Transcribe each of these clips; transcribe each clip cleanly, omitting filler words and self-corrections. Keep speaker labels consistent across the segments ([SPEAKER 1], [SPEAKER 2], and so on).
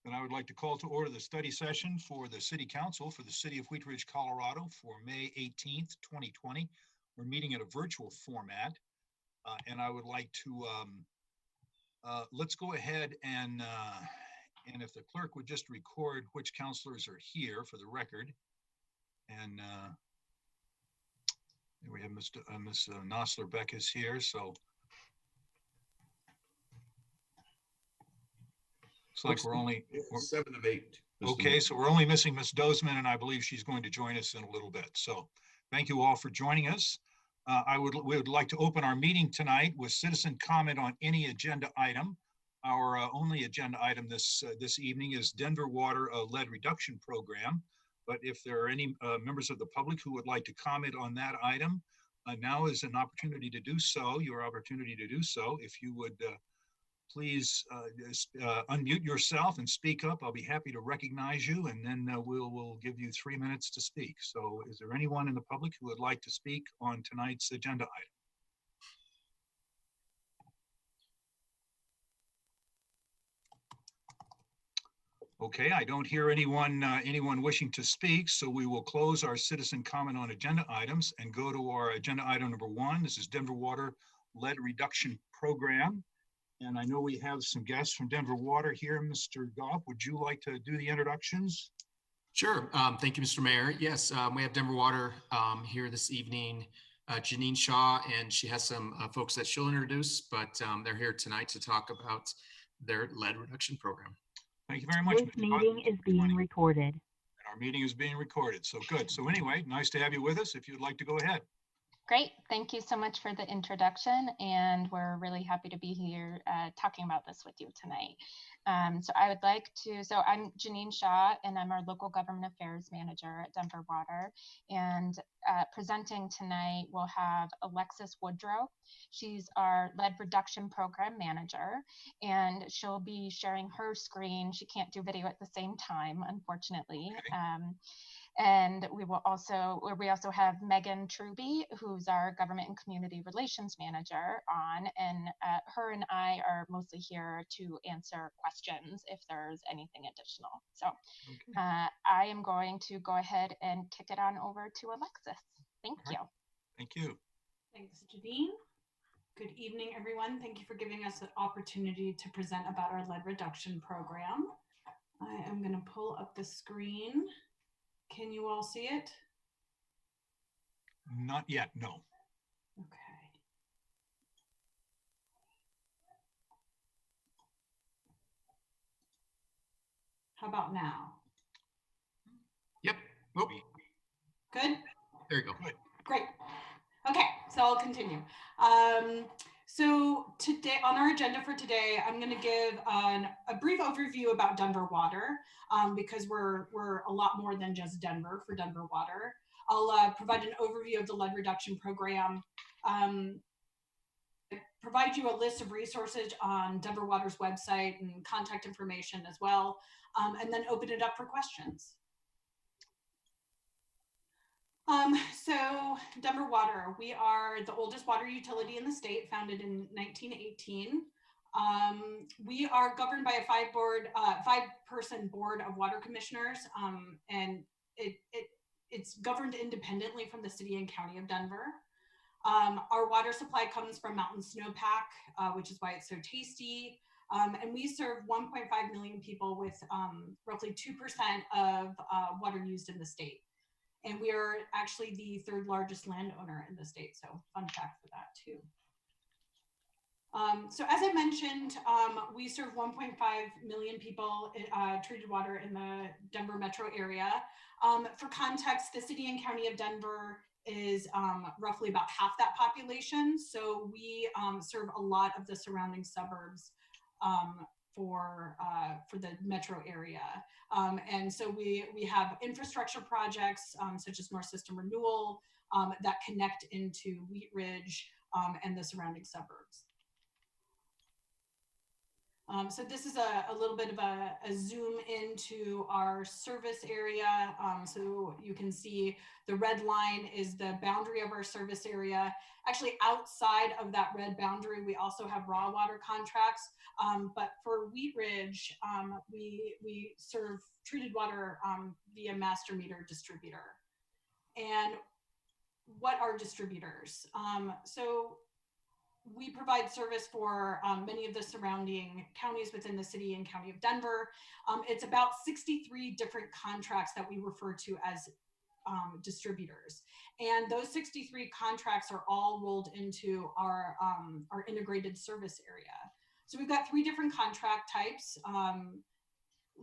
[SPEAKER 1] Then I would like to call to order the study session for the City Council for the City of Wheat Ridge, Colorado for May 18th, 2020. We're meeting in a virtual format, and I would like to, let's go ahead and if the clerk would just record which counselors are here for the record. And we have Ms. Nosler Beck is here, so. Looks like we're only
[SPEAKER 2] 7 of 8.
[SPEAKER 1] Okay, so we're only missing Ms. Dozeman, and I believe she's going to join us in a little bit. So thank you all for joining us. We would like to open our meeting tonight with citizen comment on any agenda item. Our only agenda item this evening is Denver Water lead reduction program. But if there are any members of the public who would like to comment on that item, now is an opportunity to do so, your opportunity to do so. If you would please unmute yourself and speak up. I'll be happy to recognize you, and then we'll give you 3 minutes to speak. So is there anyone in the public who would like to speak on tonight's agenda item? Okay, I don't hear anyone wishing to speak, so we will close our citizen comment on agenda items and go to our agenda item number 1. This is Denver Water lead reduction program. And I know we have some guests from Denver Water here. Mr. Goff, would you like to do the introductions?
[SPEAKER 3] Sure. Thank you, Mr. Mayor. Yes, we have Denver Water here this evening. Janine Shaw, and she has some folks that she'll introduce, but they're here tonight to talk about their lead reduction program.
[SPEAKER 1] Thank you very much.
[SPEAKER 4] This meeting is being recorded.
[SPEAKER 1] And our meeting is being recorded. So good. So anyway, nice to have you with us. If you'd like to go ahead.
[SPEAKER 5] Great. Thank you so much for the introduction, and we're really happy to be here talking about this with you tonight. So I'm Janine Shaw, and I'm our local government affairs manager at Denver Water. And presenting tonight, we'll have Alexis Woodrow. She's our lead reduction program manager, and she'll be sharing her screen. She can't do video at the same time, unfortunately. Okay. And we also have Megan Truby, who's our government and community relations manager on, and her and I are mostly here to answer questions if there's anything additional. So okay. I am going to go ahead and kick it on over to Alexis. Thank you.
[SPEAKER 1] Thank you.
[SPEAKER 6] Thanks, Janine. Good evening, everyone. Thank you for giving us an opportunity to present about our lead reduction program. I am going to pull up the screen. Can you all see it?
[SPEAKER 1] Not yet, no.
[SPEAKER 6] Okay. How about now?
[SPEAKER 3] Yep. Oh.
[SPEAKER 6] Good?
[SPEAKER 3] There you go.
[SPEAKER 1] Good.
[SPEAKER 6] Great. Okay, so I'll continue. So today, on our agenda for today, I'm going to give a brief overview about Denver Water, because we're a lot more than just Denver for Denver Water. I'll provide an overview of the lead reduction program, provide you a list of resources on Denver Water's website and contact information as well, and then open it up for questions. So Denver Water, we are the oldest water utility in the state, founded in 1918. We are governed by a five-person board of water commissioners, and it's governed independently from the city and county of Denver. Our water supply comes from mountain snowpack, which is why it's so tasty. And we serve 1.5 million people with roughly 2% of water used in the state. And we are actually the 3rd largest landowner in the state. So fun fact for that too. So as I mentioned, we serve 1.5 million people treated water in the Denver metro area. For context, the city and county of Denver is roughly about half that population. So we serve a lot of the surrounding suburbs for the metro area. And so we have infrastructure projects such as North System Renewal that connect into Wheat Ridge and the surrounding suburbs. So this is a little bit of a zoom into our service area. So you can see the red line is the boundary of our service area. Actually, outside of that red boundary, we also have raw water contracts. But for Wheat Ridge, we serve treated water via master meter distributor. And what are distributors? So we provide service for many of the surrounding counties within the city and county of Denver. It's about 63 different contracts that we refer to as distributors. And those 63 contracts are all rolled into our integrated service area. So we've got 3 different contract types.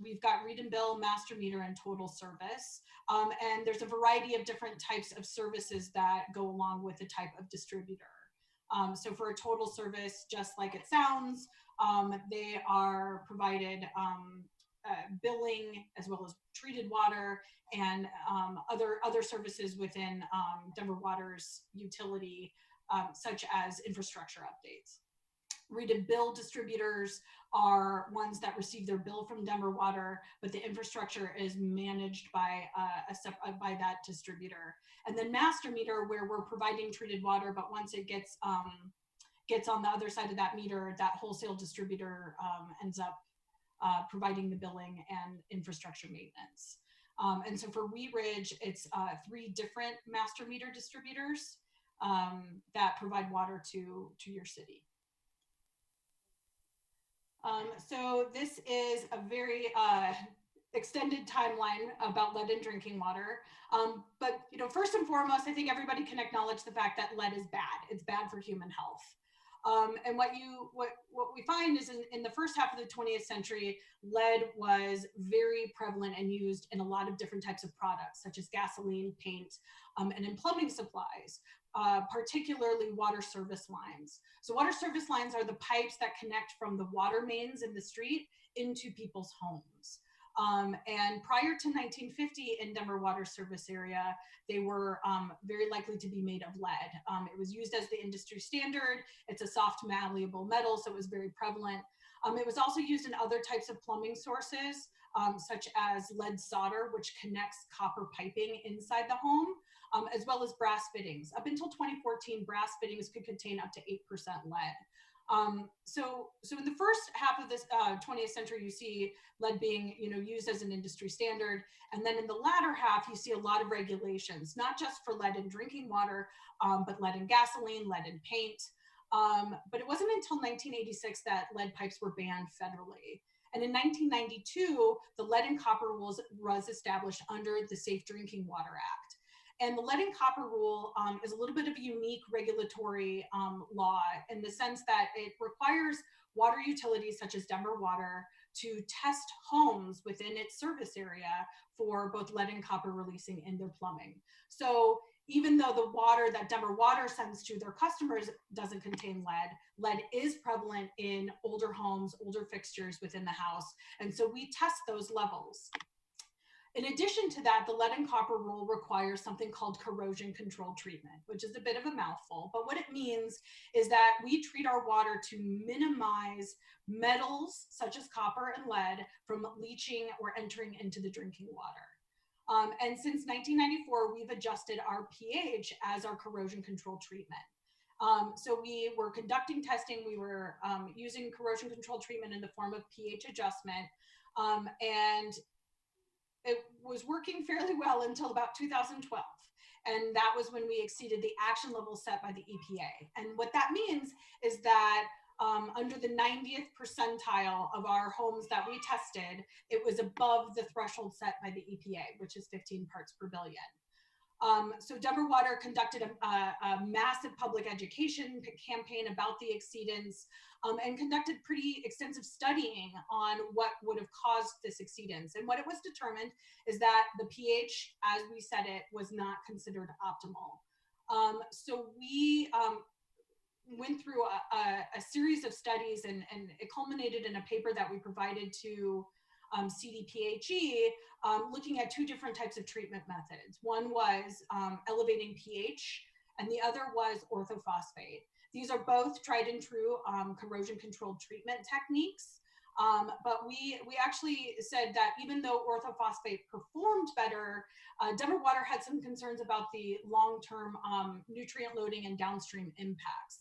[SPEAKER 6] We've got read and bill, master meter, and total service. And there's a variety of different types of services that go along with the type of distributor. So for a total service, just like it sounds, they are provided billing as well as treated water and other services within Denver Water's utility, such as infrastructure updates. Read and bill distributors are ones that receive their bill from Denver Water, but the infrastructure is managed by by that distributor. And then master meter, where we're providing treated water, but once it gets on the other side of that meter, that wholesale distributor ends up providing the billing and infrastructure maintenance. And so for Wheat Ridge, it's 3 different master meter distributors that provide water to your city. So this is a very extended timeline about lead in drinking water. But first and foremost, I think everybody can acknowledge the fact that lead is bad. It's bad for human health. And what we find is in the first half of the 20th century, lead was very prevalent and used in a lot of different types of products, such as gasoline, paint, and in plumbing supplies. Particularly water service lines. So water service lines are the pipes that connect from the water mains in the street into people's homes. And prior to 1950 in Denver Water Service area, they were very likely to be made of lead. It was used as the industry standard. It's a soft malleable metal, so it was very prevalent. It was also used in other types of plumbing sources, such as lead solder, which connects copper piping inside the home. As well as brass fittings. Up until 2014, brass fittings could contain up to 8% lead. So in the first half of this 20th century, you see lead being used as an industry standard. And then in the latter half, you see a lot of regulations, not just for lead in drinking water, but lead in gasoline, lead in paint. But it wasn't until 1986 that lead pipes were banned federally. And in 1992, the lead and copper rules was established under the Safe Drinking Water Act. And the lead and copper rule is a little bit of a unique regulatory law in the sense that it requires water utilities such as Denver Water to test homes within its service area for both lead and copper releasing in their plumbing. So even though the water that Denver Water sends to their customers doesn't contain lead is prevalent in older homes, older fixtures within the house. And so we test those levels. In addition to that, the lead and copper rule requires something called corrosion control treatment, which is a bit of a mouthful. But what it means is that we treat our water to minimize metals such as copper and lead from leaching or entering into the drinking water. And since 1994, we've adjusted our pH as our corrosion control treatment. So we were conducting testing. We were using corrosion control treatment in the form of pH adjustment. And it was working fairly well until about 2012. And that was when we exceeded the action level set by the EPA. And what that means is that under the 90th percentile of our homes that we tested, it was above the threshold set by the EPA, which is 15 parts per billion. So Denver Water conducted a massive public education campaign about the exceedance and conducted pretty extensive studying on what would have caused this exceedance. And what it was determined is that the pH, as we said it, was not considered optimal. So we went through a series of studies and it culminated in a paper that we provided to CDPHE, looking at 2 different types of treatment methods. One was elevating pH, and the other was orthophosphate. These are both tried and true corrosion controlled treatment techniques. But we actually said that even though orthophosphate performed better, Denver Water had some concerns about the long-term nutrient loading and downstream impacts.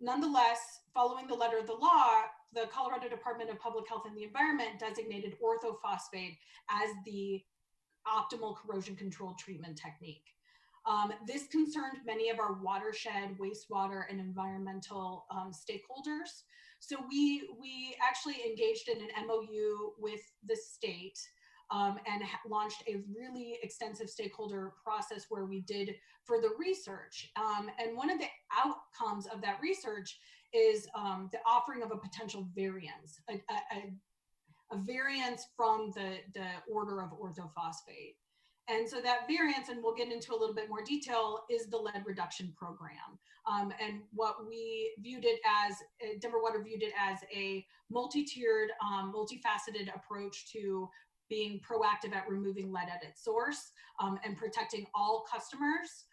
[SPEAKER 6] Nonetheless, following the letter of the law, the Colorado Department of Public Health and the Environment designated orthophosphate as the optimal corrosion control treatment technique. This concerned many of our watershed, wastewater, and environmental stakeholders. So we actually engaged in an MOU with the state and launched a really extensive stakeholder process where we did further research. And one of the outcomes of that research is the offering of a potential variance, a variance from the order of orthophosphate. And so that variance, and we'll get into a little bit more detail, is the lead reduction program. And what we viewed it as, Denver Water viewed it as a multi-tiered, multifaceted approach to being proactive at removing lead at its source and protecting all customers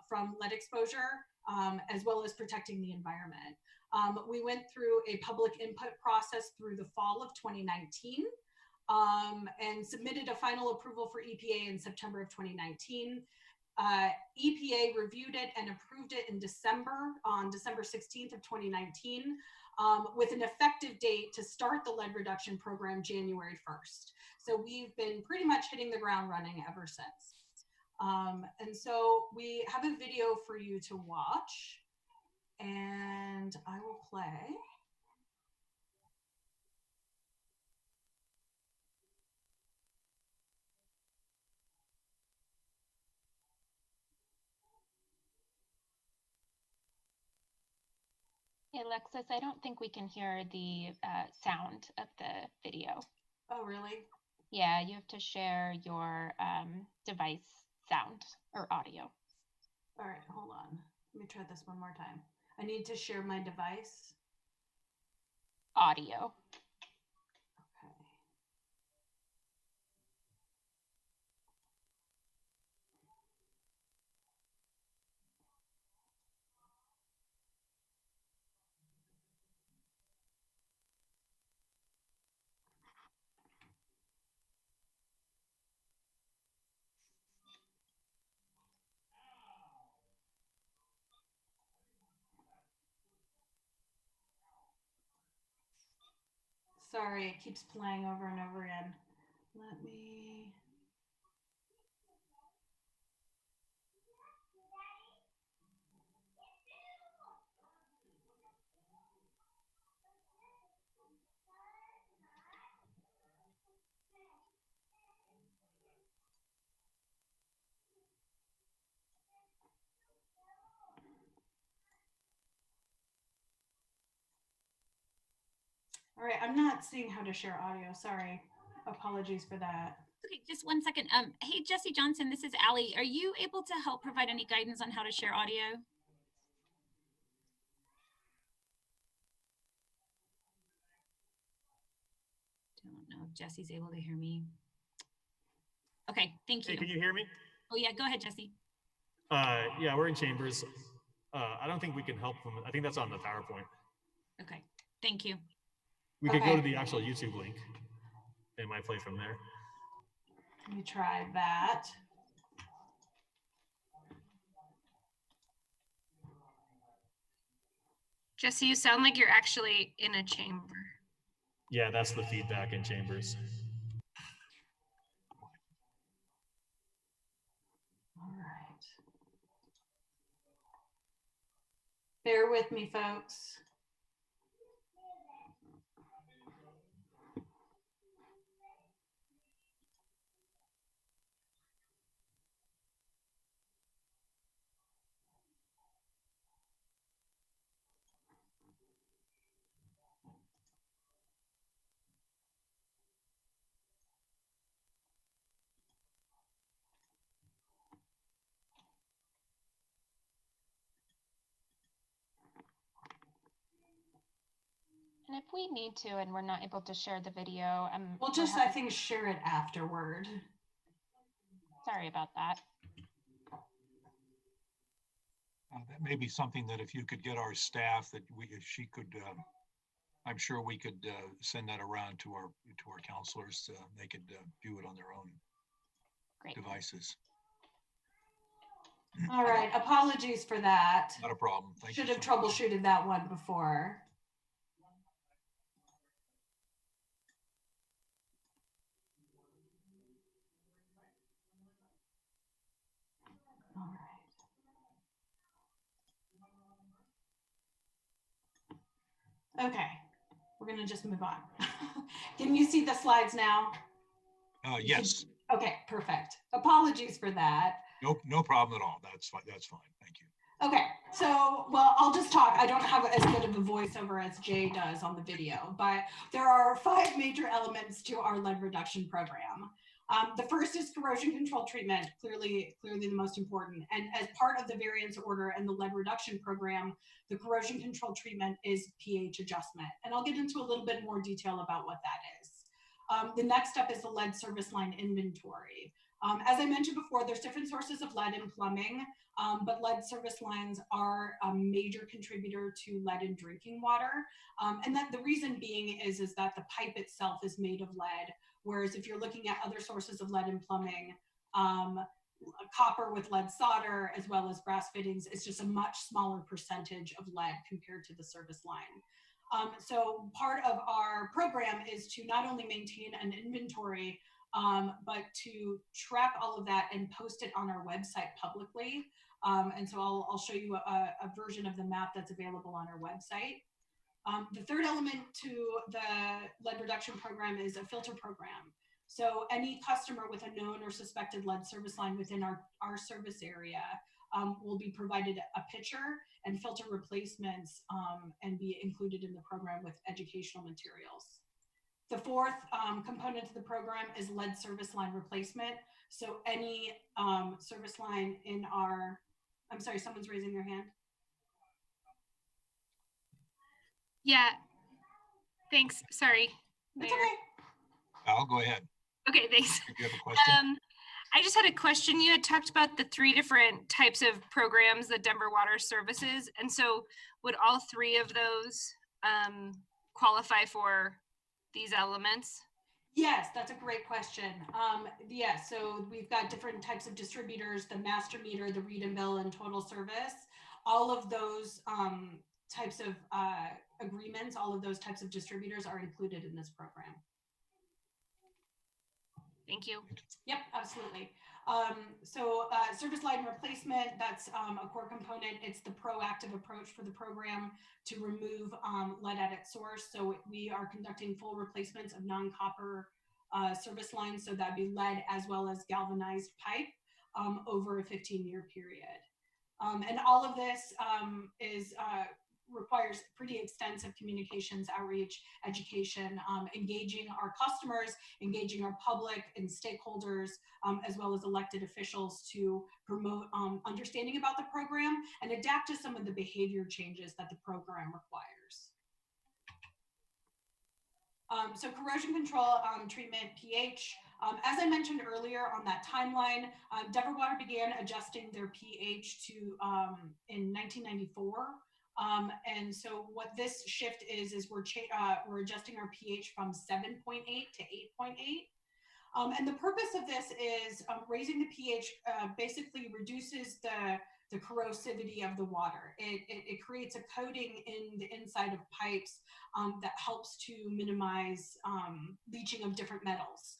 [SPEAKER 6] from lead exposure, as well as protecting the environment. We went through a public input process through the fall of 2019. And submitted a final approval for EPA in September of 2019. EPA reviewed it and approved it in December, on December 16th of 2019, with an effective date to start the lead reduction program January 1st. So we've been pretty much hitting the ground running ever since. And so we have a video for you to watch, and I will play.
[SPEAKER 5] Hey, Alexis, I don't think we can hear the sound of the video.
[SPEAKER 6] Oh, really?
[SPEAKER 5] Yeah, you have to share your device sound or audio.
[SPEAKER 6] All right, hold on. Let me try this one more time. I need to share my device.
[SPEAKER 5] Audio.
[SPEAKER 6] Okay. Sorry, it keeps playing over and over again. Let me. All right, I'm not seeing how to share audio. Sorry. Apologies for that.
[SPEAKER 2] Okay, just one second. Hey, Jesse Johnson, this is Allie. Are you able to help provide any guidance on how to share audio? Don't know if Jesse's able to hear me. Okay, thank you.
[SPEAKER 7] Hey, can you hear me?
[SPEAKER 2] Oh yeah, go ahead, Jesse.
[SPEAKER 7] Yeah, we're in Chambers. I don't think we can help them. I think that's on the PowerPoint.
[SPEAKER 2] Okay, thank you.
[SPEAKER 7] We could go
[SPEAKER 6] Okay.
[SPEAKER 7] to the actual YouTube link. They might play from there.
[SPEAKER 6] Let me try that.
[SPEAKER 8] Jesse, you sound like you're actually in a chamber.
[SPEAKER 7] Yeah, that's the feedback in Chambers.
[SPEAKER 6] All right. Bear with me, folks.
[SPEAKER 5] And if we need to and we're not able to share the video,
[SPEAKER 6] We'll just, I think, share it afterward.
[SPEAKER 5] sorry about that.
[SPEAKER 1] That may be something that if you could get our staff, that if she could I'm sure we could send that around to our counselors. They could view it on their own
[SPEAKER 2] Great.
[SPEAKER 1] devices.
[SPEAKER 6] All right, apologies for that.
[SPEAKER 1] Not a problem. Thank you
[SPEAKER 6] Should have
[SPEAKER 1] so much.
[SPEAKER 6] troubleshooted that one before. All right. Okay, we're gonna just move on. Can you see the slides now?
[SPEAKER 1] Yes,
[SPEAKER 6] Okay, perfect. Apologies for that.
[SPEAKER 1] no problem at all. That's fine. That's fine. Thank you.
[SPEAKER 6] Okay, so, well, I'll just talk. I don't have as good of a voiceover as Jay does on the video, but there are 5 major elements to our lead reduction program. The first is corrosion control treatment, clearly the most important. And as part of the variance order and the lead reduction program, the corrosion control treatment is pH adjustment. And I'll get into a little bit more detail about what that is. The next step is the lead service line inventory. As I mentioned before, there's different sources of lead in plumbing, but lead service lines are a major contributor to lead in drinking water. And that the reason being is that the pipe itself is made of lead, whereas if you're looking at other sources of lead in plumbing, copper with lead solder, as well as brass fittings, is just a much smaller percentage of lead compared to the service line. So part of our program is to not only maintain an inventory, but to track all of that and post it on our website publicly. And so I'll show you a version of the map that's available on our website. The third element to the lead reduction program is a filter program. So any customer with a known or suspected lead service line within our service area will be provided a picture and filter replacements and be included in the program with educational materials. The fourth component to the program is lead service line replacement. So any service line in our, I'm sorry, someone's raising their hand.
[SPEAKER 8] Yeah. Thanks. Sorry.
[SPEAKER 6] It's
[SPEAKER 8] Mayor.
[SPEAKER 6] okay.
[SPEAKER 1] Al, go ahead.
[SPEAKER 8] Okay, thanks.
[SPEAKER 1] Do you have a question?
[SPEAKER 8] I just had a question. You had talked about the 3 different types of programs that Denver Water services. And so would all 3 of those qualify for these elements?
[SPEAKER 6] Yes, that's a great question. Yeah, so we've got different types of distributors, the master meter, the read and bill, and total service. All of those types of agreements, all of those types of distributors are included in this program.
[SPEAKER 8] Thank you.
[SPEAKER 6] Yep, absolutely. Service line replacement, that's a core component. It's the proactive approach for the program to remove lead at its source. So we are conducting full replacements of non-copper service lines. So that'd be lead as well as galvanized pipe over a 15-year period. And all of this requires pretty extensive communications, outreach, education, engaging our customers, engaging our public and stakeholders, as well as elected officials to promote understanding about the program and adapt to some of the behavior changes that the program requires. So corrosion control treatment, pH. As I mentioned earlier on that timeline, Denver Water began adjusting their pH to in 1994. And so what this shift is we're adjusting our pH from 7.8 to 8.8. And the purpose of this is raising the pH basically reduces the corrosivity of the water. It creates a coating in the inside of pipes that helps to minimize leaching of different metals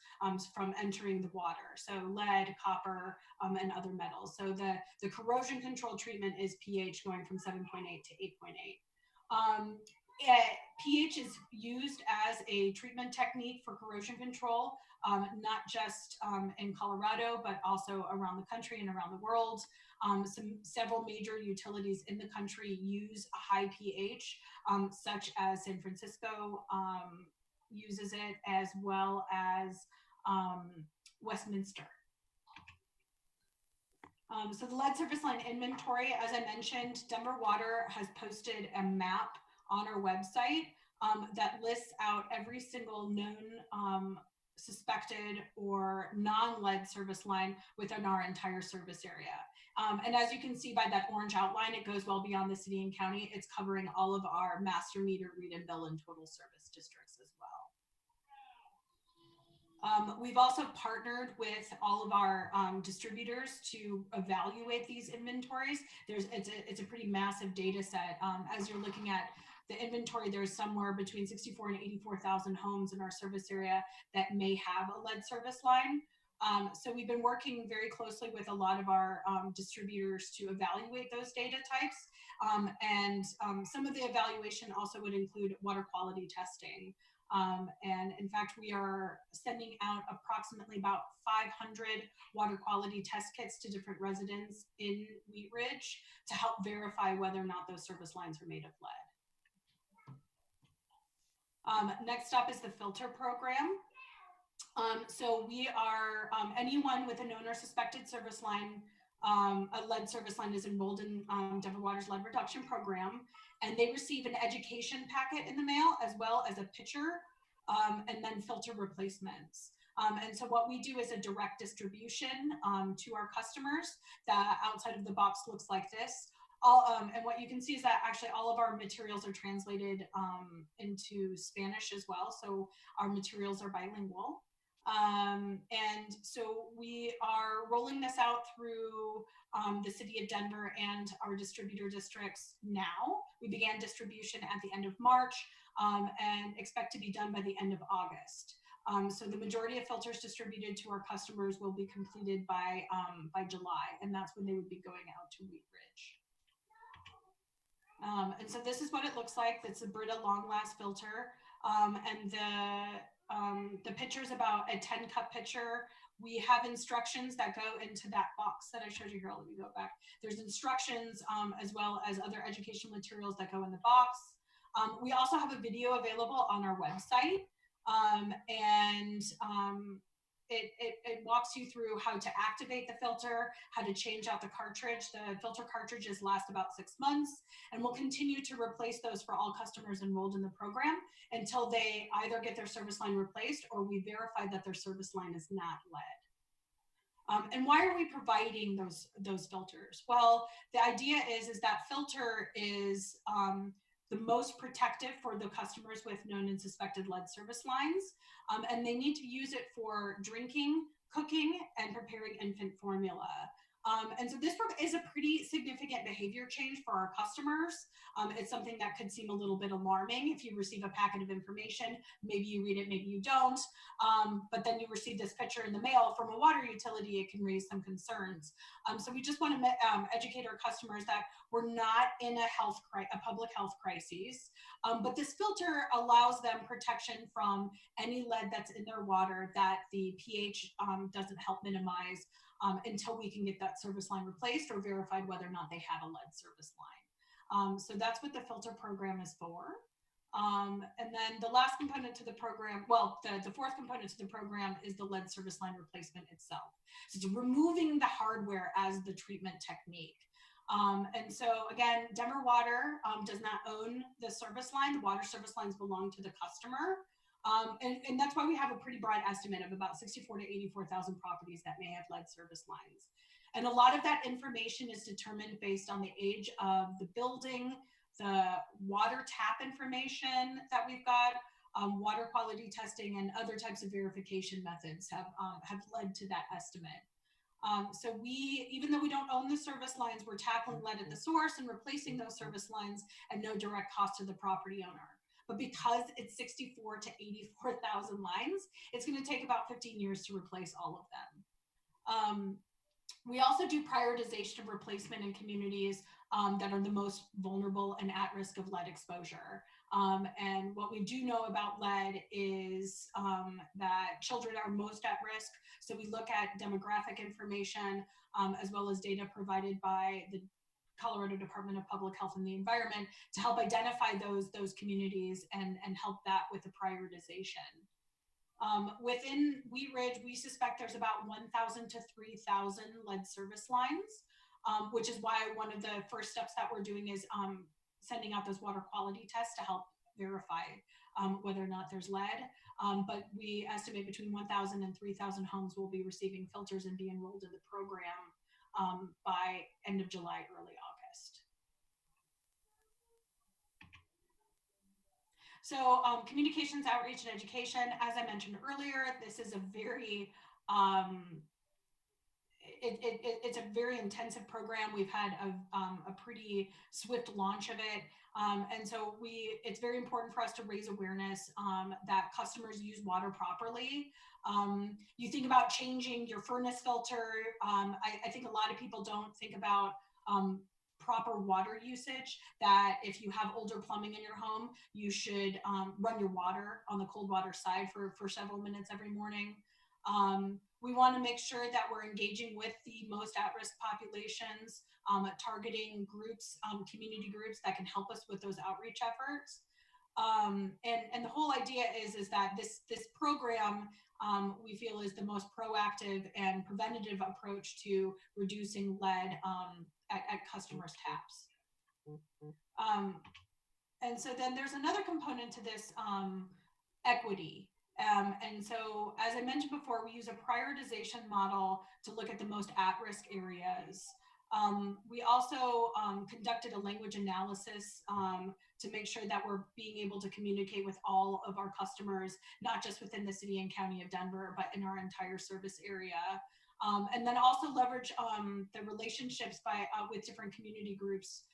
[SPEAKER 6] from entering the water. So lead, copper, and other metals. So the corrosion control treatment is pH going from 7.8 to 8.8. pH is used as a treatment technique for corrosion control, not just in Colorado, but also around the country and around the world. Several major utilities in the country use a high pH, such as San Francisco uses it, as well as Westminster. So the lead service line inventory, as I mentioned, Denver Water has posted a map on our website that lists out every single known suspected or non-lead service line within our entire service area. And as you can see by that orange outline, it goes well beyond the city and county. It's covering all of our master meter, read and bill, and total service districts as well. We've also partnered with all of our distributors to evaluate these inventories. It's a pretty massive data set. As you're looking at the inventory, there's somewhere between 64 and 84,000 homes in our service area that may have a lead service line. So we've been working very closely with a lot of our distributors to evaluate those data types. And some of the evaluation also would include water quality testing. And in fact, we are sending out approximately about 500 water quality test kits to different residents in Wheat Ridge to help verify whether or not those service lines are made of lead. Next up is the filter program. So we are, anyone with a known or suspected service line, a lead service line is enrolled in Denver Water's lead reduction program, and they receive an education packet in the mail as well as a pitcher and then filter replacements. And so what we do is a direct distribution to our customers. The outside of the box looks like this. And what you can see is that actually all of our materials are translated into Spanish as well. So our materials are bilingual. And so we are rolling this out through the city of Denver and our distributor districts now. We began distribution at the end of March and expect to be done by the end of August. So the majority of filters distributed to our customers will be completed by July, and that's when they would be going out to Wheat Ridge. And so this is what it looks like. It's a Brita long last filter. And the pitcher is about a 10-cup pitcher. We have instructions that go into that box that I showed you here. Let me go back. There's instructions as well as other educational materials that go in the box. We also have a video available on our website. It walks you through how to activate the filter, how to change out the cartridge. The filter cartridges last about 6 months, and we'll continue to replace those for all customers enrolled in the program until they either get their service line replaced or we verify that their service line is not lead. And why are we providing those filters? Well, the idea is that filter is the most protective for the customers with known and suspected lead service lines. And they need to use it for drinking, cooking, and preparing infant formula. And so this is a pretty significant behavior change for our customers. It's something that could seem a little bit alarming if you receive a packet of information. Maybe you read it, maybe you don't. But then you receive this picture in the mail from a water utility, it can raise some concerns. So we just want to educate our customers that we're not in a public health crisis. But this filter allows them protection from any lead that's in their water that the pH doesn't help minimize until we can get that service line replaced or verified whether or not they have a lead service line. So that's what the filter program is for. And then the last component to the program, well, the fourth component to the program is the lead service line replacement itself. So it's removing the hardware as the treatment technique. And so again, Denver Water does not own the service line. The water service lines belong to the customer. And that's why we have a pretty broad estimate of about 64 to 84,000 properties that may have lead service lines. And a lot of that information is determined based on the age of the building, the water tap information that we've got, water quality testing, and other types of verification methods have led to that estimate. So even though we don't own the service lines, we're tackling lead at the source and replacing those service lines at no direct cost to the property owner. But because it's 64 to 84,000 lines, it's going to take about 15 years to replace all of them. We also do prioritization of replacement in communities that are the most vulnerable and at risk of lead exposure. And what we do know about lead is that children are most at risk. So we look at demographic information as well as data provided by the Colorado Department of Public Health and the Environment to help identify those communities and help that with the prioritization. Within Wheat Ridge, we suspect there's about 1,000 to 3,000 lead service lines, which is why one of the first steps that we're doing is sending out those water quality tests to help verify whether or not there's lead. But we estimate between 1,000 and 3,000 homes will be receiving filters and be enrolled in the program by end of July, early August. So communications, outreach, and education, as I mentioned earlier, this is a very, it's a very intensive program. We've had a pretty swift launch of it. And so it's very important for us to raise awareness that customers use water properly. You think about changing your furnace filter. I think a lot of people don't think about proper water usage, that if you have older plumbing in your home, you should run your water on the cold water side for several minutes every morning. We want to make sure that we're engaging with the most at-risk populations, targeting groups, community groups that can help us with those outreach efforts. And the whole idea is that this program we feel is the most proactive and preventative approach to reducing lead at customers' taps. And so then there's another component to this, equity. And so, as I mentioned before, we use a prioritization model to look at the most at-risk areas. We also conducted a language analysis to make sure that we're being able to communicate with all of our customers, not just within the city and county of Denver, but in our entire service area. And then also leverage the relationships with different community groups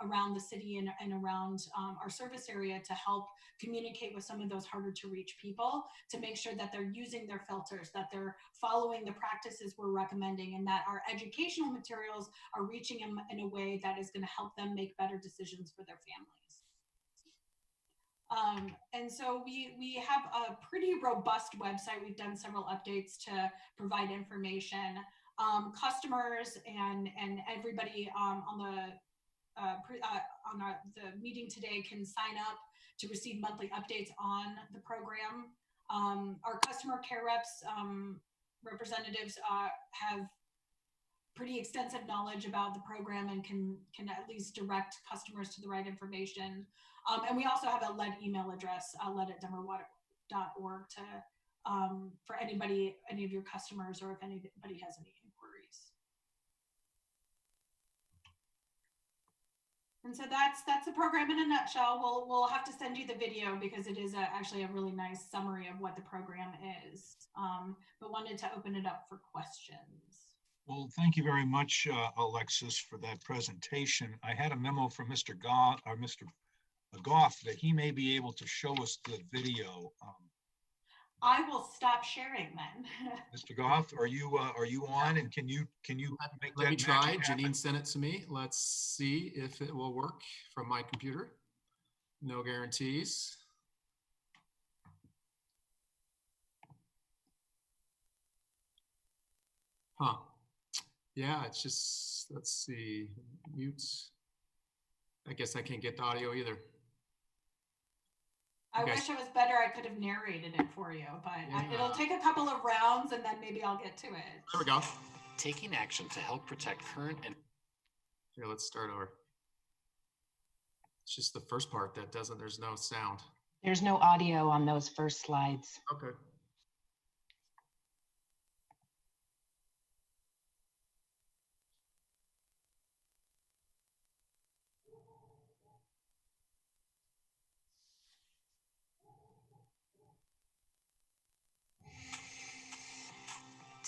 [SPEAKER 6] around the city and around our service area to help communicate with some of those harder to reach people, to make sure that they're using their filters, that they're following the practices we're recommending, and that our educational materials are reaching them in a way that is going to help them make better decisions for their families. And so we have a pretty robust website. We've done several updates to provide information. Customers and everybody on the meeting today can sign up to receive monthly updates on the program. Our customer care reps, representatives have pretty extensive knowledge about the program and can at least direct customers to the right information. And we also have a lead email address, lead@denverwater.org, for anybody, any of your customers, or if anybody has any inquiries. And so that's the program in a nutshell. We'll have to send you the video because it is actually a really nice summary of what the program is. But wanted to open it up for questions.
[SPEAKER 1] Well, thank you very much, Alexis, for that presentation. I had a memo from Mr. Goff that he may be able to show us the video.
[SPEAKER 6] I will stop sharing then.
[SPEAKER 1] Mr. Goff, are you on? And can you make
[SPEAKER 3] Let me
[SPEAKER 1] that
[SPEAKER 3] try.
[SPEAKER 1] magic happen?
[SPEAKER 3] Janine sent it to me. Let's see if it will work from my computer. No guarantees. Huh. Yeah, it's just, let's see, mute. I guess I can't get the audio either.
[SPEAKER 6] I
[SPEAKER 3] Okay.
[SPEAKER 6] wish it was better. I could have narrated it for you, but
[SPEAKER 3] Yeah.
[SPEAKER 6] it'll take a couple of rounds and then maybe I'll get to it.
[SPEAKER 3] There we go.
[SPEAKER 9] Taking action to help protect current and
[SPEAKER 3] Here, let's start over. It's just the first part that doesn't, there's no sound.
[SPEAKER 10] There's no audio on those first slides.
[SPEAKER 3] Okay.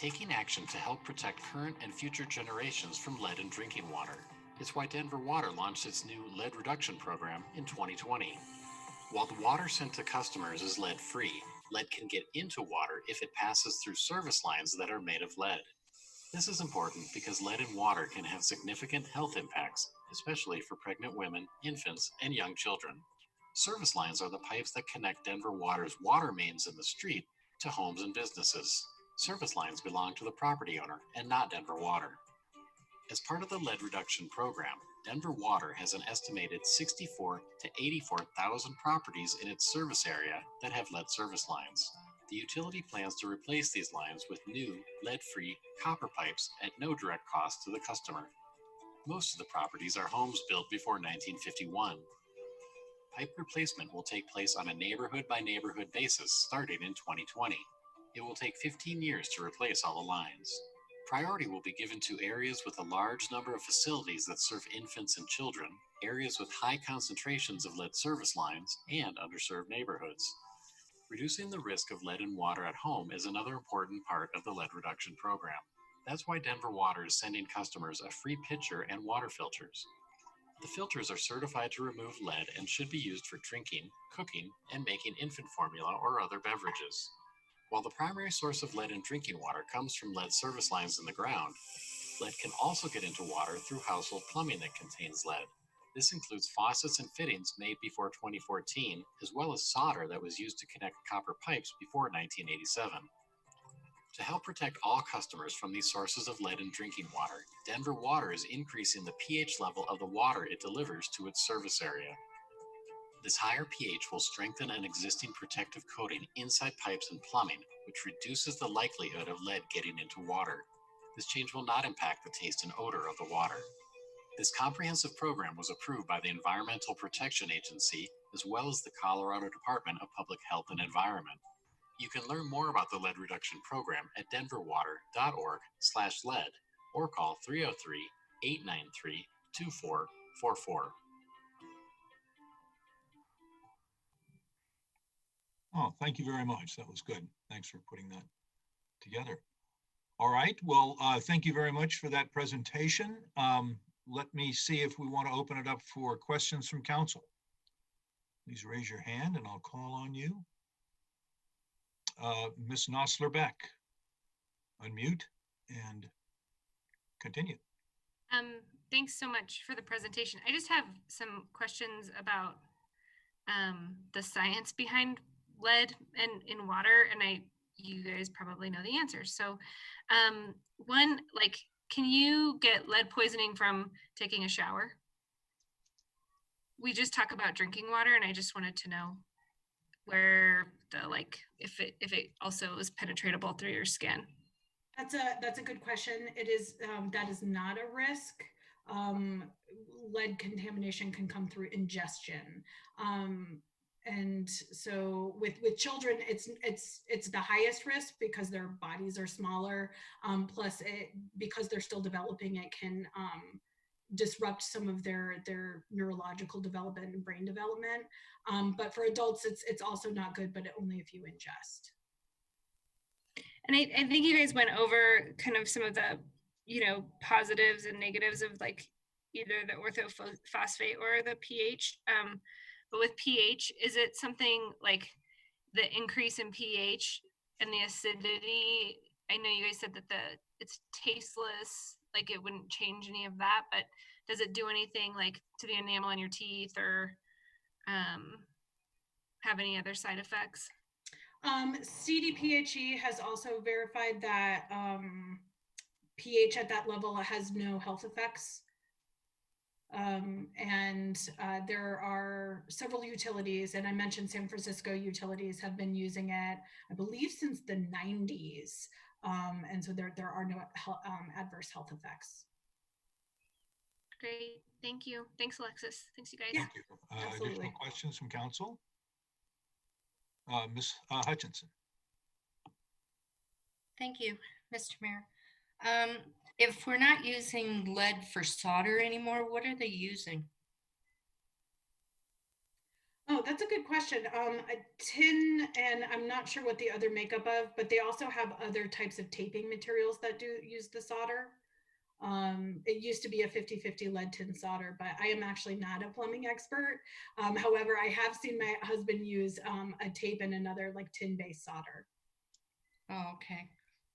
[SPEAKER 9] taking action to help protect current and future generations from lead in drinking water. It's why Denver Water launched its new lead reduction program in 2020. While the water sent to customers is lead-free, lead can get into water if it passes through service lines that are made of lead. This is important because lead in water can have significant health impacts, especially for pregnant women, infants, and young children. Service lines are the pipes that connect Denver Water's water mains in the street to homes and businesses. Service lines belong to the property owner and not Denver Water. As part of the lead reduction program, Denver Water has an estimated 64 to 84,000 properties in its service area that have lead service lines. The utility plans to replace these lines with new lead-free copper pipes at no direct cost to the customer. Most of the properties are homes built before 1951. Pipe replacement will take place on a neighborhood-by-neighborhood basis starting in 2020. It will take 15 years to replace all the lines. Priority will be given to areas with a large number of facilities that serve infants and children, areas with high concentrations of lead service lines, and underserved neighborhoods. Reducing the risk of lead in water at home is another important part of the lead reduction program. That's why Denver Water is sending customers a free pitcher and water filters. The filters are certified to remove lead and should be used for drinking, cooking, and making infant formula or other beverages. While the primary source of lead in drinking water comes from lead service lines in the ground, lead can also get into water through household plumbing that contains lead. This includes faucets and fittings made before 2014, as well as solder that was used to connect copper pipes before 1987. To help protect all customers from these sources of lead in drinking water, Denver Water is increasing the pH level of the water it delivers to its service area. This higher pH will strengthen an existing protective coating inside pipes and plumbing, which reduces the likelihood of lead getting into water. This change will not impact the taste and odor of the water. This comprehensive program was approved by the Environmental Protection Agency, as well as the Colorado Department of Public Health and Environment. You can learn more about the lead reduction program at denverwater.org/lead or call 303-893-2444.
[SPEAKER 1] Oh, thank you very much. That was good. Thanks for putting that together. All right. Well, thank you very much for that presentation. Let me see if we want to open it up for questions from council. Please raise your hand and I'll call on you. Ms. Nosler-Beck, unmute and continue.
[SPEAKER 8] Thanks so much for the presentation. I just have some questions about the science behind lead in water, and you guys probably know the answers. So one, like, can you get lead poisoning from taking a shower? We just talk about drinking water, and I just wanted to know where the, like, if it also is penetratable through your skin.
[SPEAKER 6] That's a good question. It is that is not a risk. Lead contamination can come through ingestion. And so with children, it's the highest risk because their bodies are smaller. Plus, because they're still developing, it can disrupt some of their neurological development and brain development. But for adults, it's also not good, but only if you ingest.
[SPEAKER 8] And I think you guys went over kind of some of the, positives and negatives of, like, either the orthophosphate or the pH. But with pH, is it something like the increase in pH and the acidity? I know you guys said that it's tasteless, like it wouldn't change any of that, but does it do anything like to the enamel on your teeth or have any other side effects?
[SPEAKER 6] CDPHE has also verified that pH at that level has no health effects. And there are several utilities, and I mentioned San Francisco utilities have been using it, I believe, since the 90s. And so there are no adverse health effects.
[SPEAKER 8] Great, thank you. Thanks, Alexis. Thanks, you guys.
[SPEAKER 1] Thank you. Additional questions from council? Ms. Hutchinson.
[SPEAKER 11] Thank you, Mr. Mayor. If we're not using lead for solder anymore, what are they using?
[SPEAKER 6] Oh, that's a good question. A tin, and I'm not sure what the other makeup of, but they also have other types of taping materials that do use the solder. It used to be a 50-50 lead tin solder, but I am actually not a plumbing expert. However, I have seen my husband use a tape and another like tin-based solder.
[SPEAKER 11] Oh, okay.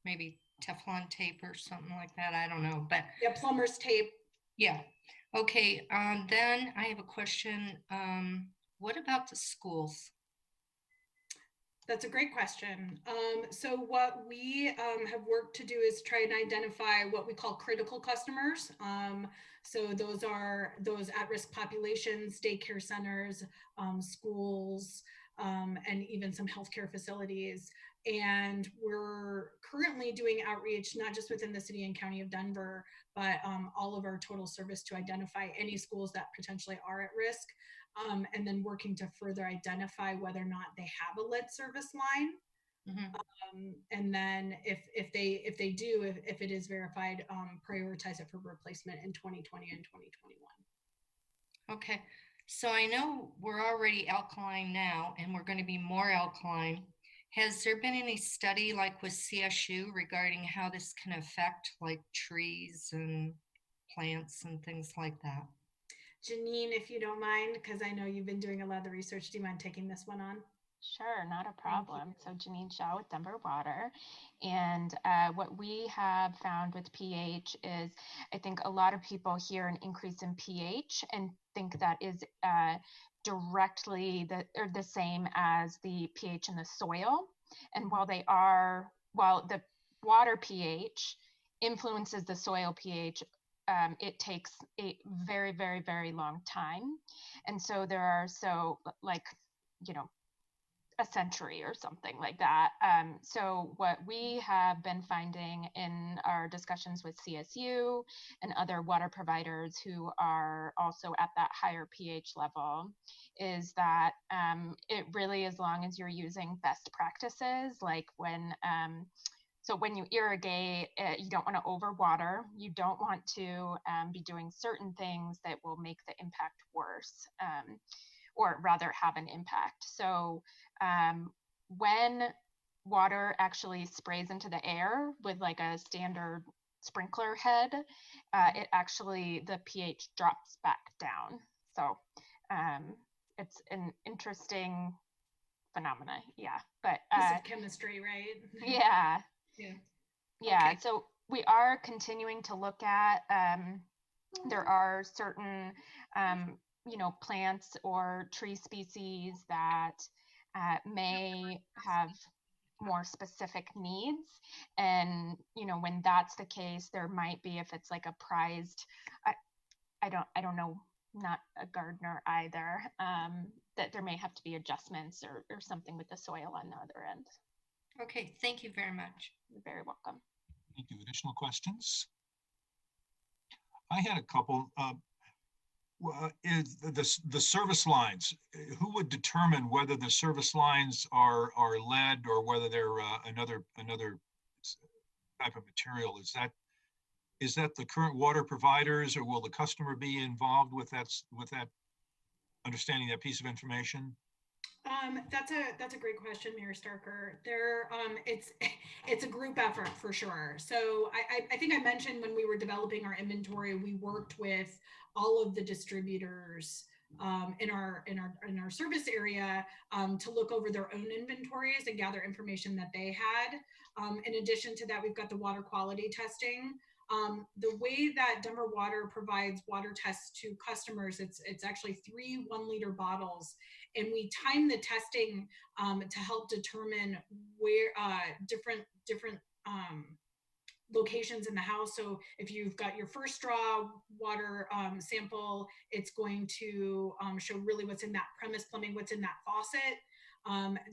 [SPEAKER 11] Maybe Teflon tape or something like that. I don't know, but
[SPEAKER 6] yeah, plumber's tape.
[SPEAKER 11] Yeah. Okay. Then I have a question. What about the schools?
[SPEAKER 6] That's a great question. So what we have worked to do is try and identify what we call critical customers. So those are those at-risk populations, daycare centers, schools, and even some healthcare facilities. And we're currently doing outreach, not just within the city and county of Denver, but all of our total service to identify any schools that potentially are at risk. and then working to further identify whether or not they have a lead service line. And then if they do, if it is verified, prioritize it for replacement in 2020 and 2021.
[SPEAKER 11] Okay, so I know we're already alkaline now and we're going to be more alkaline. Has there been any study like with CSU regarding how this can affect like trees and plants and things like that?
[SPEAKER 6] Janine, if you don't mind, because I know you've been doing a lot of the research, do you mind taking this one on?
[SPEAKER 5] Sure, not a problem. So Janine Shaw with Denver Water. And what we have found with pH is, I think a lot of people hear an increase in pH and think that is directly the same as the pH in the soil. And while the water pH influences the soil pH, it takes a very, very, very long time. And so there are a century or something like that. So what we have been finding in our discussions with CSU and other water providers who are also at that higher pH level is that it really, as long as you're using best practices, like when you irrigate, you don't want to overwater. You don't want to be doing certain things that will make the impact worse, or rather have an impact. So when water actually sprays into the air with like a standard sprinkler head, the pH drops back down. So it's an interesting phenomena. Yeah, but
[SPEAKER 6] chemistry, right?
[SPEAKER 5] Yeah.
[SPEAKER 6] Okay.
[SPEAKER 5] So we are continuing to look at, there are certain, plants or tree species that may have more specific needs. And, when that's the case, there might be, if it's like a prized, I don't know, not a gardener either, that there may have to be adjustments or something with the soil on the other end.
[SPEAKER 11] Okay, thank you very much.
[SPEAKER 5] You're very welcome.
[SPEAKER 1] Thank you. Additional questions? I had a couple. Is the service lines, who would determine whether the service lines are lead or whether they're another type of material? Is that the current water providers, or will the customer be involved with that understanding that piece of information?
[SPEAKER 6] That's a great question, Mayor Starker. It's a group effort for sure. So I think I mentioned when we were developing our inventory, we worked with all of the distributors in our service area to look over their own inventories and gather information that they had. In addition to that, we've got the water quality testing. The way that Denver Water provides water tests to customers, it's actually 3 1-liter bottles, and we time the testing to help determine where different locations in the house. So if you've got your first draw water sample, it's going to show really what's in that premise plumbing, what's in that faucet.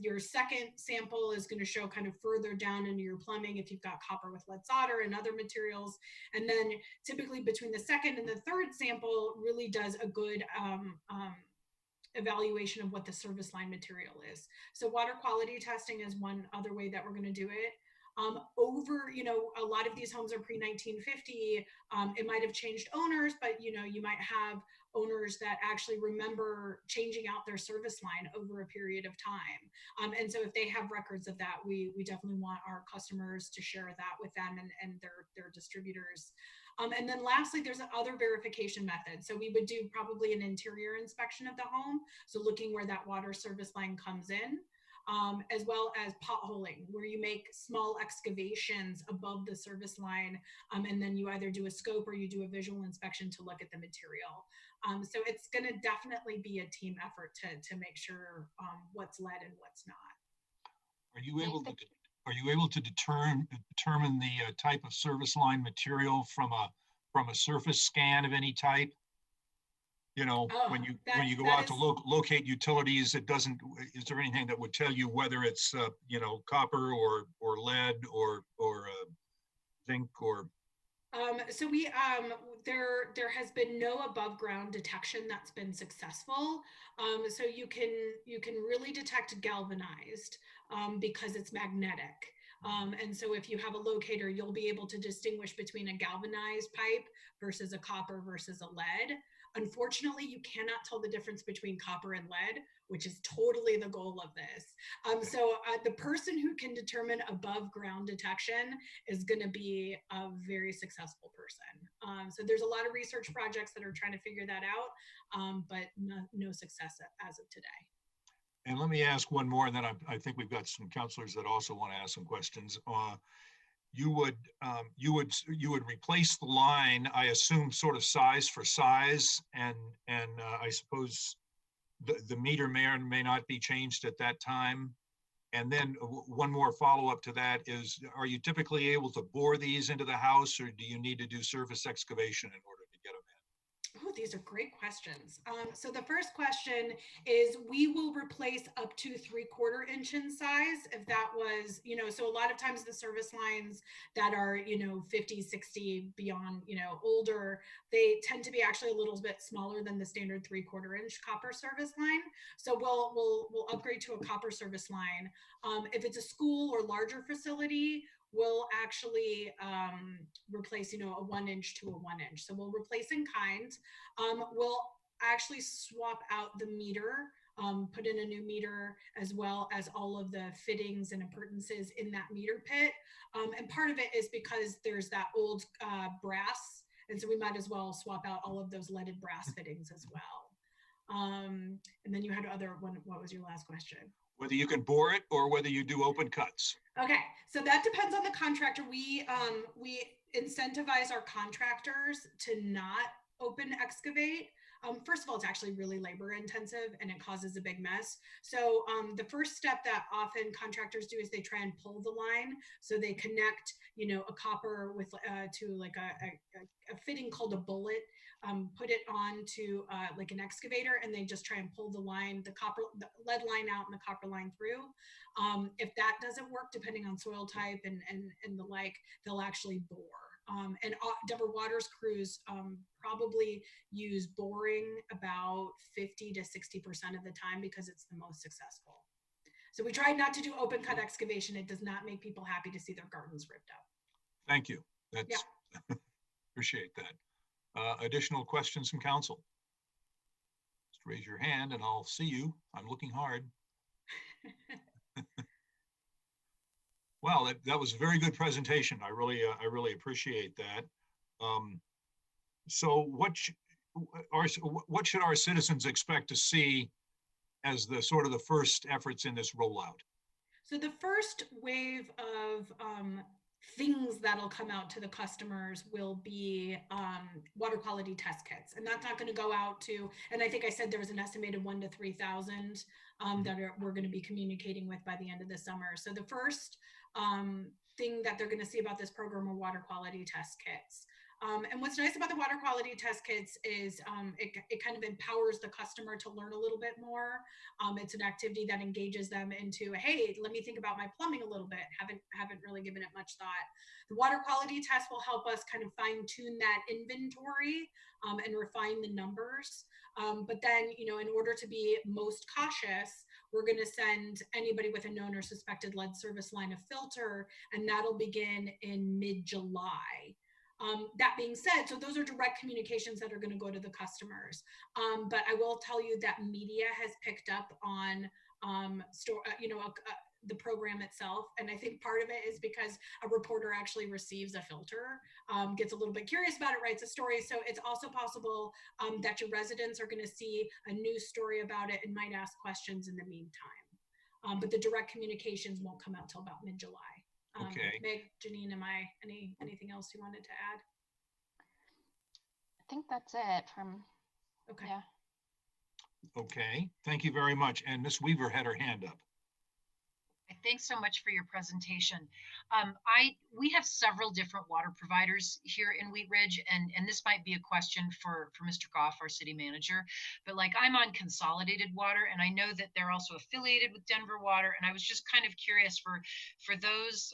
[SPEAKER 6] Your second sample is going to show kind of further down into your plumbing if you've got copper with lead solder and other materials. And then typically between the second and the third sample really does a good evaluation of what the service line material is. So water quality testing is one other way that we're going to do it. A lot of these homes are pre-1950. It might have changed owners, but you might have owners that actually remember changing out their service line over a period of time. And so if they have records of that, we definitely want our customers to share that with them and their distributors. And then lastly, there's other verification methods. So we would do probably an interior inspection of the home. So looking where that water service line comes in. As well as potholing, where you make small excavations above the service line, and then you either do a scope or you do a visual inspection to look at the material. So it's going to definitely be a team effort to make sure what's lead and what's not.
[SPEAKER 1] Are you able to determine the type of service line material from a surface scan of any type? When you go out to locate utilities, is there anything that would tell you whether it's, copper or lead or zinc or
[SPEAKER 6] So there has been no above ground detection that's been successful. So you can really detect galvanized because it's magnetic. And so if you have a locator, you'll be able to distinguish between a galvanized pipe versus a copper versus a lead. Unfortunately, you cannot tell the difference between copper and lead, which is totally the goal of this. So the person who can determine above ground detection is going to be a very successful person. So there's a lot of research projects that are trying to figure that out, but no success as of today.
[SPEAKER 1] And let me ask one more, and then I think we've got some counselors that also want to ask some questions. You would replace the line, I assume, sort of size for size, and I suppose the meter may or may not be changed at that time. And then one more follow-up to that is, are you typically able to bore these into the house, or do you need to do surface excavation in order to get them in?
[SPEAKER 6] Oh, these are great questions. So the first question is, we will replace up to 3/4 inch in size. If that was, so a lot of times the service lines that are, 50, 60 beyond, older, they tend to be actually a little bit smaller than the standard 3/4 inch copper service line. So we'll upgrade to a copper service line. If it's a school or larger facility, we'll actually replace, a 1 inch to a 1 inch. So we'll replace in kind. We'll actually swap out the meter, put in a new meter, as well as all of the fittings and appurtenances in that meter pit. And part of it is because there's that old brass, and so we might as well swap out all of those leaded brass fittings as well. And then you had other one. What was your last question?
[SPEAKER 1] Whether you can bore it or whether you do open cuts.
[SPEAKER 6] Okay, so that depends on the contractor. We incentivize our contractors to not open excavate. First of all, it's actually really labor intensive and it causes a big mess. So the first step that often contractors do is they try and pull the line. So they connect, a copper with to like a fitting called a bullet, put it on to like an excavator, and they just try and pull the line, the lead line out and the copper line through. If that doesn't work, depending on soil type and the like, they'll actually bore. And Denver Water's crews probably use boring about 50 to 60% of the time because it's the most successful. So we try not to do open cut excavation. It does not make people happy to see their gardens ripped up.
[SPEAKER 1] Thank you. That's appreciate that. Additional questions from council? Just raise your hand and I'll see you. I'm looking hard. Well, that was a very good presentation. I really appreciate that. So what should our citizens expect to see as the sort of the first efforts in this rollout?
[SPEAKER 6] So the first wave of things that'll come out to the customers will be water quality test kits, and that's not going to go out to, and I think I said there was an estimated 1,000 to 3,000 that we're going to be communicating with by the end of the summer. So the first thing that they're going to see about this program are water quality test kits. And what's nice about the water quality test kits is it kind of empowers the customer to learn a little bit more. It's an activity that engages them into, hey, let me think about my plumbing a little bit. Haven't really given it much thought. The water quality test will help us kind of fine tune that inventory and refine the numbers. But then, in order to be most cautious, we're going to send anybody with a known or suspected lead service line a filter, and that'll begin in mid-July. That being said, so those are direct communications that are going to go to the customers. But I will tell you that media has picked up on the program itself. And I think part of it is because a reporter actually receives a filter, gets a little bit curious about it, writes a story. So it's also possible that your residents are going to see a news story about it and might ask questions in the meantime. But the direct communications won't come out till about mid-July.
[SPEAKER 1] Okay.
[SPEAKER 6] Meg, Janine, anything else you wanted to add?
[SPEAKER 5] I think that's it from,
[SPEAKER 6] okay.
[SPEAKER 5] Yeah.
[SPEAKER 1] Okay, thank you very much. And Ms. Weaver had her hand up.
[SPEAKER 12] Thanks so much for your presentation. We have several different water providers here in Wheat Ridge, and this might be a question for Mr. Goff, our city manager, but like I'm on Consolidated Water, and I know that they're also affiliated with Denver Water, and I was just kind of curious for those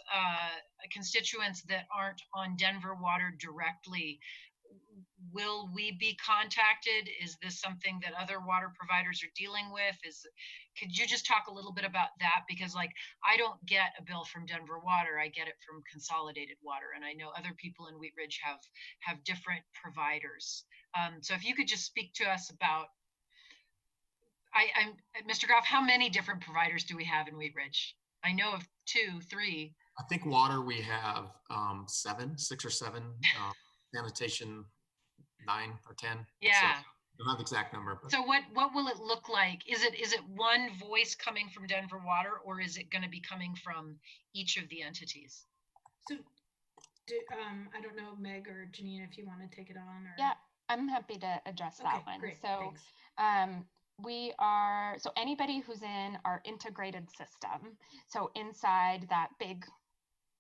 [SPEAKER 12] constituents that aren't on Denver Water directly, will we be contacted? Is this something that other water providers are dealing with? Could you just talk a little bit about that? Because like, I don't get a bill from Denver Water, I get it from Consolidated Water. And I know other people in Wheat Ridge have different providers. So if you could just speak to us about, Mr. Goff, how many different providers do we have in Wheat Ridge? I know of 2, 3.
[SPEAKER 3] I think water, we have 6 or 7, sanitation 9 or 10.
[SPEAKER 12] Yeah.
[SPEAKER 3] So I don't have the exact number. But.
[SPEAKER 12] So what will it look like? Is it one voice coming from Denver Water, or is it going to be coming from each of the entities?
[SPEAKER 6] So I don't know, Meg or Janine, if you want to take it on. Or...
[SPEAKER 5] Yeah, I'm happy to address that one.
[SPEAKER 6] Great,
[SPEAKER 5] so
[SPEAKER 6] thanks.
[SPEAKER 5] so anybody who's in our integrated system, so inside that big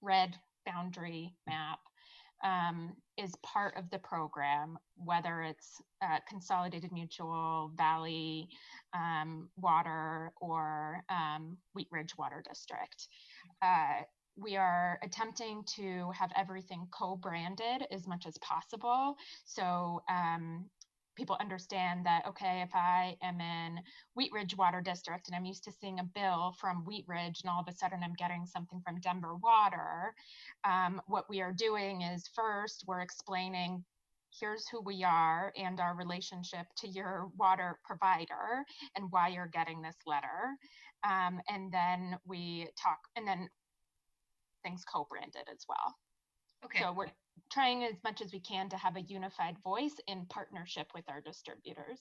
[SPEAKER 5] red boundary map, is part of the program, whether it's Consolidated Mutual, Valley Water, or Wheat Ridge Water District. We are attempting to have everything co-branded as much as possible. So people understand that, okay, if I am in Wheat Ridge Water District and I'm used to seeing a bill from Wheat Ridge and all of a sudden I'm getting something from Denver Water, what we are doing is first we're explaining, here's who we are and our relationship to your water provider and why you're getting this letter. And then we talk, and then things co-branded as well.
[SPEAKER 12] Okay.
[SPEAKER 5] So we're trying as much as we can to have a unified voice in partnership with our distributors.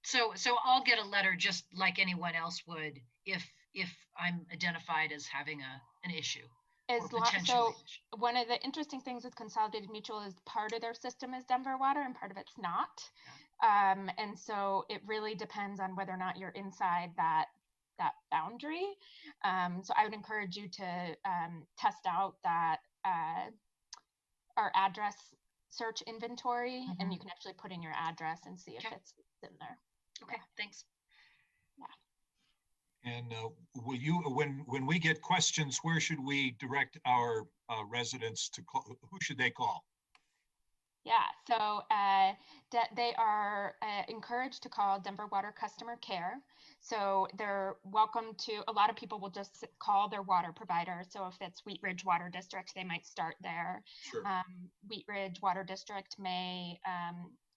[SPEAKER 12] So I'll get a letter just like anyone else would if I'm identified as having an issue.
[SPEAKER 5] So one of the interesting things with Consolidated Mutual is part of their system is Denver Water and part of it's not. Yeah. And so it really depends on whether or not you're inside that boundary. So I would encourage you to test out that our address search inventory, and you can actually put in your address and see if it's in there.
[SPEAKER 12] Okay, thanks.
[SPEAKER 1] Yeah. And will you, when we get questions, where should we direct our residents to call? Who should they call?
[SPEAKER 5] Yeah, so they are encouraged to call Denver Water Customer Care. So they're welcome to, a lot of people will just call their water provider. So if it's Wheat Ridge Water District, they might start there.
[SPEAKER 1] Sure.
[SPEAKER 5] Wheat Ridge Water District may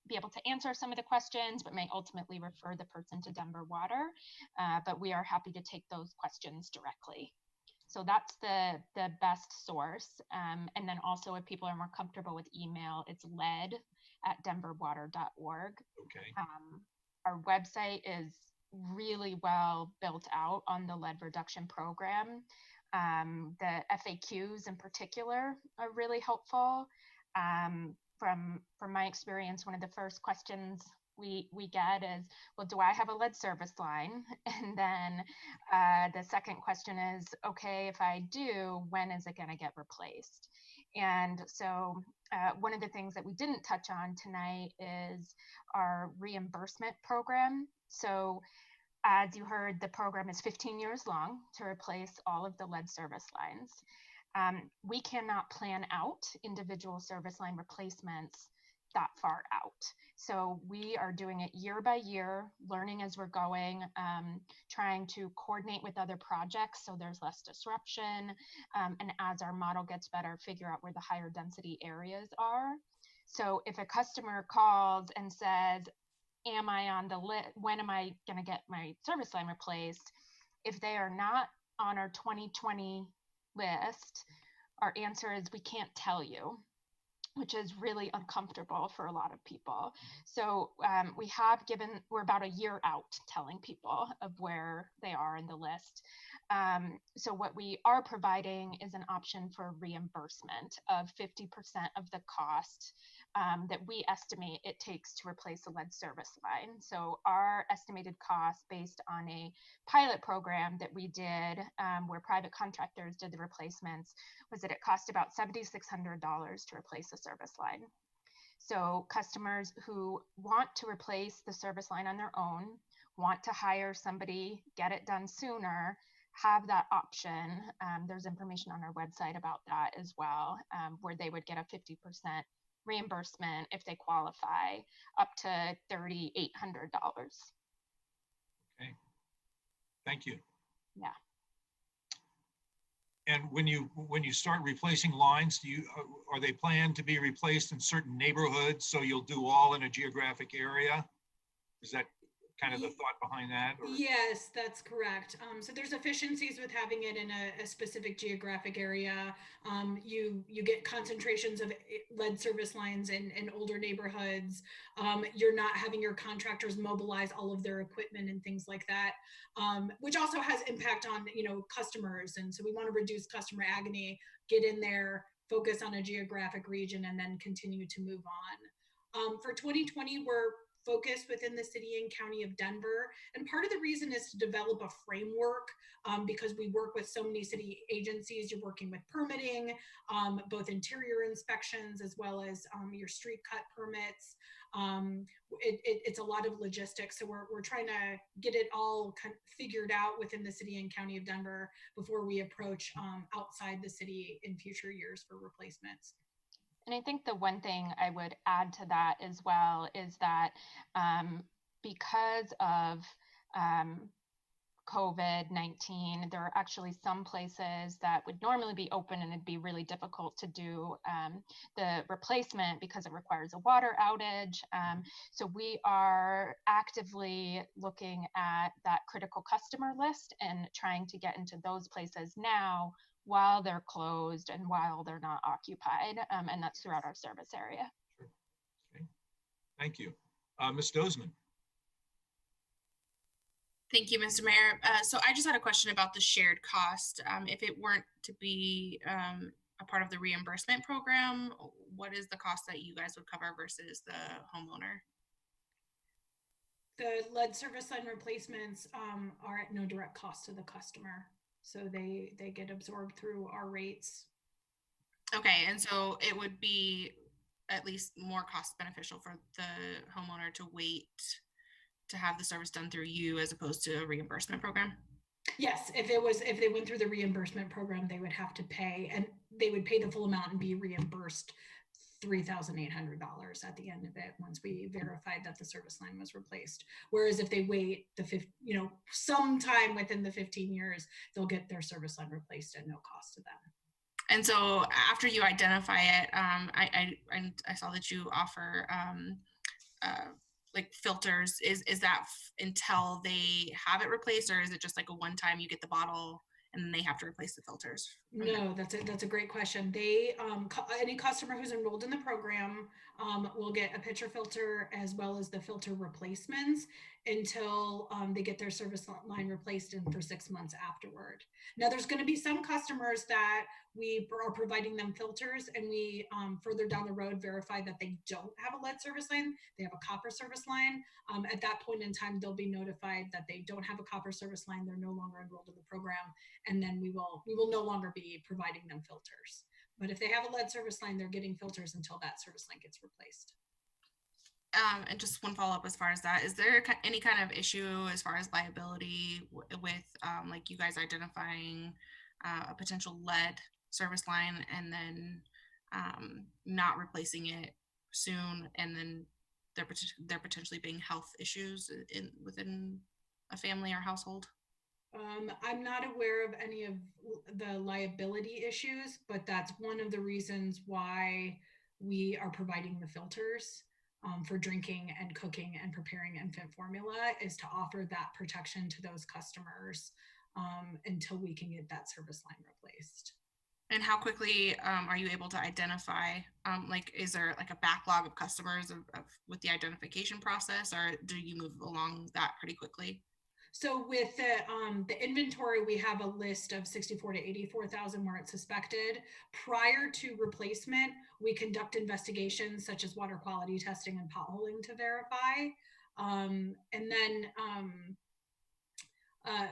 [SPEAKER 5] be able to answer some of the questions, but may ultimately refer the person to Denver Water. But we are happy to take those questions directly. So that's the best source. And then also if people are more comfortable with email, it's lead@denverwater.org.
[SPEAKER 1] Okay.
[SPEAKER 5] Our website is really well built out on the lead reduction program. The FAQs in particular are really helpful. From my experience, one of the first questions we get is, well, do I have a lead service line? And then the second question is, okay, if I do, when is it going to get replaced? And so one of the things that we didn't touch on tonight is our reimbursement program. So as you heard, the program is 15 years long to replace all of the lead service lines. We cannot plan out individual service line replacements that far out. So we are doing it year by year, learning as we're going, trying to coordinate with other projects so there's less disruption. And as our model gets better, figure out where the higher density areas are. So if a customer calls and says, am I on the list? When am I going to get my service line replaced? If they are not on our 2020 list, our answer is we can't tell you, which is really uncomfortable for a lot of people. So we're about a year out telling people of where they are in the list. So what we are providing is an option for reimbursement of 50% of the cost that we estimate it takes to replace a lead service line. So our estimated cost based on a pilot program that we did where private contractors did the replacements was that it cost about $7,600 to replace a service line. So customers who want to replace the service line on their own, want to hire somebody, get it done sooner, have that option. There's information on our website about that as well, where they would get a 50% reimbursement if they qualify, up to $3,800.
[SPEAKER 1] Okay, thank you.
[SPEAKER 5] Yeah.
[SPEAKER 1] And when you start replacing lines, are they planned to be replaced in certain neighborhoods, so you'll do all in a geographic area? Is that kind of the thought behind that? Or?
[SPEAKER 6] Yes, that's correct. So there's efficiencies with having it in a specific geographic area. You get concentrations of lead service lines in older neighborhoods. You're not having your contractors mobilize all of their equipment and things like that, which also has impact on, customers. And so we want to reduce customer agony, get in there, focus on a geographic region, and then continue to move on. For 2020, we're focused within the city and county of Denver. And part of the reason is to develop a framework because we work with so many city agencies. You're working with permitting, both interior inspections as well as your street cut permits. It's a lot of logistics. So we're trying to get it all kind of figured out within the city and county of Denver before we approach outside the city in future years for replacements.
[SPEAKER 5] And I think the one thing I would add to that as well is that because of COVID-19, there are actually some places that would normally be open and it'd be really difficult to do the replacement because it requires a water outage. So we are actively looking at that critical customer list and trying to get into those places now while they're closed and while they're not occupied. And that's throughout our service area.
[SPEAKER 1] Sure. Okay. Thank you. Ms. Dozeman.
[SPEAKER 13] Thank you, Mr. Mayor. So I just had a question about the shared cost. If it weren't to be a part of the reimbursement program, what is the cost that you guys would cover versus the homeowner?
[SPEAKER 6] The lead service line replacements are at no direct cost to the customer. So they get absorbed through our rates.
[SPEAKER 13] Okay, and so it would be at least more cost beneficial for the homeowner to wait to have the service done through you as opposed to a reimbursement program?
[SPEAKER 6] Yes, if they went through the reimbursement program, they would have to pay, and they would pay the full amount and be reimbursed $3,800 at the end of it once we verified that the service line was replaced. Whereas if they wait sometime within the 15 years, they'll get their service line replaced at no cost to them.
[SPEAKER 13] And so after you identify it, I saw that you offer like filters. Is that until they have it replaced, or is it just like a one-time you get the bottle and then they have to replace the filters?
[SPEAKER 6] No, that's a great question. They any customer who's enrolled in the program will get a pitcher filter as well as the filter replacements until they get their service line replaced and for 6 months afterward. Now, there's going to be some customers that we are providing them filters, and we further down the road verify that they don't have a lead service line, they have a copper service line. At that point in time, they'll be notified that they don't have a copper service line, they're no longer enrolled in the program, and then we will no longer be providing them filters. But if they have a lead service line, they're getting filters until that service line gets replaced.
[SPEAKER 13] And just one follow-up as far as that, is there any kind of issue as far as liability with like you guys identifying a potential lead service line and then not replacing it soon, and then there potentially being health issues within a family or household?
[SPEAKER 6] I'm not aware of any of the liability issues, but that's one of the reasons why we are providing the filters for drinking and cooking and preparing infant formula, is to offer that protection to those customers until we can get that service line replaced.
[SPEAKER 13] And how quickly are you able to identify, like, is there like a backlog of customers with the identification process, or do you move along that pretty quickly?
[SPEAKER 6] So with the inventory, we have a list of 64 to 84,000 where it's suspected. Prior to replacement, we conduct investigations such as water quality testing and potholing to verify. And then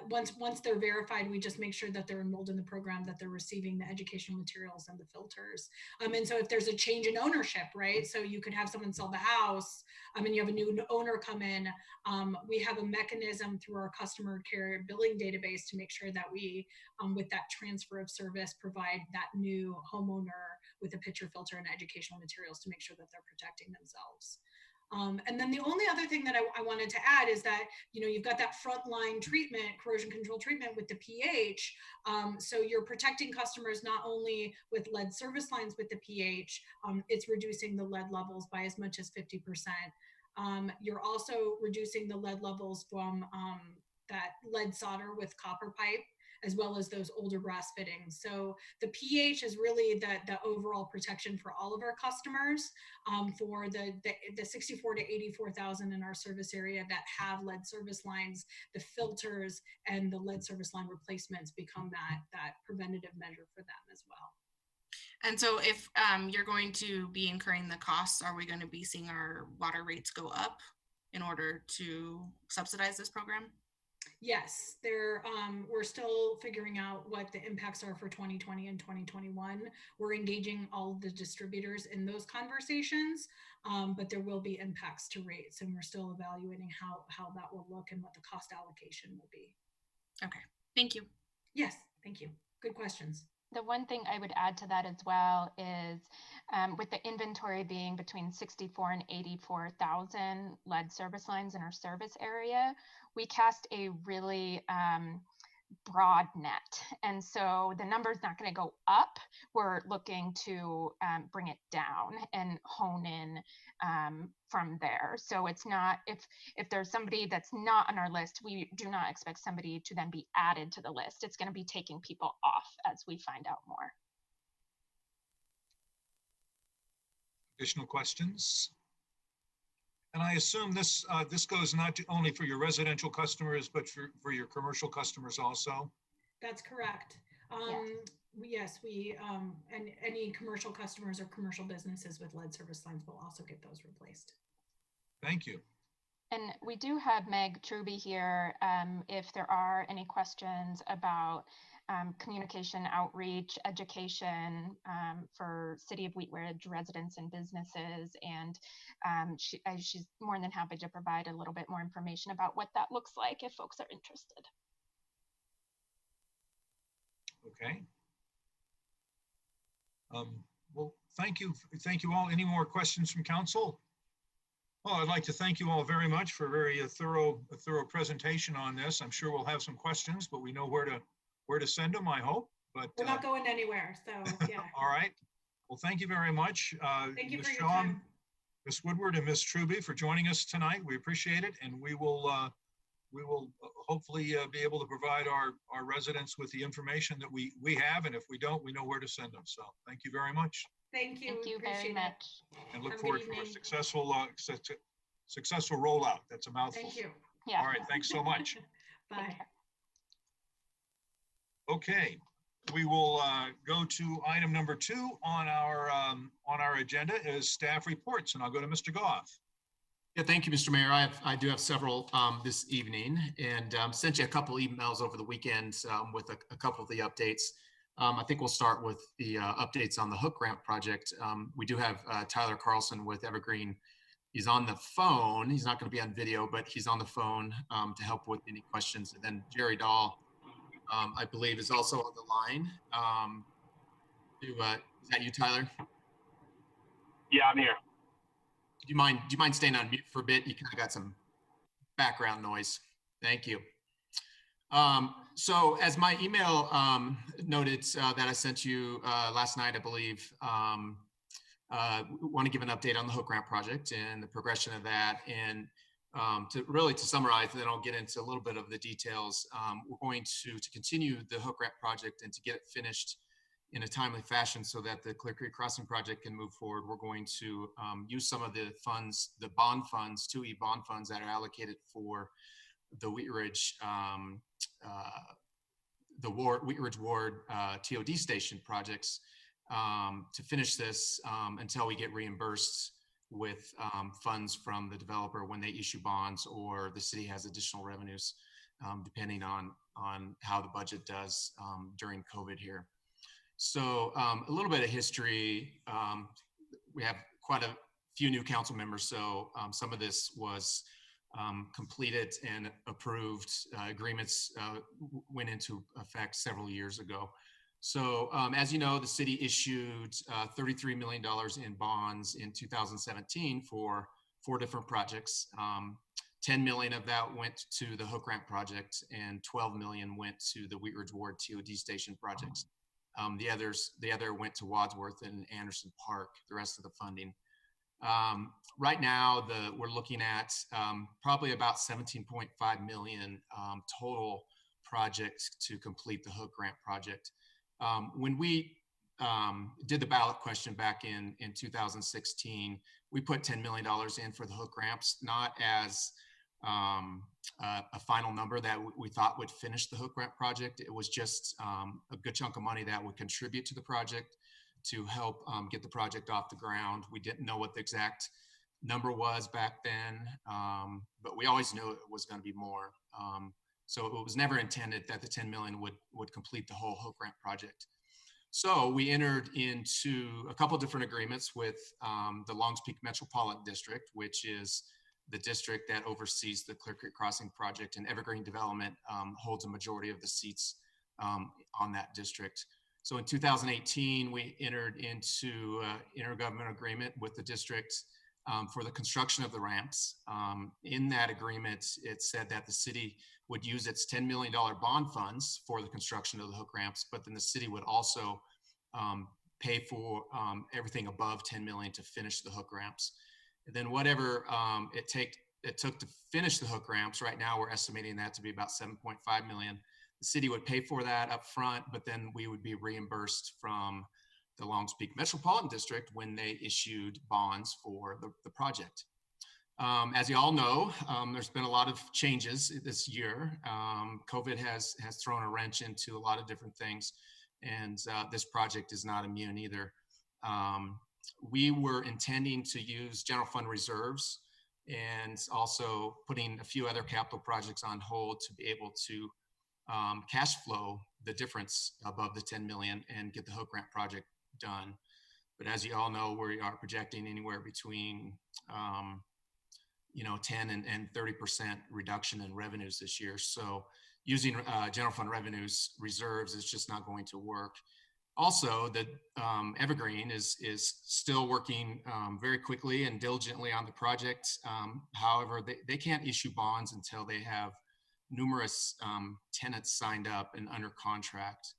[SPEAKER 6] once they're verified, we just make sure that they're enrolled in the program, that they're receiving the educational materials and the filters. And so if there's a change in ownership, right? So you could have someone sell the house and you have a new owner come in. We have a mechanism through our customer care billing database to make sure that we, with that transfer of service, provide that new homeowner with a pitcher filter and educational materials to make sure that they're protecting themselves. And then the only other thing that I wanted to add is that, you've got that frontline treatment, corrosion control treatment with the pH. So you're protecting customers not only with lead service lines with the pH, it's reducing the lead levels by as much as 50%. You're also reducing the lead levels from that lead solder with copper pipe, as well as those older brass fittings. So the pH is really the overall protection for all of our customers, for the 64 to 84,000 in our service area that have lead service lines. The filters and the lead service line replacements become that preventative measure for them as well.
[SPEAKER 13] And so if you're going to be incurring the costs, are we going to be seeing our water rates go up in order to subsidize this program?
[SPEAKER 6] Yes, we're still figuring out what the impacts are for 2020 and 2021. We're engaging all of the distributors in those conversations, but there will be impacts to rates, and we're still evaluating how that will look and what the cost allocation will be.
[SPEAKER 13] Okay, thank you.
[SPEAKER 6] Yes, thank you. Good questions.
[SPEAKER 5] The one thing I would add to that as well is with the inventory being between 64 and 84,000 lead service lines in our service area, we cast a really broad net. And so the number is not going to go up. We're looking to bring it down and hone in from there. So it's not, if there's somebody that's not on our list, we do not expect somebody to then be added to the list. It's going to be taking people off as we find out more.
[SPEAKER 1] Additional questions? And I assume this goes not only for your residential customers, but for your commercial customers also?
[SPEAKER 6] That's correct. Yes, we and any commercial customers or commercial businesses with lead service lines will also get those replaced.
[SPEAKER 1] Thank you.
[SPEAKER 5] And we do have Meg Truby here if there are any questions about communication, outreach, education for City of Wheat Ridge residents and businesses. And she's more than happy to provide a little bit more information about what that looks like if folks are interested.
[SPEAKER 1] Okay. Well, thank you all. Any more questions from council? Well, I'd like to thank you all very much for a very thorough presentation on this. I'm sure we'll have some questions, but we know where to send them, I hope. But
[SPEAKER 6] we're not going anywhere, so yeah.
[SPEAKER 1] All right. Well, thank you very much.
[SPEAKER 6] Thank you
[SPEAKER 1] Ms.
[SPEAKER 6] for your
[SPEAKER 1] Shaw,
[SPEAKER 6] time.
[SPEAKER 1] Ms. Woodward, and Ms. Truby for joining us tonight. We appreciate it, and we will hopefully be able to provide our residents with the information that we have, and if we don't, we know where to send them. So thank you very much.
[SPEAKER 6] Thank you.
[SPEAKER 5] Thank you very much.
[SPEAKER 1] And look
[SPEAKER 6] Have a
[SPEAKER 1] forward
[SPEAKER 6] good
[SPEAKER 1] to a
[SPEAKER 6] evening.
[SPEAKER 1] successful rollout. That's a mouthful.
[SPEAKER 6] Thank you.
[SPEAKER 5] Yeah.
[SPEAKER 1] All right, thanks so much.
[SPEAKER 6] Bye.
[SPEAKER 1] Okay, we will go to item number 2 on our agenda is staff reports, and I'll go to Mr. Goff.
[SPEAKER 3] Yeah, thank you, Mr. Mayor. I do have several this evening, and sent you a couple emails over the weekend with a couple of the updates. I think we'll start with the updates on the hook ramp project. We do have Tyler Carlson with Evergreen. He's on the phone. He's not going to be on video, but he's on the phone to help with any questions. And then Jerry Dahl, I believe, is also on the line. Is that you, Tyler?
[SPEAKER 14] Yeah, I'm here.
[SPEAKER 3] Do you mind staying on mute for a bit? You kind of got some background noise. Thank you. So as my email noted that I sent you last night, I believe, want to give an update on the hook ramp project and the progression of that. And to summarize, and then I'll get into a little bit of the details. We're going to continue the hook ramp project and to get it finished in a timely fashion so that the Clear Creek Crossing project can move forward. We're going to use some of the funds, the bond funds, 2E bond funds that are allocated for the Wheat Ridge Wheat Ridge Ward TOD station projects to finish this until we get reimbursed with funds from the developer when they issue bonds or the city has additional revenues, depending on how the budget does during COVID here. So a little bit of history. We have quite a few new council members, so some of this was completed and approved. Agreements went into effect several years ago. So as you know, the city issued $33 million in bonds in 2017 for 4 different projects. 10 million of that went to the Hook Ramp project and 12 million went to the Wheat Ridge Ward TOD station projects. The other went to Wadsworth and Anderson Park, the rest of the funding. Right now, we're looking at probably about 17.5 million total projects to complete the Hook Ramp project. When we did the ballot question back in 2016, we put $10 million in for the Hook Ramps, not as a final number that we thought would finish the Hook Ramp project. It was just a good chunk of money that would contribute to the project to help get the project off the ground. We didn't know what the exact number was back then, but we always knew it was going to be more. So it was never intended that the 10 million would complete the whole Hook Ramp project. So we entered into a couple different agreements with the Longs Peak Metropolitan District, which is the district that oversees the Clear Creek Crossing project, and Evergreen Development holds a majority of the seats on that district. So in 2018, we entered into an intergovernmental agreement with the district for the construction of the ramps. In that agreement, it said that the city would use its $10 million bond funds for the construction of the Hook Ramps, but then the city would also pay for everything above 10 million to finish the Hook Ramps. And then whatever it took to finish the Hook Ramps, right now we're estimating that to be about 7.5 million. The city would pay for that up front, but then we would be reimbursed from the Longs Peak Metropolitan District when they issued bonds for the project. As you all know, there's been a lot of changes this year. COVID has thrown a wrench into a lot of different things, and this project is not immune either. We were intending to use general fund reserves and also putting a few other capital projects on hold to be able to cash flow the difference above the 10 million and get the Hook Ramp project done. But as you all know, we are projecting anywhere between 10 and 30% reduction in revenues this year. So using general fund revenues reserves is just not going to work. Also, the Evergreen is still working very quickly and diligently on the project. However, they can't issue bonds until they have numerous tenants signed up and under contract.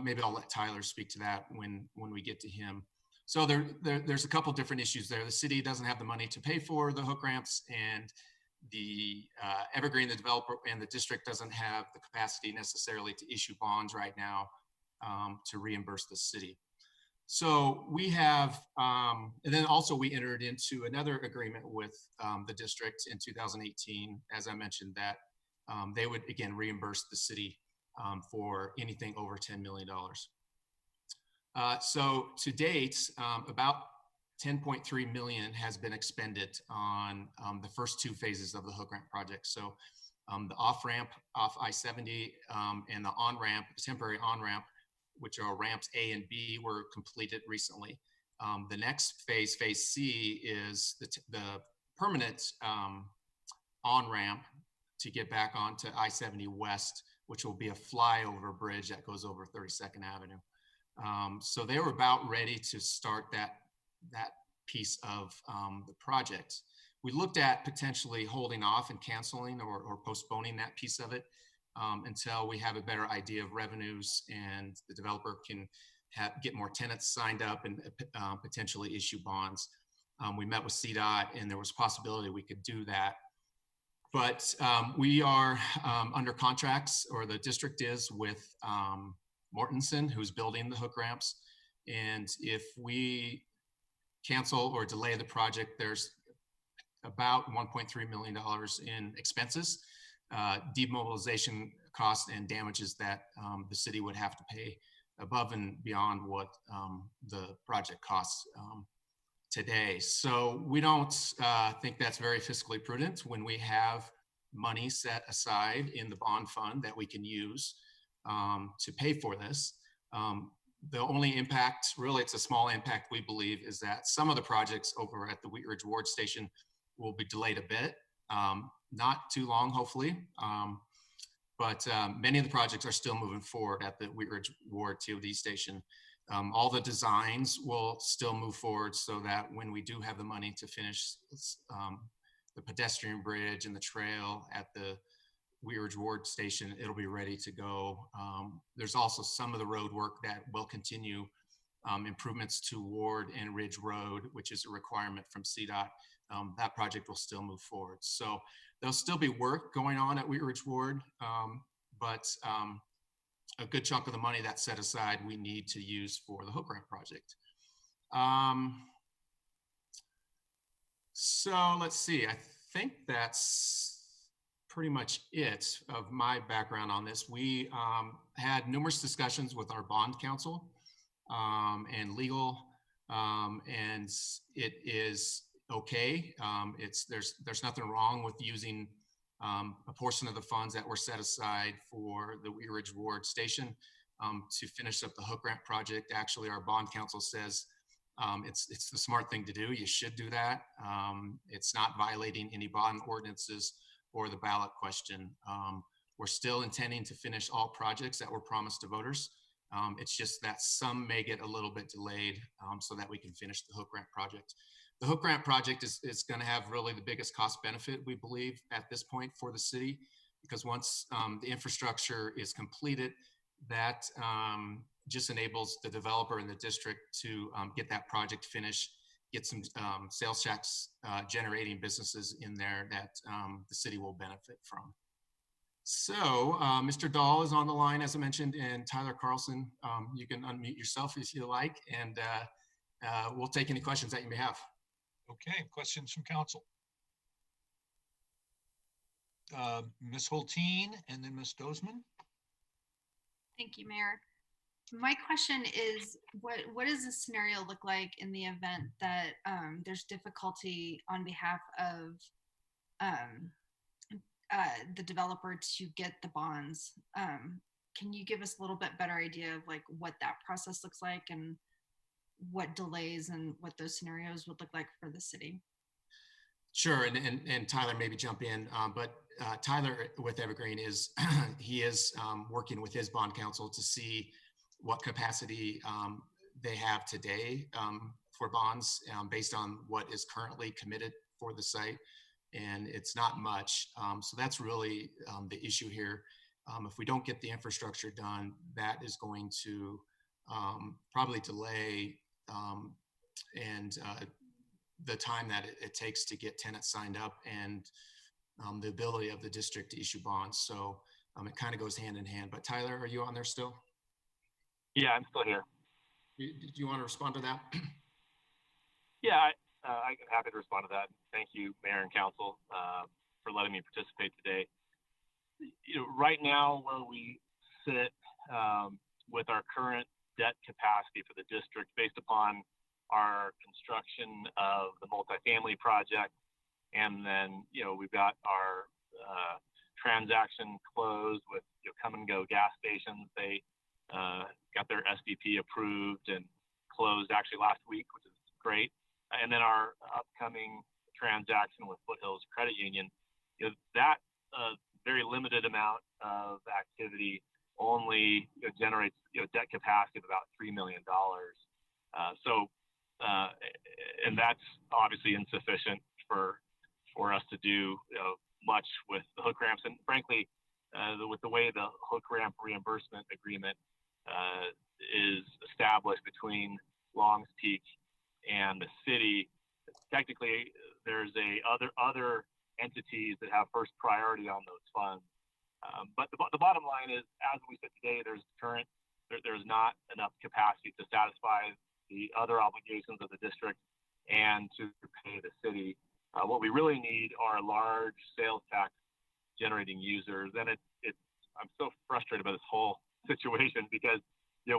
[SPEAKER 3] Maybe I'll let Tyler speak to that when we get to him. So there's a couple different issues there. The city doesn't have the money to pay for the Hook Ramps, and the Evergreen, the developer, and the district doesn't have the capacity necessarily to issue bonds right now to reimburse the city. So we have, and then also we entered into another agreement with the district in 2018, as I mentioned, that they would again reimburse the city for anything over $10 million. So to date, about 10.3 million has been expended on the first 2 phases of the Hook Ramp project. So the off-ramp off I-70 and the on-ramp, the temporary on-ramp, which are ramps A and B, were completed recently. The next phase, phase C, is the permanent on-ramp to get back onto I-70 West, which will be a flyover bridge that goes over 32nd Avenue. So they were about ready to start that piece of the project. We looked at potentially holding off and canceling or postponing that piece of it until we have a better idea of revenues and the developer can get more tenants signed up and potentially issue bonds. We met with CDOT and there was a possibility we could do that. But we are under contracts, or the district is, with Mortensen, who's building the Hook Ramps. And if we cancel or delay the project, there's about $1.3 million in expenses demobilization costs and damages that the city would have to pay above and beyond what the project costs today. So we don't think that's very fiscally prudent when we have money set aside in the bond fund that we can use to pay for this. The only impact, really it's a small impact we believe, is that some of the projects over at the Wheat Ridge Ward Station will be delayed a bit, not too long hopefully, but many of the projects are still moving forward at the Wheat Ridge Ward TOD Station. All the designs will still move forward so that when we do have the money to finish the pedestrian bridge and the trail at the Wheat Ridge Ward Station, it'll be ready to go. There's also some of the road work that will continue, improvements to Ward and Ridge Road, which is a requirement from CDOT. That project will still move forward. So there'll still be work going on at Wheat Ridge Ward, but a good chunk of the money that's set aside we need to use for the hook ramp project. So let's see, I think that's pretty much it of my background on this. We had numerous discussions with our bond counsel and legal, and it is okay. There's nothing wrong with using a portion of the funds that were set aside for the Wheat Ridge Ward Station to finish up the hook ramp project. Actually, our bond counsel says it's the smart thing to do. You should do that. It's not violating any bond ordinances or the ballot question. We're still intending to finish all projects that were promised to voters. It's just that some may get a little bit delayed so that we can finish the hook ramp project. The hook ramp project is going to have really the biggest cost benefit, we believe, at this point for the city, because once the infrastructure is completed, that just enables the developer and the district to get that project finished, get some sales tax generating businesses in there that the city will benefit from. So Mr. Dahl is on the line, as I mentioned, and Tyler Carlson, you can unmute yourself if you like, and we'll take any questions that you may have.
[SPEAKER 1] Okay, questions from council. Ms. Hulteen and then Ms. Dozman.
[SPEAKER 15] Thank you, Mayor. My question is, what does the scenario look like in the event that there's difficulty on behalf of the developer to get the bonds? Can you give us a little bit better idea of like what that process looks like and what delays and what those scenarios would look like for the city?
[SPEAKER 3] Sure, and Tyler maybe jump in, but Tyler with Evergreen is, he is working with his bond counsel to see what capacity they have today for bonds based on what is currently committed for the site. And it's not much. So that's really the issue here. If we don't get the infrastructure done, that is going to probably delay the time that it takes to get tenants signed up and the ability of the district to issue bonds. So it kind of goes hand in hand. But Tyler, are you on there still?
[SPEAKER 14] Yeah, I'm still here.
[SPEAKER 3] Did you want to respond to that?
[SPEAKER 14] Yeah, I'm happy to respond to that. Thank you, Mayor and Council, for letting me participate today. You know, right now, where we sit with our current debt capacity for the district, based upon our construction of the multifamily project, and then we've got our transaction closed with Come and Go gas stations. They got their SDP approved and closed actually last week, which is great. And then our upcoming transaction with Foothills Credit Union, that very limited amount of activity only generates debt capacity of about $3 million. And that's obviously insufficient for us to do much with the hook ramps. And frankly, with the way the hook ramp reimbursement agreement is established between Longs Peak and the city, technically there's other entities that have first priority on those funds. But the bottom line is, as we sit today, there's not enough capacity to satisfy the other obligations of the district and to pay the city. What we really need are large sales tax generating users. And I'm so frustrated by this whole situation because,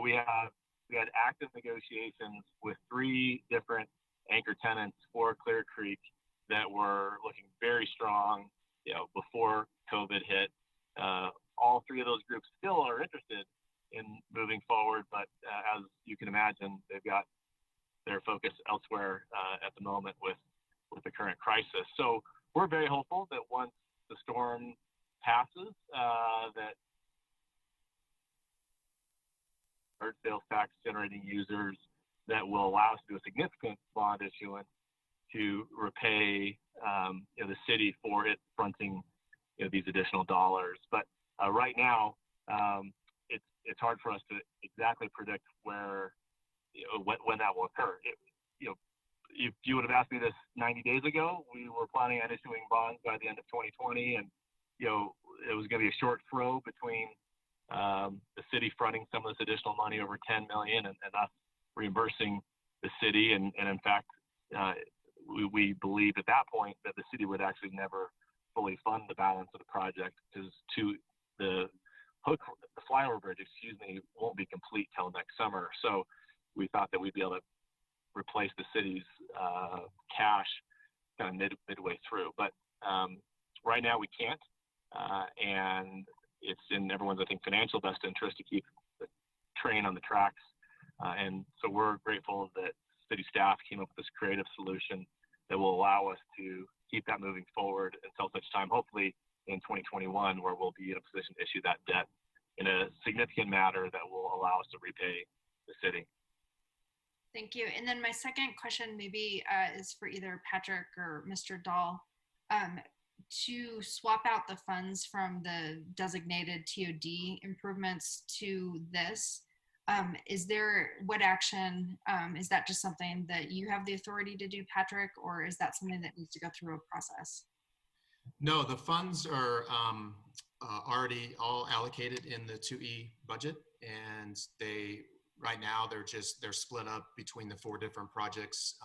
[SPEAKER 14] we had active negotiations with 3 different anchor tenants for Clear Creek that were looking very strong, before COVID hit. All 3 of those groups still are interested in moving forward, but as you can imagine, they've got their focus elsewhere at the moment with the current crisis. So we're very hopeful that once the storm passes, that our sales tax generating users that will allow us to do a significant bond issuance to repay the city for it fronting these additional dollars. But right now, it's hard for us to exactly predict where when that will occur. If you would have asked me this 90 days ago, we were planning on issuing bonds by the end of 2020, and it was going to be a short throw between the city fronting some of this additional money, over $10 million, and us reimbursing the city. And in fact, we believed at that point that the city would actually never fully fund the balance of the project because the flyover bridge, won't be complete till next summer. So we thought that we'd be able to replace the city's cash kind of midway through. But right now we can't, and it's in everyone's, I think, financial best interest to keep the train on the tracks. And so we're grateful that city staff came up with this creative solution that will allow us to keep that moving forward until such time, hopefully in 2021, where we'll be in a position to issue that debt in a significant manner that will allow us to repay the city.
[SPEAKER 15] Thank you. And then my second question maybe is for either Patrick or Mr. Dahl. To swap out the funds from the designated TOD improvements to this, what action, is that just something that you have the authority to do, Patrick, or is that something that needs to go through a process?
[SPEAKER 3] No, the funds are already all allocated in the 2E budget, and right now they're split up between the 4 different projects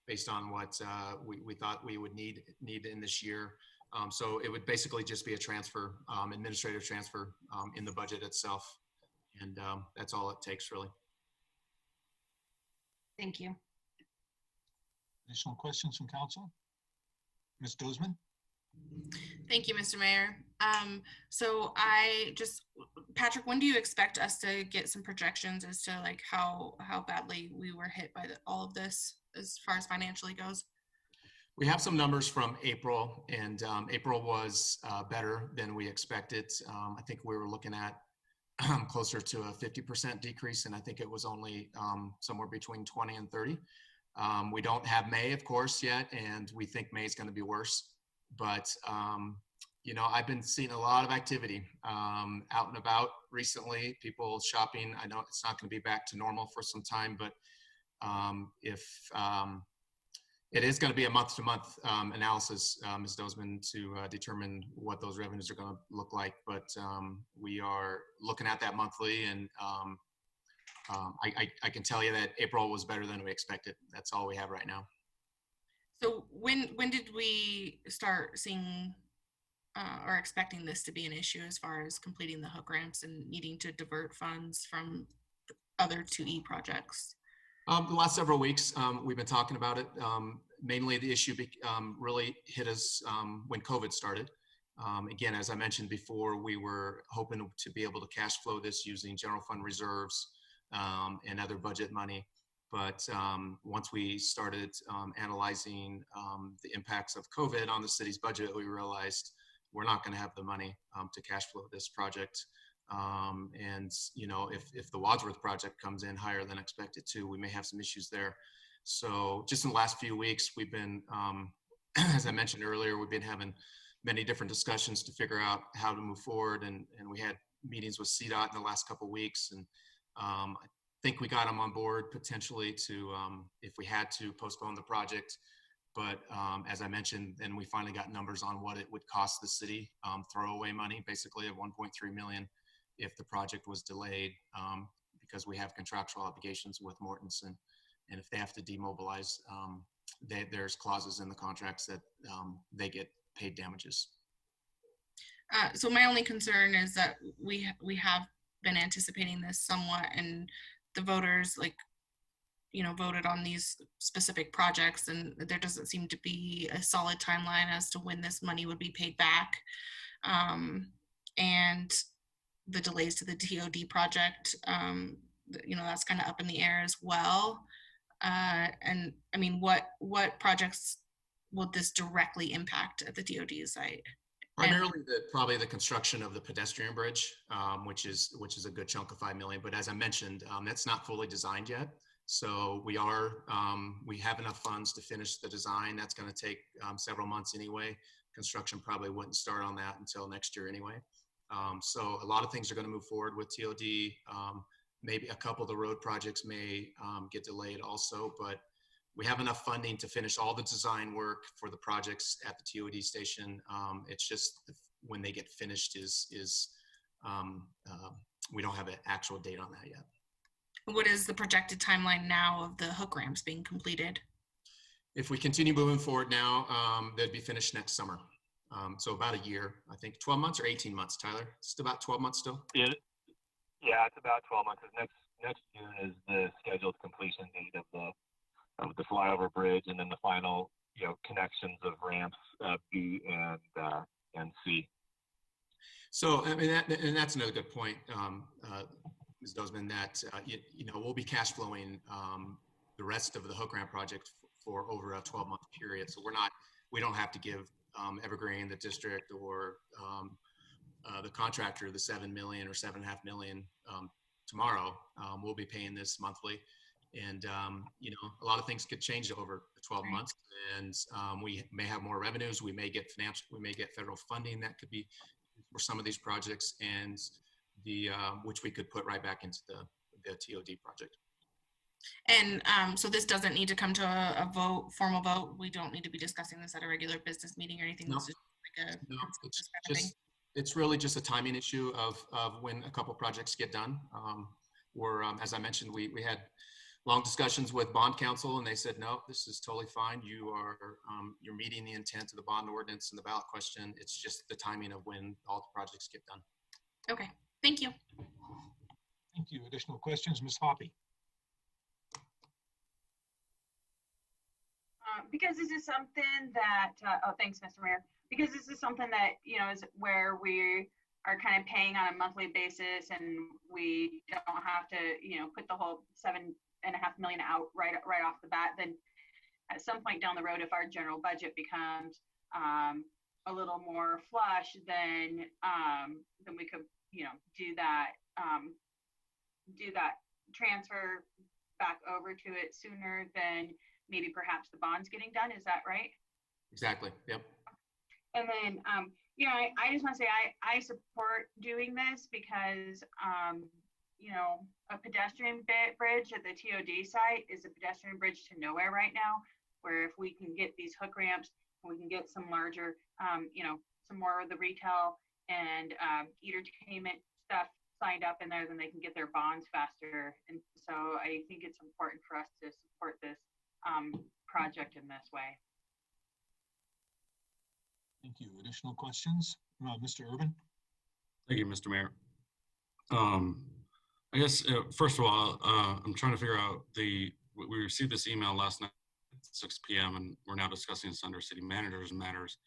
[SPEAKER 3] based on what we thought we would need in this year. So it would basically just be a transfer, administrative transfer in the budget itself. And that's all it takes, really.
[SPEAKER 15] Thank you.
[SPEAKER 1] Additional questions from council? Ms. Dozeman?
[SPEAKER 13] Thank you, Mr. Mayor. So Patrick, when do you expect us to get some projections as to like how badly we were hit by all of this as far as financially goes?
[SPEAKER 3] We have some numbers from April, and April was better than we expected. I think we were looking at closer to a 50% decrease, and I think it was only somewhere between 20 and 30. We don't have May, of course, yet, and we think May is going to be worse. But, I've been seeing a lot of activity out and about recently, people shopping. I know it's not going to be back to normal for some time, but it is going to be a month-to-month analysis, Ms. Dozeman, to determine what those revenues are going to look like. But we are looking at that monthly, and I can tell you that April was better than we expected. That's all we have right now.
[SPEAKER 13] So when did we start seeing or expecting this to be an issue as far as completing the hook ramps and needing to divert funds from other 2E projects?
[SPEAKER 3] The last several weeks, we've been talking about it. Mainly the issue really hit us when COVID started. Again, as I mentioned before, we were hoping to be able to cash flow this using general fund reserves and other budget money. But once we started analyzing the impacts of COVID on the city's budget, we realized we're not going to have the money to cash flow this project. And if the Wadsworth project comes in higher than expected too, we may have some issues there. So just in the last few weeks, we've been, as I mentioned earlier, we've been having many different discussions to figure out how to move forward. And we had meetings with CDOT in the last couple of weeks. And I think we got them on board potentially to, if we had to, postpone the project. But as I mentioned, then we finally got numbers on what it would cost the city, throwaway money, basically of $1.3 million if the project was delayed, because we have contractual obligations with Mortensen. And if they have to demobilize, there's clauses in the contracts that they get paid damages.
[SPEAKER 13] So my only concern is that we have been anticipating this somewhat, and the voters voted on these specific projects, and there doesn't seem to be a solid timeline as to when this money would be paid back. And the delays to the TOD project, that's kind of up in the air as well. And I mean, what projects will this directly impact at the TOD site?
[SPEAKER 3] Primarily, probably the construction of the pedestrian bridge, which is a good chunk of $5 million. But as I mentioned, that's not fully designed yet. So we have enough funds to finish the design. That's going to take several months anyway. Construction probably wouldn't start on that until next year anyway. So a lot of things are going to move forward with TOD. Maybe a couple of the road projects may get delayed also, but we have enough funding to finish all the design work for the projects at the TOD station. It's just when they get finished we don't have an actual date on that yet.
[SPEAKER 13] What is the projected timeline now of the hook ramps being completed?
[SPEAKER 3] If we continue moving forward now, they'd be finished next summer. So about a year, I think. 12 months or 18 months, Tyler? It's about 12 months still?
[SPEAKER 14] Yeah, it's about 12 months. Next June is the scheduled completion date of the flyover bridge, and then the final, connections of ramps B and C.
[SPEAKER 3] So, I mean, that's another good point, Ms. Dozman, that, we'll be cash flowing the rest of the hook ramp project for over a 12-month period. So we don't have to give Evergreen, the district, or the contractor the $7 million or $7.5 million tomorrow. We'll be paying this monthly. And, a lot of things could change over the 12 months, and we may have more revenues. We may get federal funding that could be for some of these projects, and which we could put right back into the TOD project.
[SPEAKER 13] And so this doesn't need to come to a formal vote. We don't need to be discussing this at a regular business meeting or anything.
[SPEAKER 3] No,
[SPEAKER 13] This is like
[SPEAKER 3] it's really just a timing issue of when a couple projects get done. As I mentioned, we had long discussions with bond counsel, and they said, no, this is totally fine. You're meeting the intent of the bond ordinance and the ballot question. It's just the timing of when all the projects get done.
[SPEAKER 13] Okay, thank you.
[SPEAKER 1] Thank you. Additional questions, Ms. Hoppy?
[SPEAKER 16] Because this is something that, thanks, Mr. Mayor. Because this is something that, is where we are kind of paying on a monthly basis, and we don't have to, put the whole $7.5 million out right off the bat. Then at some point down the road, if our general budget becomes a little more flush, then we could, do that transfer back over to it sooner than maybe perhaps the bonds getting done. Is that right?
[SPEAKER 3] Exactly. Yep.
[SPEAKER 16] And then, I just want to say I support doing this because, a pedestrian bridge at the TOD site is a pedestrian bridge to nowhere right now, where if we can get these hook ramps, we can get some larger, some more of the retail and entertainment stuff signed up in there, then they can get their bonds faster. And so I think it's important for us to support this project in this way.
[SPEAKER 1] Thank you. Additional questions? Mr. Urban?
[SPEAKER 17] Thank you, Mr. Mayor. I guess, first of all, I'm trying to figure out we received this email last night at 6 p.m. and we're now discussing this under city managers matters.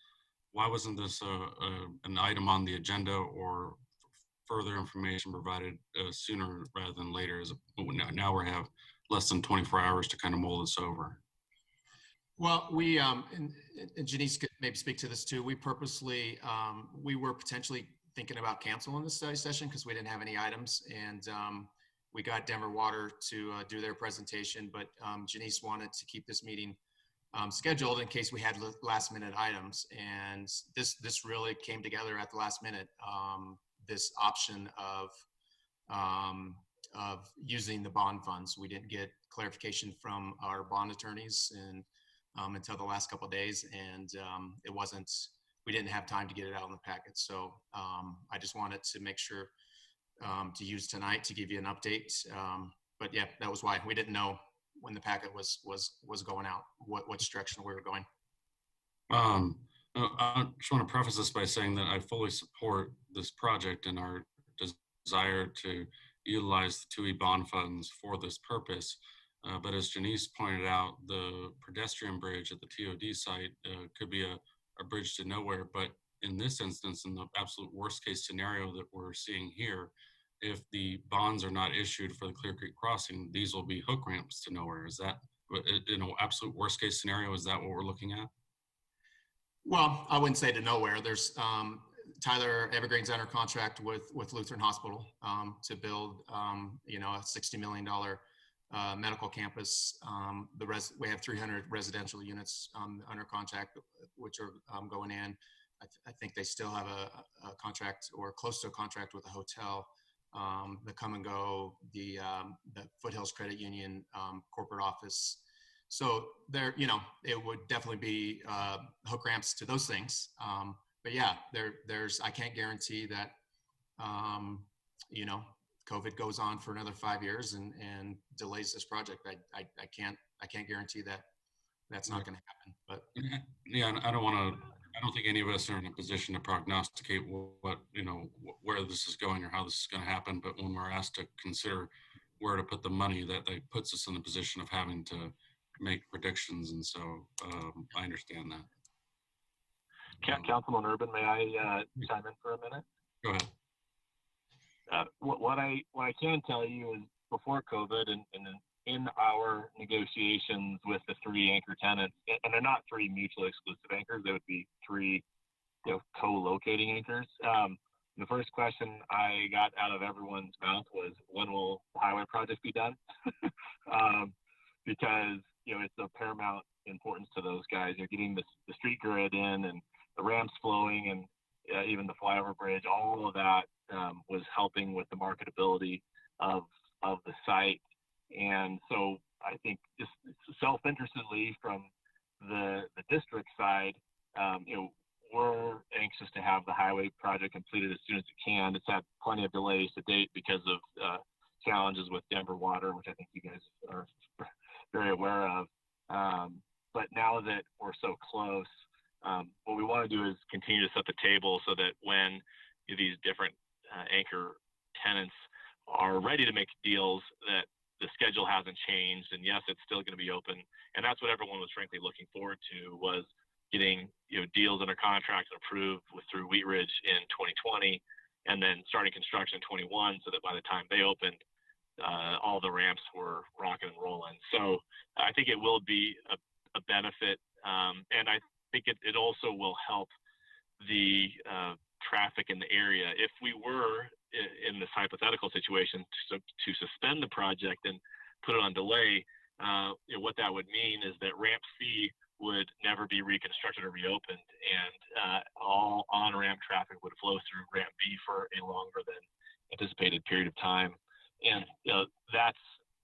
[SPEAKER 17] Why wasn't this an item on the agenda or further information provided sooner rather than later? Now we have less than 24 hours to kind of mull this over.
[SPEAKER 3] Well, we, and Janice could maybe speak to this too. We purposely, we were potentially thinking about canceling the study session because we didn't have any items, and we got Denver Water to do their presentation, but Janice wanted to keep this meeting scheduled in case we had last minute items. And this really came together at the last minute, this option of using the bond funds. We didn't get clarification from our bond attorneys and until the last couple of days, and we didn't have time to get it out in the packet. So I just wanted to make sure to use tonight to give you an update. But yeah, that was why we didn't know when the packet was going out, which direction we were going.
[SPEAKER 17] I just want to preface this by saying that I fully support this project and our desire to utilize the 2E bond funds for this purpose. But as Janice pointed out, the pedestrian bridge at the TOD site could be a bridge to nowhere. But in this instance, in the absolute worst case scenario that we're seeing here, if the bonds are not issued for the Clear Creek crossing, these will be hook ramps to nowhere. Is that, in an absolute worst case scenario, is that what we're looking at?
[SPEAKER 3] Well, I wouldn't say to nowhere. There's Tyler Evergreen's under contract with Lutheran Hospital to build, a $60 million medical campus. We have 300 residential units under contract, which are going in. I think they still have a contract or close to a contract with a hotel, the Come and Go, the Foothills Credit Union corporate office. So there, it would definitely be hook ramps to those things. But yeah, I can't guarantee that, COVID goes on for another 5 years and delays this project. I can't guarantee that that's not going to happen. But
[SPEAKER 17] yeah, I don't think any of us are in a position to prognosticate what where this is going or how this is going to happen. But when we're asked to consider where to put the money, that puts us in a position of having to make predictions, and so I understand that.
[SPEAKER 14] Councilman Urban, may I chime in for a minute?
[SPEAKER 17] Go ahead.
[SPEAKER 14] What I can tell you is before COVID and in our negotiations with the 3 anchor tenants, and they're not 3 mutually exclusive anchors, they would be 3 co-locating anchors. The first question I got out of everyone's mouth was, when will the highway project be done? Because it's of paramount importance to those guys. You're getting the street grid in and the ramps flowing, and even the flyover bridge. All of that was helping with the marketability of the site. And so I think just self-interestedly from the district side, we're anxious to have the highway project completed as soon as it can. It's had plenty of delays to date because of challenges with Denver Water, which I think you guys are very aware of. But now that we're so close, what we want to do is continue to set the table so that when these different anchor tenants are ready to make deals, that the schedule hasn't changed, and yes, it's still going to be open. And that's what everyone was frankly looking forward to, was getting deals under contract approved through Wheat Ridge in 2020, and then starting construction in 21, so that by the time they opened, all the ramps were rocking and rolling. So I think it will be a benefit, and I think it also will help the traffic in the area. If we were in this hypothetical situation to suspend the project and put it on delay, what that would mean is that ramp C would never be reconstructed or reopened, and all on-ramp traffic would flow through ramp B for a longer than anticipated period of time. And that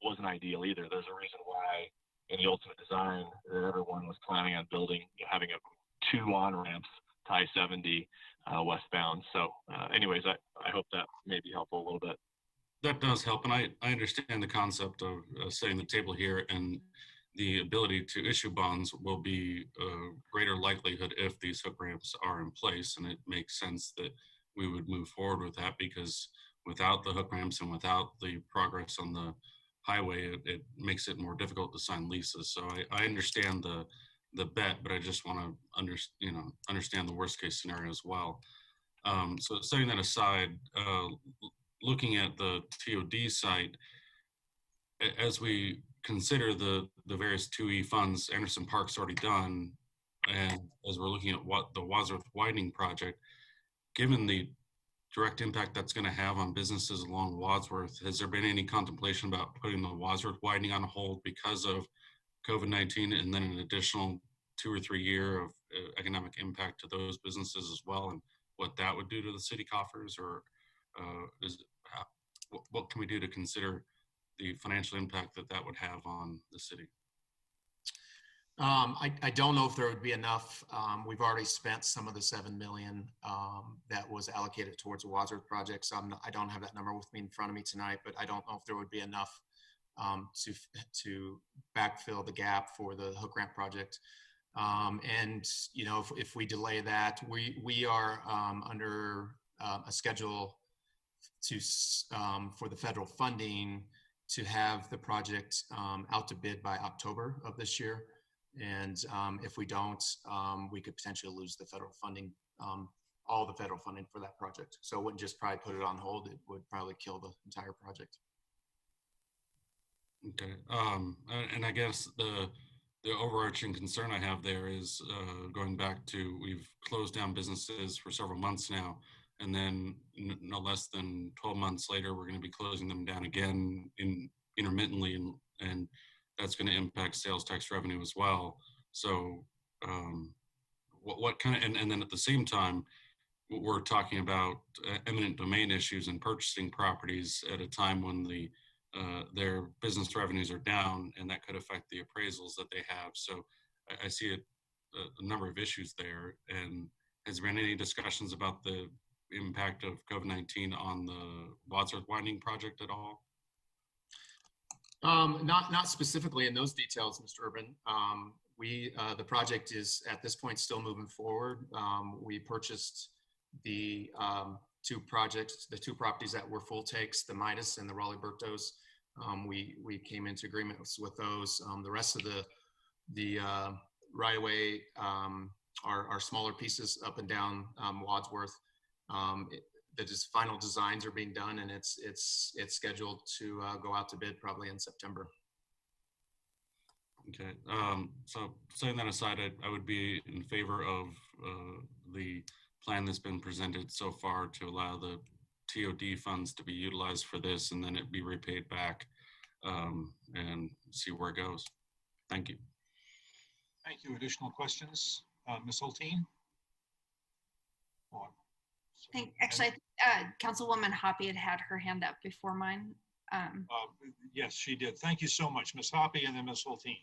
[SPEAKER 14] wasn't ideal either. There's a reason why in the ultimate design that everyone was planning on building, having 2 on-ramps to I-70 westbound. So anyways, I hope that may be helpful a little bit.
[SPEAKER 17] That does help, and I understand the concept of setting the table here, and the ability to issue bonds will be a greater likelihood if these hook ramps are in place, and it makes sense that we would move forward with that, because without the hook ramps and without the progress on the highway, it makes it more difficult to sign leases. So I understand the bet, but I just want to understand the worst case scenario as well. So setting that aside, looking at the TOD site, as we consider the various 2E funds, Anderson Park's already done, and as we're looking at what the Wadsworth widening project, given the direct impact that's going to have on businesses along Wadsworth, has there been any contemplation about putting the Wadsworth widening on hold because of COVID-19, and then an additional 2 or 3 year of economic impact to those businesses as well, and what that would do to the city coffers? Or what can we do to consider the financial impact that would have on the city?
[SPEAKER 3] I don't know if there would be enough. We've already spent some of the $7 million that was allocated towards the Wadsworth project. So I don't have that number with me in front of me tonight, but I don't know if there would be enough to backfill the gap for the hook ramp project. And, you know, if we delay that, we are under a schedule to for the federal funding to have the project out to bid by October of this year. And if we don't, we could potentially lose the federal funding, all the federal funding for that project. So it wouldn't just probably put it on hold, it would probably kill the entire project.
[SPEAKER 17] Okay, and I guess the overarching concern I have there is going back to, we've closed down businesses for several months now, and then no less than 12 months later, we're going to be closing them down again intermittently, and that's going to impact sales tax revenue as well. So what kind of, and then at the same time, we're talking about eminent domain issues and purchasing properties at a time when their business revenues are down, and that could affect the appraisals that they have. So I see a number of issues there. And has there been any discussions about the impact of COVID-19 on the Wadsworth Winding project at all?
[SPEAKER 3] Not specifically in those details, Mr. Urban. The project is at this point still moving forward. We purchased the two properties that were full takes, the Midas and the Raleigh Bertos. We came into agreements with those. The rest of the right of way are smaller pieces up and down Wadsworth. The final designs are being done, and it's scheduled to go out to bid probably in September.
[SPEAKER 17] Okay, so setting that aside, I would be in favor of the plan that's been presented so far to allow the TOD funds to be utilized for this, and then it be repaid back, and see where it goes. Thank you.
[SPEAKER 1] Thank you. Additional questions? Ms. Hulteen?
[SPEAKER 15] Actually, Councilwoman Hoppy had her hand up before mine.
[SPEAKER 1] Yes, she did. Thank you so much, Ms. Hoppy, and then Ms. Hulteen.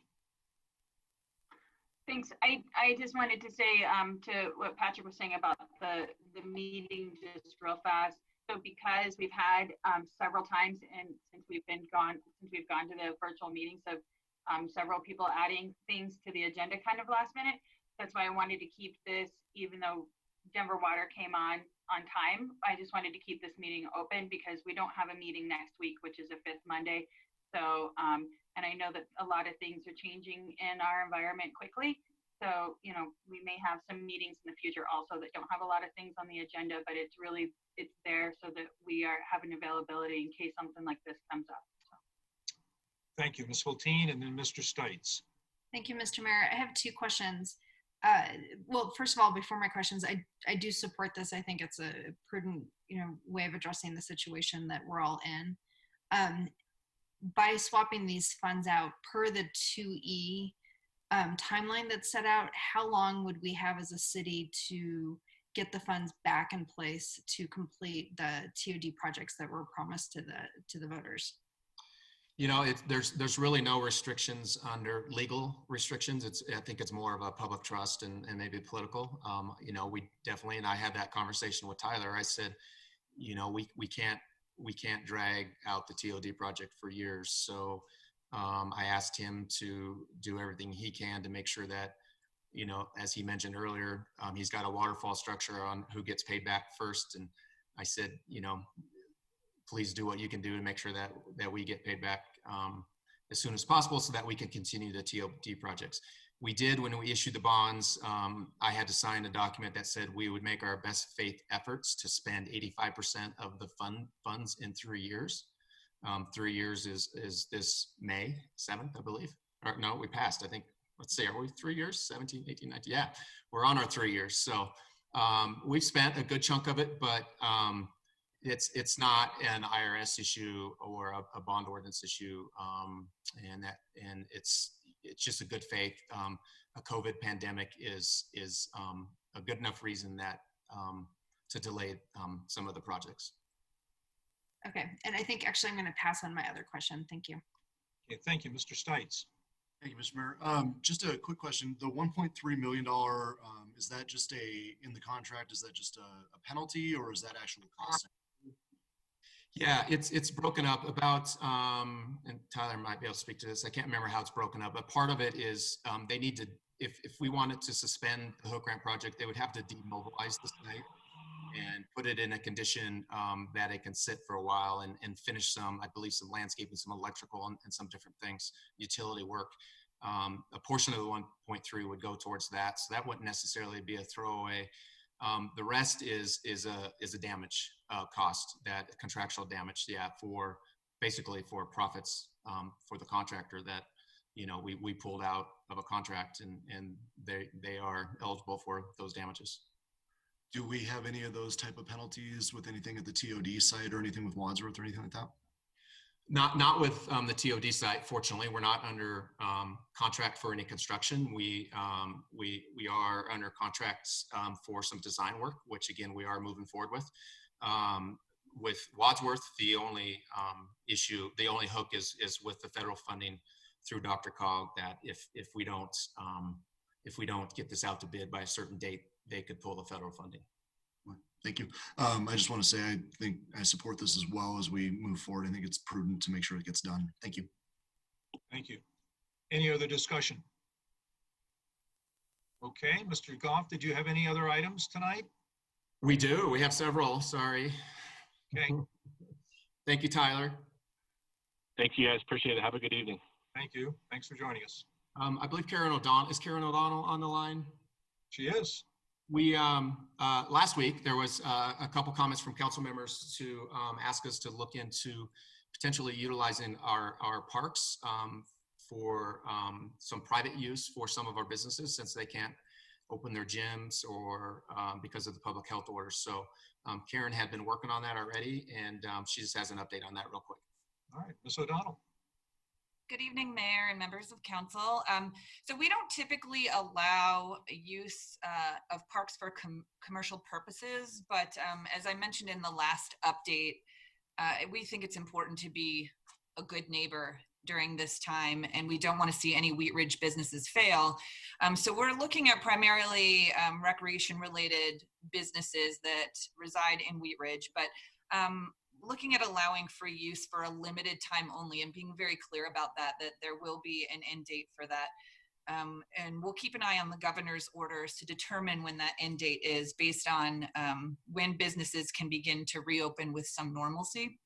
[SPEAKER 16] Thanks. I just wanted to say to what Patrick was saying about the meeting just real fast. So because we've had several times and since we've gone to the virtual meetings of several people adding things to the agenda kind of last minute, that's why I wanted to keep this, even though Denver Water came on time. I just wanted to keep this meeting open because we don't have a meeting next week, which is a 5th Monday. So, and I know that a lot of things are changing in our environment quickly. So, you know, we may have some meetings in the future also that don't have a lot of things on the agenda, but it's there so that we have an availability in case something like this comes up. So.
[SPEAKER 1] Thank you, Ms. Hulteen, and then Mr. Stites.
[SPEAKER 15] Thank you, Mr. Mayor. I have 2 questions. Well, first of all, before my questions, I do support this. I think it's a prudent, way of addressing the situation that we're all in. By swapping these funds out per the 2E timeline that's set out, how long would we have as a city to get the funds back in place to complete the TOD projects that were promised to the voters?
[SPEAKER 3] There's really no restrictions under legal restrictions. I think it's more of a public trust and maybe political. We definitely, and I had that conversation with Tyler. I said, we can't drag out the TOD project for years. So I asked him to do everything he can to make sure that, as he mentioned earlier, he's got a waterfall structure on who gets paid back first. And I said, please do what you can do to make sure that we get paid back as soon as possible so that we can continue the TOD projects. We did, when we issued the bonds, I had to sign a document that said we would make our best faith efforts to spend 85% of the funds in 3 years. 3 years is this May 7th, I believe. Or no, we passed, I think. Let's see, are we 3 years? 17, 18, 19? Yeah, we're on our 3 years. So we've spent a good chunk of it, but it's not an IRS issue or a bond ordinance issue, and it's just a good faith. A COVID pandemic is a good enough reason that to delay some of the projects.
[SPEAKER 15] Okay, and I think actually I'm going to pass on my other question. Thank you.
[SPEAKER 1] Okay, thank you, Mr. Stites.
[SPEAKER 18] Thank you, Mr. Mayor. Just a quick question. The $1.3 million, is that just in the contract, is that just a penalty or is that actual cost?
[SPEAKER 3] Yeah, it's broken up about, and Tyler might be able to speak to this. I can't remember how it's broken up, but part of it is they need to if we wanted to suspend the Hook Grant project, they would have to demobilize the site and put it in a condition that it can sit for a while and finish some, I believe, some landscaping, some electrical, and some different things, utility work. A portion of the 1.3 would go towards that, so that wouldn't necessarily be a throwaway. The rest is a damage cost, that contractual damage, for basically for profits for the contractor that we pulled out of a contract, and they are eligible for those damages.
[SPEAKER 18] Do we have any of those type of penalties with anything at the TOD site or anything with Wadsworth or anything like that?
[SPEAKER 3] Not with the TOD site. Fortunately, we're not under contract for any construction. We are under contracts for some design work, which again we are moving forward with. With Wadsworth, the only issue, the only hook is with the federal funding through DRCOG. That if we don't get this out to bid by a certain date, they could pull the federal funding.
[SPEAKER 18] Thank you. I just want to say I think I support this as well as we move forward. I think it's prudent to make sure it gets done. Thank you.
[SPEAKER 1] Thank you. Any other discussion? Okay, Mr. Goff, did you have any other items tonight?
[SPEAKER 3] We do. We have several. Sorry.
[SPEAKER 1] Okay.
[SPEAKER 3] Thank you, Tyler.
[SPEAKER 14] Thank you, guys. Appreciate it. Have a good evening.
[SPEAKER 1] Thank you. Thanks for joining us.
[SPEAKER 3] I believe Karen O'Donnell, is Karen O'Donnell on the line?
[SPEAKER 1] She is.
[SPEAKER 3] We, last week, there was a couple comments from council members to ask us to look into potentially utilizing our parks for some private use for some of our businesses, since they can't open their gyms or because of the public health orders. So Karen had been working on that already, and she just has an update on that real quick.
[SPEAKER 1] All right, Ms. O'Donnell.
[SPEAKER 19] Good evening, Mayor and members of council. So we don't typically allow use of parks for commercial purposes, but as I mentioned in the last update, we think it's important to be a good neighbor during this time, and we don't want to see any Wheat Ridge businesses fail. So we're looking at primarily recreation-related businesses that reside in Wheat Ridge, but looking at allowing free use for a limited time only, and being very clear about that there will be an end date for that. And we'll keep an eye on the governor's orders to determine when that end date is, based on when businesses can begin to reopen with some normalcy.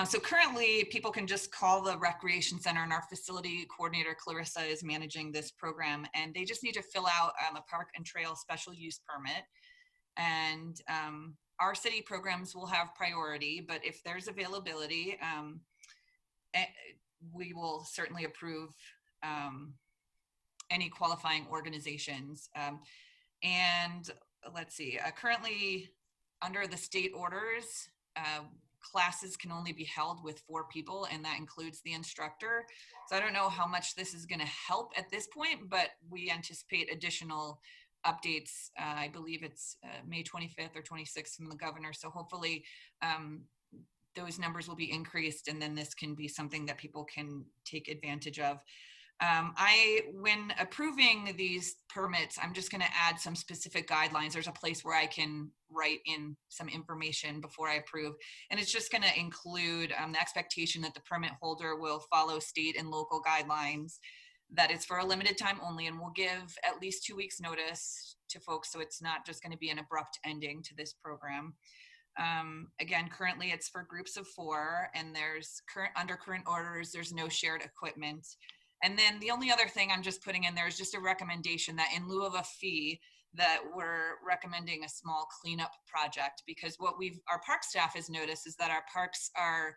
[SPEAKER 19] So currently people can just call the recreation center, and our facility coordinator Clarissa is managing this program, and they just need to fill out a park and trail special use permit. And our city programs will have priority, but if there's availability, we will certainly approve any qualifying organizations. And let's see, currently under the state orders, classes can only be held with 4 people, and that includes the instructor. So I don't know how much this is going to help at this point, but we anticipate additional updates. I believe it's May 25th or 26th from the governor. So hopefully those numbers will be increased, and then this can be something that people can take advantage of. When approving these permits, I'm just going to add some specific guidelines. There's a place where I can write in some information before I approve, and it's just going to include the expectation that the permit holder will follow state and local guidelines, that it's for a limited time only, and we'll give at least 2 weeks notice to folks, so it's not just going to be an abrupt ending to this program. Again, currently it's for groups of 4, and there's under current orders, there's no shared equipment. And then the only other thing I'm just putting in there is just a recommendation that in lieu of a fee, that we're recommending a small cleanup project, because what our park staff has noticed is that our parks are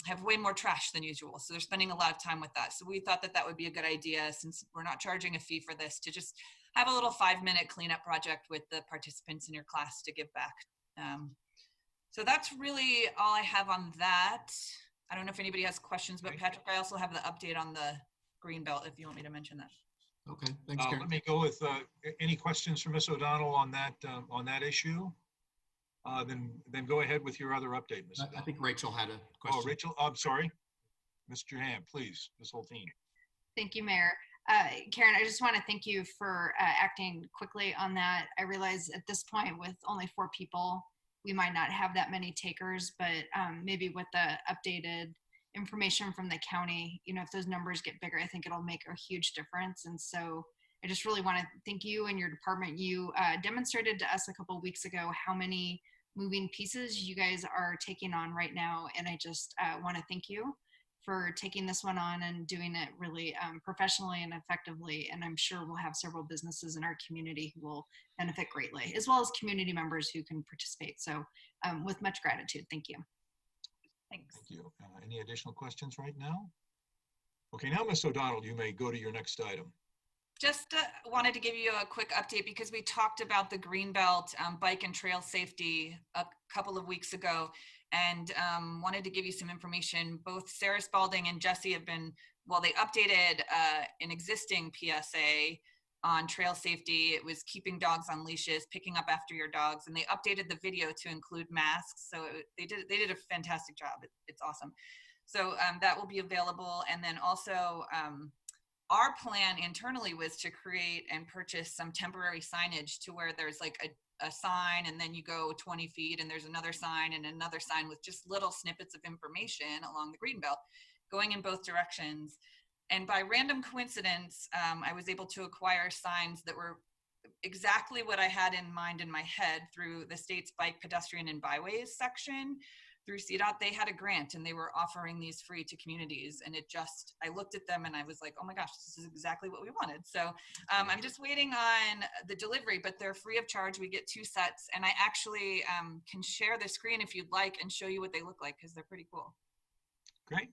[SPEAKER 19] have way more trash than usual. So they're spending a lot of time with that. So we thought that that would be a good idea, since we're not charging a fee for this, to just have a little 5-minute cleanup project with the participants in your class to give back. So that's really all I have on that. I don't know if anybody has questions, but Patrick, I also have the update on the Greenbelt if you want me to mention that.
[SPEAKER 3] Okay, thanks, Karen.
[SPEAKER 1] Let me go with any questions from Ms. O'Donnell on that issue. Then go ahead with your other update, Ms.
[SPEAKER 3] I think Rachel had a question.
[SPEAKER 1] Oh, Rachel, I'm sorry. Mr. Ham, please, Ms. Holteen.
[SPEAKER 15] Thank you, Mayor. Karen, I just want to thank you for acting quickly on that. I realize at this point, with only 4 people, we might not have that many takers, but maybe with the updated information from the county, if those numbers get bigger, I think it'll make a huge difference. And so I just really want to thank you and your department. You demonstrated to us a couple of weeks ago how many moving pieces you guys are taking on right now. And I just want to thank you for taking this one on and doing it really professionally and effectively. And I'm sure we'll have several businesses in our community who will benefit greatly, as well as community members who can participate. So with much gratitude, thank you.
[SPEAKER 2] Thanks.
[SPEAKER 1] Thank you. Any additional questions right now? Okay, now, Ms. O'Donnell, you may go to your next item.
[SPEAKER 19] Just wanted to give you a quick update because we talked about the Greenbelt bike and trail safety a couple of weeks ago, and wanted to give you some information. Both Sarah Spalding and Jesse have been, well, they updated an existing PSA on trail safety. It was keeping dogs on leashes, picking up after your dogs, and they updated the video to include masks. So they did a fantastic job. It's awesome. So that will be available. And then also, our plan internally was to create and purchase some temporary signage to where there's like a sign, and then you go 20 feet and there's another sign and another sign with just little snippets of information along the Greenbelt going in both directions. And by random coincidence, I was able to acquire signs that were exactly what I had in mind in my head through the state's bike, pedestrian, and byways section. Through CDOT, they had a grant and they were offering these free to communities. And I looked at them and I was like, oh my gosh, this is exactly what we wanted. So I'm just waiting on the delivery, but they're free of charge. We get 2 sets, and I actually can share the screen if you'd like and show you what they look like, because they're pretty cool.
[SPEAKER 1] Great.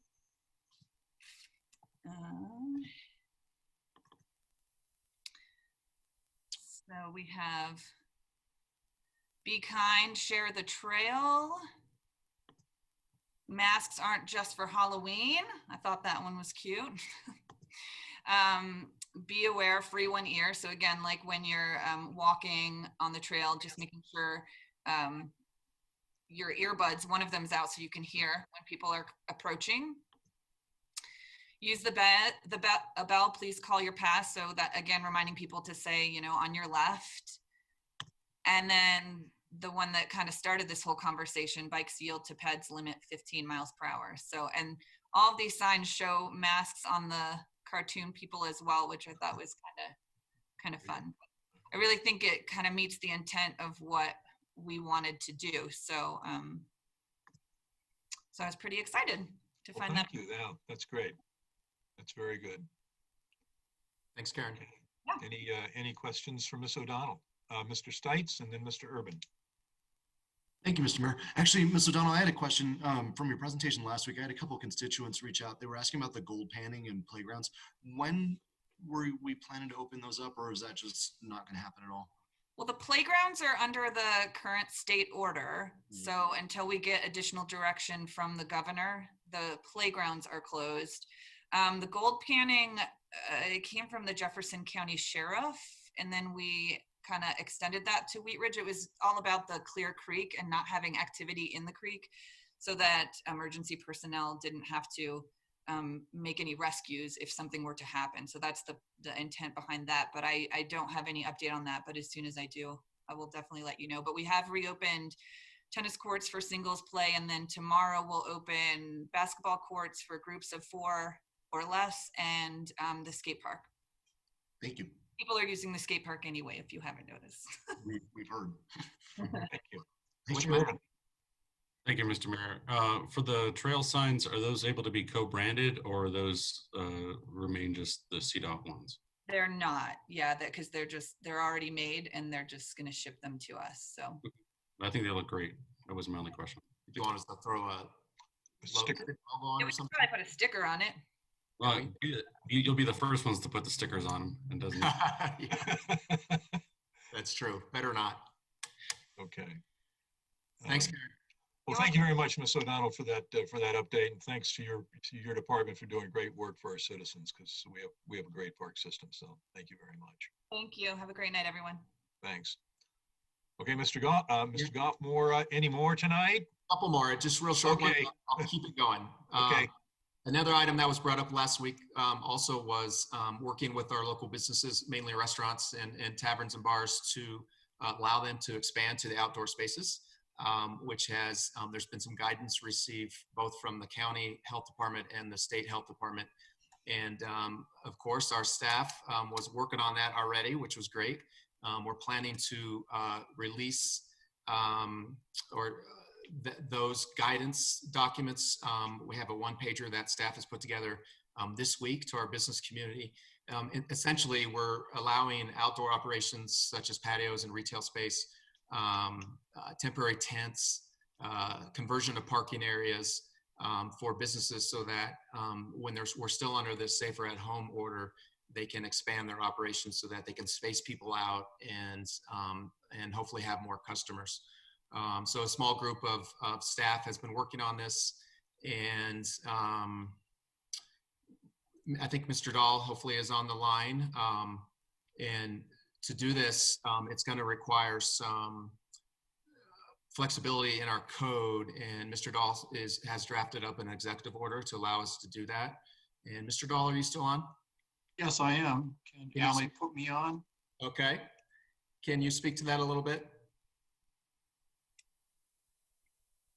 [SPEAKER 19] So we have Be Kind, Share the Trail. Masks aren't just for Halloween. I thought that one was cute. Be Aware, Free One Ear. So again, like when you're walking on the trail, just making sure your earbuds, one of them's out so you can hear when people are approaching. Use the bell, please call your pass. So that, again, reminding people to say, on your left. And then the one that kind of started this whole conversation, bikes yield to peds, limit 15 miles per hour. So, and all of these signs show masks on the cartoon people as well, which I thought was kind of fun. I really think it kind of meets the intent of what we wanted to do. So, so I was pretty excited to find that.
[SPEAKER 1] Thank you. Yeah, that's great. That's very good.
[SPEAKER 3] Thanks, Karen.
[SPEAKER 1] Yeah. Any questions for Ms. O'Donnell? Mr. Stites and then Mr. Urban.
[SPEAKER 18] Thank you, Mr. Mayor. Actually, Ms. O'Donnell, I had a question from your presentation last week. I had a couple of constituents reach out. They were asking about the gold panning and playgrounds. When were we planning to open those up, or is that just not going to happen at all?
[SPEAKER 19] Well, the playgrounds are under the current state order. So until we get additional direction from the governor, the playgrounds are closed. The gold panning, it came from the Jefferson County Sheriff, and then we kind of extended that to Wheat Ridge. It was all about the Clear Creek and not having activity in the creek so that emergency personnel didn't have to make any rescues if something were to happen. So that's the intent behind that. But I don't have any update on that. But as soon as I do, I will definitely let you know. But we have reopened tennis courts for singles play. And then tomorrow we'll open basketball courts for groups of 4 or less, and the skate park.
[SPEAKER 18] Thank you.
[SPEAKER 19] People are using the skate park anyway, if you haven't noticed.
[SPEAKER 18] We've heard.
[SPEAKER 1] Thank you.
[SPEAKER 3] Thank
[SPEAKER 1] Mr. Urban.
[SPEAKER 17] Thank you, Mr. Mayor. For the trail signs, are those able to be co-branded, or are those remain just the CDOT ones?
[SPEAKER 19] They're not, yeah, because they're already made and they're just going to ship them to us. So
[SPEAKER 17] I think they look great. That was my only question.
[SPEAKER 3] Do you want us to throw a
[SPEAKER 1] sticker
[SPEAKER 3] logo on
[SPEAKER 19] yeah,
[SPEAKER 3] or
[SPEAKER 19] we could
[SPEAKER 3] something?
[SPEAKER 19] probably put a sticker on it.
[SPEAKER 17] Well, you'll be the first ones to put the stickers on them, and doesn't.
[SPEAKER 3] That's true. Better not.
[SPEAKER 1] Okay.
[SPEAKER 3] Thanks, Karen.
[SPEAKER 1] Well, thank you very much, Ms. O'Donnell, for that update, and thanks to your department for doing great work for our citizens, because we have a great park system. So thank you very much.
[SPEAKER 19] Thank you. Have a great night, everyone.
[SPEAKER 1] Thanks. Okay, Mr. Goff, any more tonight?
[SPEAKER 3] Couple more, just real short.
[SPEAKER 1] Okay.
[SPEAKER 3] I'll keep it going.
[SPEAKER 1] Okay.
[SPEAKER 3] Another item that was brought up last week also was working with our local businesses, mainly restaurants and taverns and bars, to allow them to expand to the outdoor spaces. which has, there's been some guidance received both from the county health department and the state health department. And of course, our staff was working on that already, which was great. We're planning to release those guidance documents. We have a one-pager that staff has put together this week to our business community. Essentially, we're allowing outdoor operations such as patios and retail space, temporary tents, conversion of parking areas for businesses, so that when we're still under this safer at home order, they can expand their operations so that they can space people out and hopefully have more customers. So a small group of staff has been working on this, and I think Mr. Dahl hopefully is on the line. And to do this, it's going to require some flexibility in our code, and Mr. Dahl has drafted up an executive order to allow us to do that. And Mr. Dahl, are you still on?
[SPEAKER 1] Yes, I am. Can Allie put me on?
[SPEAKER 3] Okay. Can you speak to that a little bit?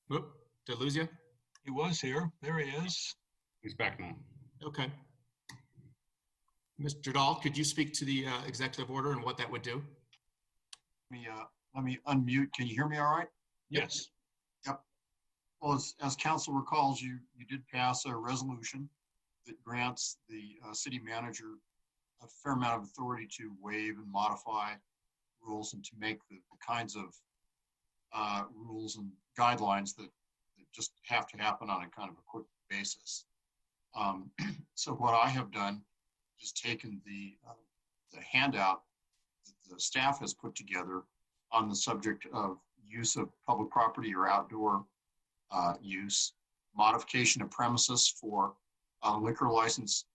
[SPEAKER 3] Whoop, did I lose you?
[SPEAKER 1] He was here. There he is.
[SPEAKER 17] He's back now.
[SPEAKER 3] Okay. Mr. Dahl, could you speak to the executive order and what that would do?
[SPEAKER 20] Let me unmute. Can you hear me all right?
[SPEAKER 1] Yes.
[SPEAKER 20] Yep. Well, as council recalls, you did pass a resolution that grants the city manager a fair amount of authority to waive and modify rules and to make the kinds of rules and guidelines that just have to happen on a kind of a quick basis. So what I have done is taken the handout that the staff has put together on the subject of use of public property or outdoor use, modification of premises for liquor license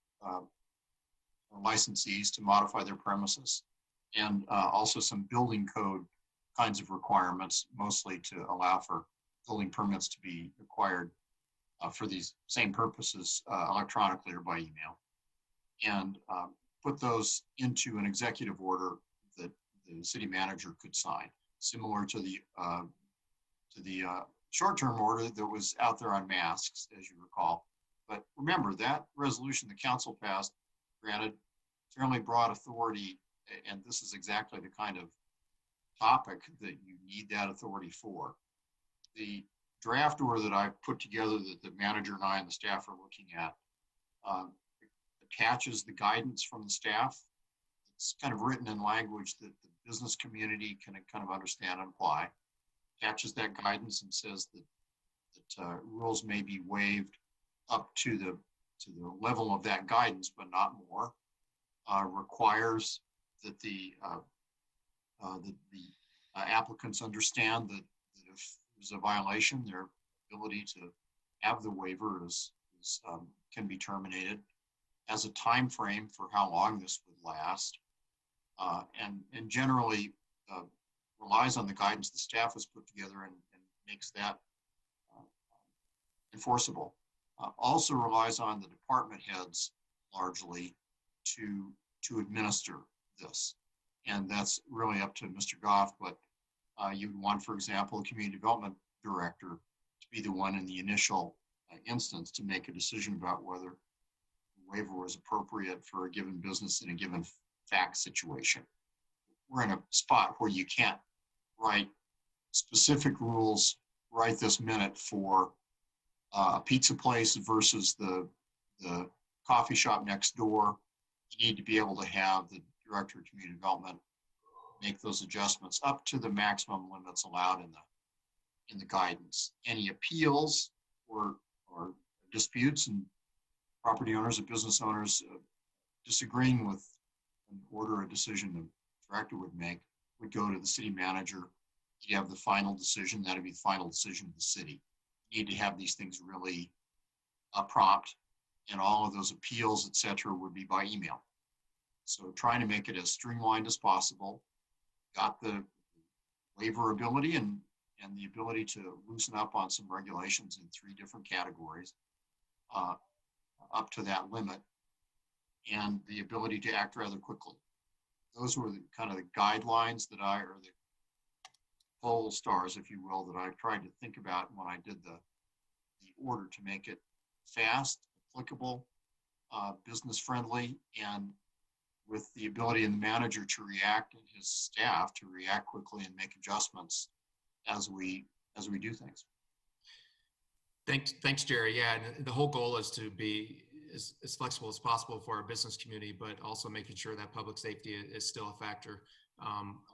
[SPEAKER 20] licensees to modify their premises, and also some building code kinds of requirements, mostly to allow for building permits to be acquired for these same purposes electronically or by email, and put those into an executive order that the city manager could sign, similar to the short-term order that was out there on masks, as you recall. But remember, that resolution the council passed granted fairly broad authority, and this is exactly the kind of topic that you need that authority for. The draft order that I put together that the manager and I and the staff are looking at attaches the guidance from the staff. It's kind of written in language that the business community can kind of understand and apply. Attaches that guidance and says that rules may be waived up to the level of that guidance, but not more. Requires that the applicants understand that if there's a violation, their ability to have the waiver can be terminated, as a time frame for how long this would last, and generally relies on the guidance the staff has put together and makes that enforceable. Also relies on the department heads largely to administer this. And that's really up to Mr. Goff, but you'd want, for example, a community development director to be the one in the initial instance to make a decision about whether the waiver was appropriate for a given business in a given fact situation. We're in a spot where you can't write specific rules right this minute for a pizza place versus the coffee shop next door. You need to be able to have the director of community development make those adjustments up to the maximum limits allowed in the guidance. Any appeals or disputes and property owners or business owners disagreeing with an order or decision the director would make would go to the city manager. You have the final decision. That'd be the final decision of the city. You need to have these things really prompt, and all of those appeals, et cetera, would be by email. So trying to make it as streamlined as possible. Got the waiver ability and the ability to loosen up on some regulations in 3 different categories up to that limit, and the ability to act rather quickly. Those were the kind of the guidelines that or the pole stars, if you will, that I tried to think about when I did the order to make it fast, applicable, business friendly, and with the ability of the manager to react and his staff to react quickly and make adjustments as we do things.
[SPEAKER 3] Thanks, Jerry. Yeah, and the whole goal is to be as flexible as possible for our business community, but also making sure that public safety is still a factor.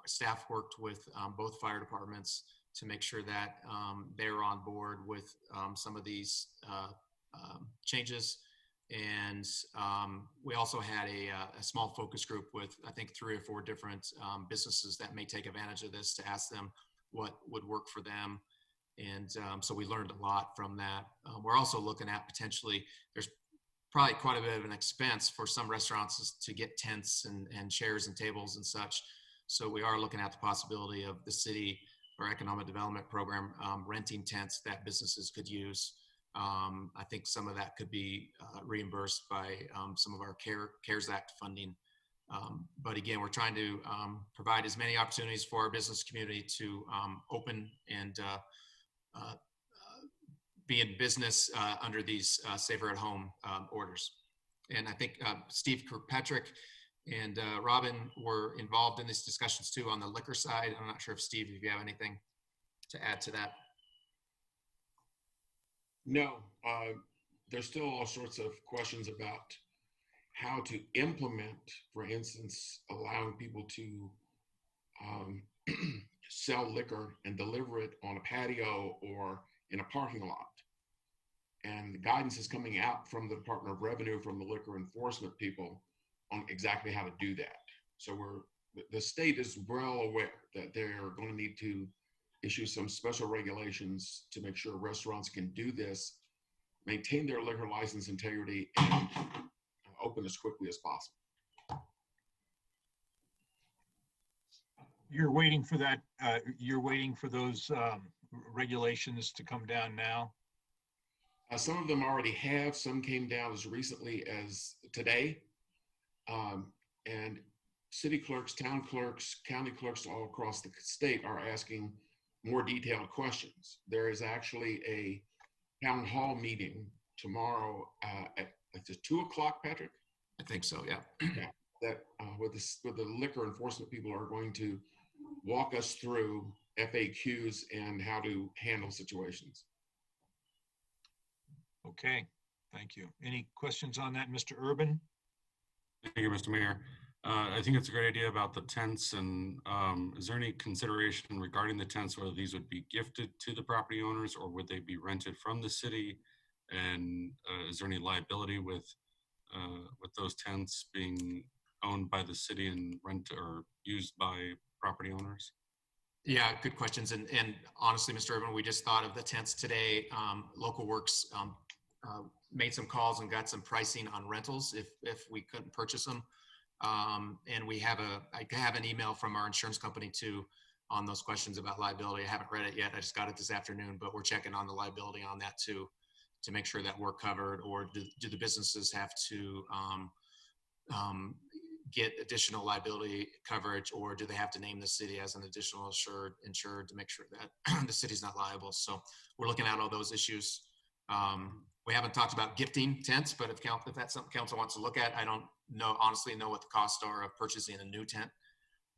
[SPEAKER 3] Staff worked with both fire departments to make sure that they're on board with some of these changes. And we also had a small focus group with, I think, 3 or 4 different businesses that may take advantage of this to ask them what would work for them. And so we learned a lot from that. We're also looking at potentially, there's probably quite a bit of an expense for some restaurants to get tents and chairs and tables and such. So we are looking at the possibility of the city or economic development program renting tents that businesses could use. I think some of that could be reimbursed by some of our CARES Act funding. But again, we're trying to provide as many opportunities for our business community to open and be in business under these safer at home orders. And I think Steve Kirkpatrick and Robin were involved in these discussions too on the liquor side. I'm not sure if Steve, if you have anything to add to that.
[SPEAKER 21] No, there's still all sorts of questions about how to implement, for instance, allowing people to sell liquor and deliver it on a patio or in a parking lot. And the guidance is coming out from the Department of Revenue, from the liquor enforcement people on exactly how to do that. So the state is well aware that they're going to need to issue some special regulations to make sure restaurants can do this, maintain their liquor license integrity, and open as quickly as possible.
[SPEAKER 1] You're waiting for that, you're waiting for those regulations to come down now?
[SPEAKER 21] Some of them already have, some came down as recently as today. And city clerks, town clerks, county clerks all across the state are asking more detailed questions. There is actually a town hall meeting tomorrow at 2 o'clock, Patrick?
[SPEAKER 3] I think so, yeah.
[SPEAKER 21] That with the liquor enforcement people are going to walk us through FAQs and how to handle situations.
[SPEAKER 1] Okay, thank you. Any questions on that, Mr. Urban?
[SPEAKER 17] Thank you, Mr. Mayor. I think it's a great idea about the tents. And is there any consideration regarding the tents, whether these would be gifted to the property owners or would they be rented from the city? And is there any liability with those tents being owned by the city and rent or used by property owners?
[SPEAKER 3] Yeah, good questions. And honestly, Mr. Urban, we just thought of the tents today. Local Works made some calls and got some pricing on rentals if we couldn't purchase them. And I have an email from our insurance company too on those questions about liability. I haven't read it yet. I just got it this afternoon, but we're checking on the liability on that too, to make sure that we're covered. Or do the businesses have to get additional liability coverage, or do they have to name the city as an additional insured to make sure that the city's not liable? So we're looking at all those issues. We haven't talked about gifting tents, but if that's something council wants to look at, I don't honestly know what the costs are of purchasing a new tent.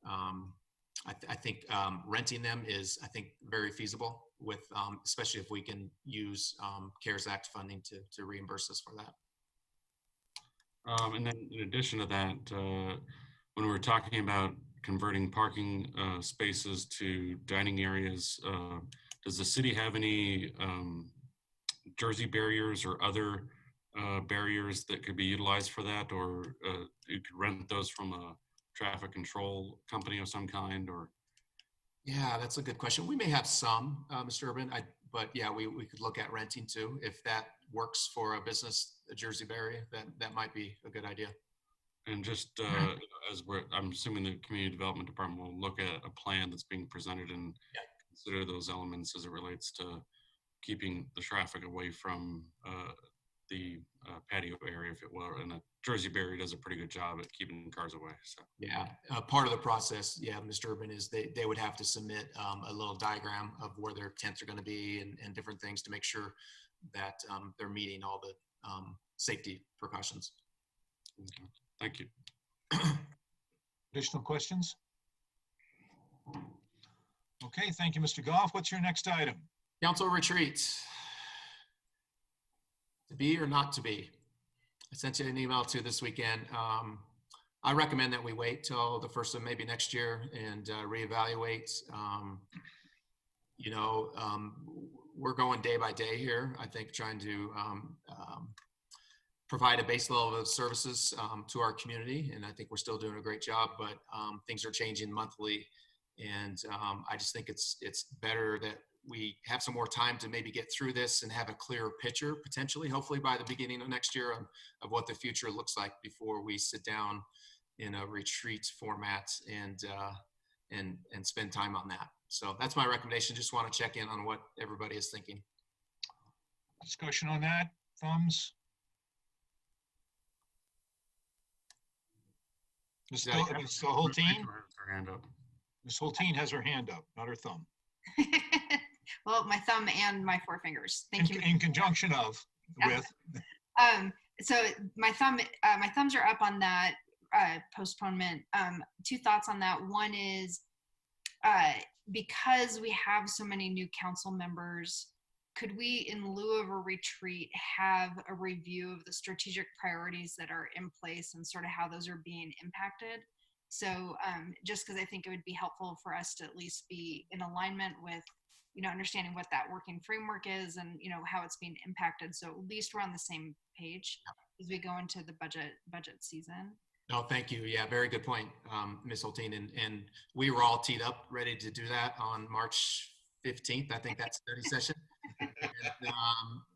[SPEAKER 3] I think renting them is, I think, very feasible with, especially if we can use CARES Act funding to reimburse us for that.
[SPEAKER 17] And then in addition to that, when we were talking about converting parking spaces to dining areas, does the city have any jersey barriers or other barriers that could be utilized for that, or you could rent those from a traffic control company of some kind? Or
[SPEAKER 3] yeah, that's a good question. We may have some, Mr. Urban, but yeah, we could look at renting too if that works for a business, a jersey barrier. That might be a good idea.
[SPEAKER 17] And just I'm assuming the community development department will look at a plan that's being presented and consider those elements as it relates to keeping the traffic away from the patio area, if it will, and the Jersey barrier does a pretty good job at keeping cars away. So
[SPEAKER 3] Yeah, part of the process, yeah, Mr. Urban, is they would have to submit a little diagram of where their tents are going to be and different things to make sure that they're meeting all the safety precautions.
[SPEAKER 17] Okay. Thank you.
[SPEAKER 1] Additional questions? Okay, thank you, Mr. Goff. What's your next item?
[SPEAKER 3] Council retreat. To be or not to be? I sent you an email too this weekend. I recommend that we wait till the first of maybe next year and reevaluate. We're going day by day here. I think trying to provide a base level of services to our community, and I think we're still doing a great job. But things are changing monthly, and I just think it's better that we have some more time to maybe get through this and have a clearer picture, potentially, hopefully by the beginning of next year, of what the future looks like before we sit down in a retreat format and spend time on that. So that's my recommendation. Just want to check in on what everybody is thinking.
[SPEAKER 1] Discussion on that, thumbs? Ms. Hulteen? Ms. Hulteen has her hand up, not her thumb.
[SPEAKER 15] Well, my thumb and my four fingers. Thank you.
[SPEAKER 1] In conjunction of, with.
[SPEAKER 15] So my thumbs are up on that postponement. Two thoughts on that. One is because we have so many new council members, could we, in lieu of a retreat, have a review of the strategic priorities that are in place and sort of how those are being impacted? So just because I think it would be helpful for us to at least be in alignment with, understanding what that working framework is and, how it's being impacted. So at least we're on the same page as we go into the budget season.
[SPEAKER 3] No, thank you. Yeah, very good point, Ms. Hulteen. And we were all teed up, ready to do that on March 15th. I think that's study session. And,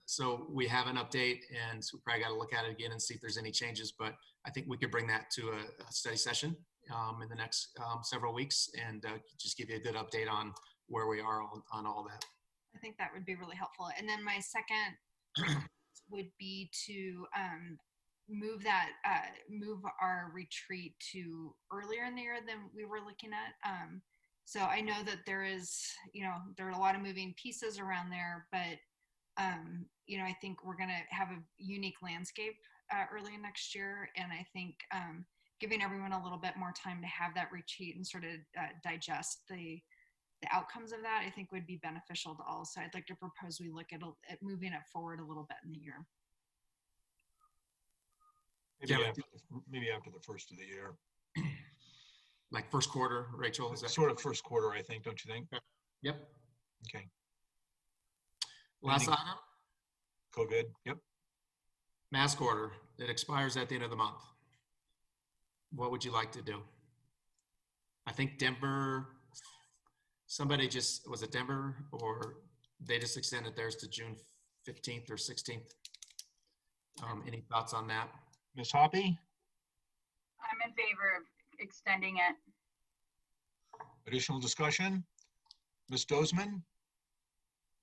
[SPEAKER 3] so we have an update, and so we probably got to look at it again and see if there's any changes. But I think we could bring that to a study session in the next several weeks and just give you a good update on where we are on all that.
[SPEAKER 15] I think that would be really helpful. And then my second would be to move our retreat to earlier in the year than we were looking at. So I know that there are a lot of moving pieces around there, but I think we're going to have a unique landscape early next year. And I think giving everyone a little bit more time to have that retreat and sort of digest the outcomes of that, I think would be beneficial to all. So I'd like to propose we look at moving it forward a little bit in the year.
[SPEAKER 1] Maybe after the first of the year.
[SPEAKER 3] Like first quarter, Rachel? Is that
[SPEAKER 1] sort of first quarter, I think, don't you think?
[SPEAKER 3] Yep.
[SPEAKER 1] Okay.
[SPEAKER 3] Last item?
[SPEAKER 1] COVID, yep.
[SPEAKER 3] Mask order that expires at the end of the month. What would you like to do? I think Denver, was it Denver, or they just extended theirs to June 15th or 16th? Any thoughts on that?
[SPEAKER 1] Ms. Hoppy?
[SPEAKER 16] I'm in favor of extending it.
[SPEAKER 1] Additional discussion? Ms. Dozeman?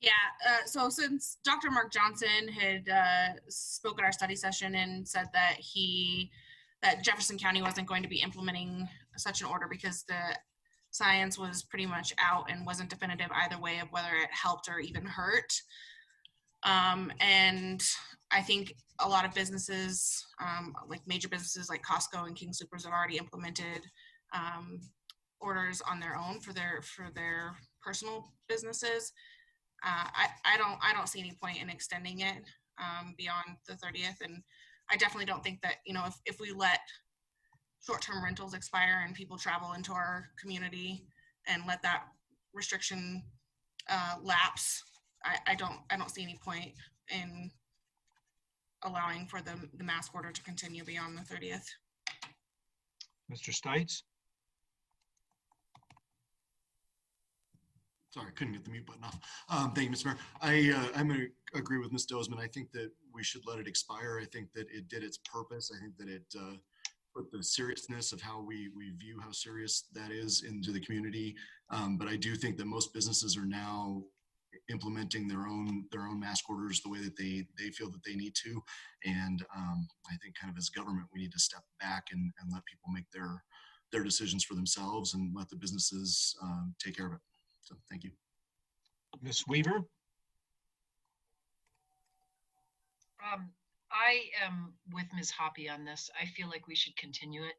[SPEAKER 13] Yeah, so since Dr. Mark Johnson had spoke at our study session and said that that Jefferson County wasn't going to be implementing such an order because the science was pretty much out and wasn't definitive either way of whether it helped or even hurt. And I think a lot of businesses, like major businesses like Costco and King Soopers, have already implemented orders on their own for their personal businesses. I don't see any point in extending it beyond the 30th, and I definitely don't think that if we let short-term rentals expire and people travel into our community and let that restriction lapse, I don't see any point in allowing for the mask order to continue beyond the 30th.
[SPEAKER 1] Mr. Stites?
[SPEAKER 18] Sorry, I couldn't get the mute button off. Thank you, Mr. Mayor. I'm going to agree with Ms. Dozeman. I think that we should let it expire. I think that it did its purpose. I think that it put the seriousness of how we view how serious that is into the community. But I do think that most businesses are now implementing their own mask orders the way that they feel that they need to. And I think kind of as government, we need to step back and let people make their decisions for themselves and let the businesses take care of it. So thank you.
[SPEAKER 1] Ms. Weaver?
[SPEAKER 12] I am with Ms. Hoppy on this. I feel like we should continue it.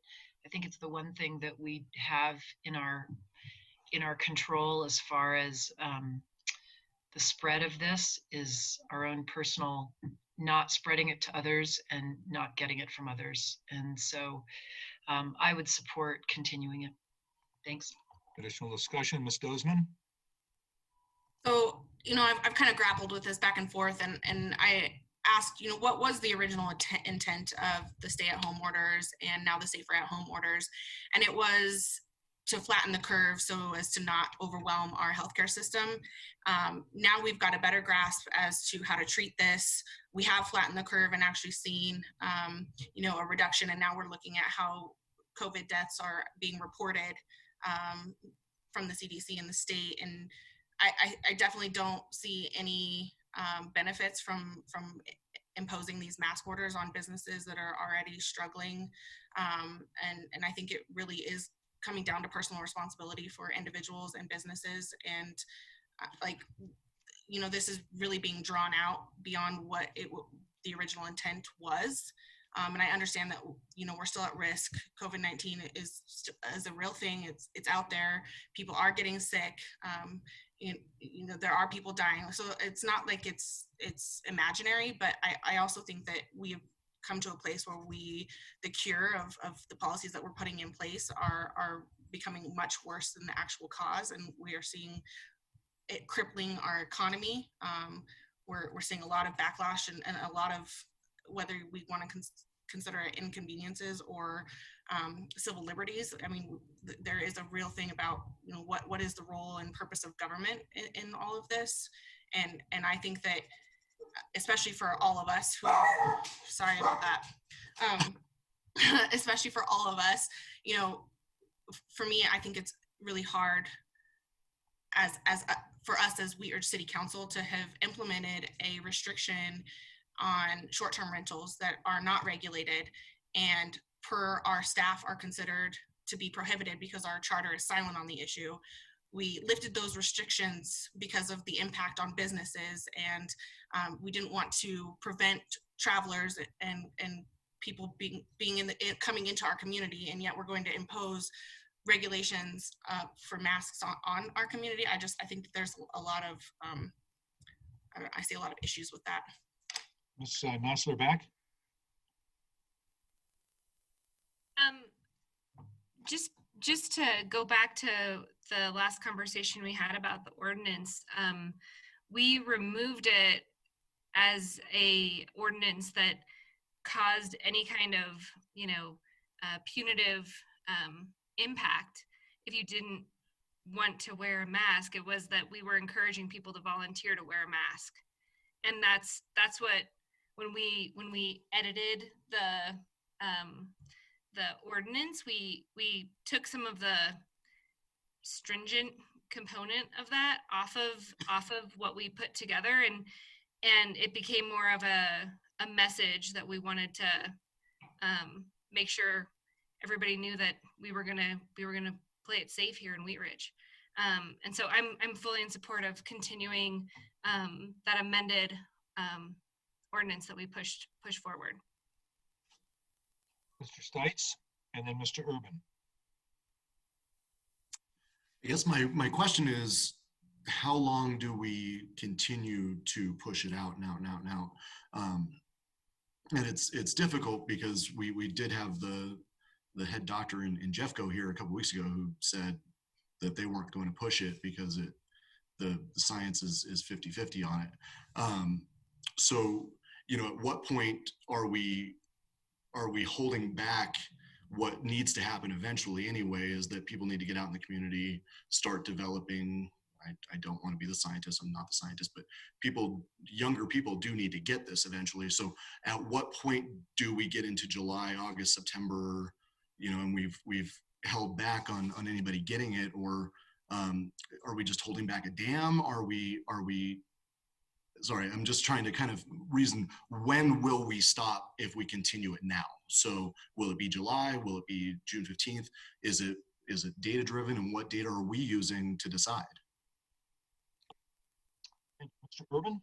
[SPEAKER 12] I think it's the one thing that we have in our control as far as the spread of this is our own personal, not spreading it to others and not getting it from others. And so I would support continuing it. Thanks.
[SPEAKER 1] Additional discussion, Ms. Dozeman?
[SPEAKER 13] So, I've kind of grappled with this back and forth, and I asked, what was the original intent of the stay-at-home orders and now the safer-at-home orders? And it was to flatten the curve so as to not overwhelm our healthcare system. Now we've got a better grasp as to how to treat this. We have flattened the curve and actually seen, a reduction. And now we're looking at how COVID deaths are being reported from the CDC and the state. And I definitely don't see any benefits from imposing these mask orders on businesses that are already struggling. And I think it really is coming down to personal responsibility for individuals and businesses. And this is really being drawn out beyond what the original intent was. And I understand that, we're still at risk. COVID-19 is a real thing. It's out there. People are getting sick. There are people dying. So it's not like it's imaginary, but I also think that we've come to a place where the cure of the policies that we're putting in place are becoming much worse than the actual cause. And we are seeing it crippling our economy. We're seeing a lot of backlash and a lot of, whether we want to consider it inconveniences or civil liberties. I mean, there is a real thing about, what is the role and purpose of government in all of this. And I think that, especially for all of us who, sorry about that, especially for all of us, for me, I think it's really hard for us as Wheat Ridge City Council to have implemented a restriction on short-term rentals that are not regulated and per our staff are considered to be prohibited because our charter is silent on the issue. We lifted those restrictions because of the impact on businesses, and we didn't want to prevent travelers and people coming into our community, and yet we're going to impose regulations for masks on our community. I think that there's a lot of, I see a lot of issues with that.
[SPEAKER 1] Ms. Nosler-Back?
[SPEAKER 8] Just to go back to the last conversation we had about the ordinance, we removed it as a ordinance that caused any kind of, punitive impact if you didn't want to wear a mask. It was that we were encouraging people to volunteer to wear a mask. And that's what, when we edited the ordinance, we took some of the stringent component of that off of what we put together, and it became more of a message that we wanted to make sure everybody knew that we were gonna play it safe here in Wheat Ridge. And so I'm fully in support of continuing that amended ordinance that we pushed forward.
[SPEAKER 1] Mr. Stites, and then Mr. Urban.
[SPEAKER 18] I guess my question is, how long do we continue to push it out now? And it's difficult because we did have the head doctor in Jeffco here a couple weeks ago who said that they weren't going to push it because the science is 50-50 on it. So, at what point are we holding back what needs to happen eventually anyway, is that people need to get out in the community, start developing. I don't want to be the scientist, I'm not the scientist, but younger people do need to get this eventually. So at what point do we get into July, August, September, and we've held back on anybody getting it, or Are we just holding back a dam? Are we, sorry, I'm just trying to kind of reason, when will we stop if we continue it now? So will it be July? Will it be June 15th? Is it data driven, and what data are we using to decide?
[SPEAKER 1] Mr. Urban?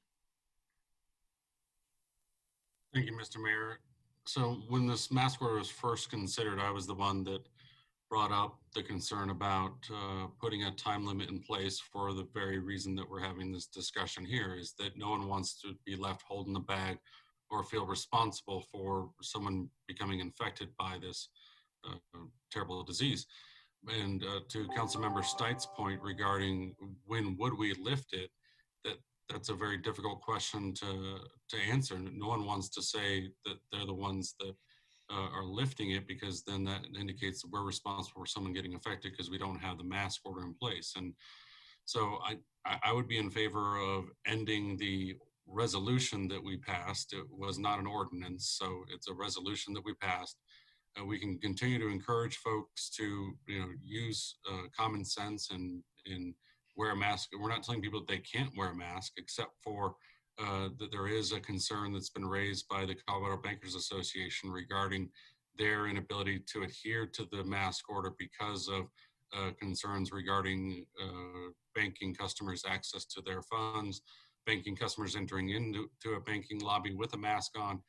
[SPEAKER 17] Thank you, Mr. Mayor. So when this mask order was first considered, I was the one that brought up the concern about putting a time limit in place for the very reason that we're having this discussion here, is that no one wants to be left holding the bag or feel responsible for someone becoming infected by this terrible disease. And to Councilmember Stite's point regarding when would we lift it, that's a very difficult question to answer. No one wants to say that they're the ones that are lifting it, because then that indicates that we're responsible for someone getting affected because we don't have the mask order in place. And so I would be in favor of ending the resolution that we passed. It was not an ordinance, so it's a resolution that we passed. We can continue to encourage folks to use common sense and wear a mask. We're not telling people that they can't wear a mask, except for that there is a concern that's been raised by the Colorado Bankers Association regarding their inability to adhere to the mask order because of concerns regarding banking customers' access to their funds, banking customers entering into a banking lobby with a mask on.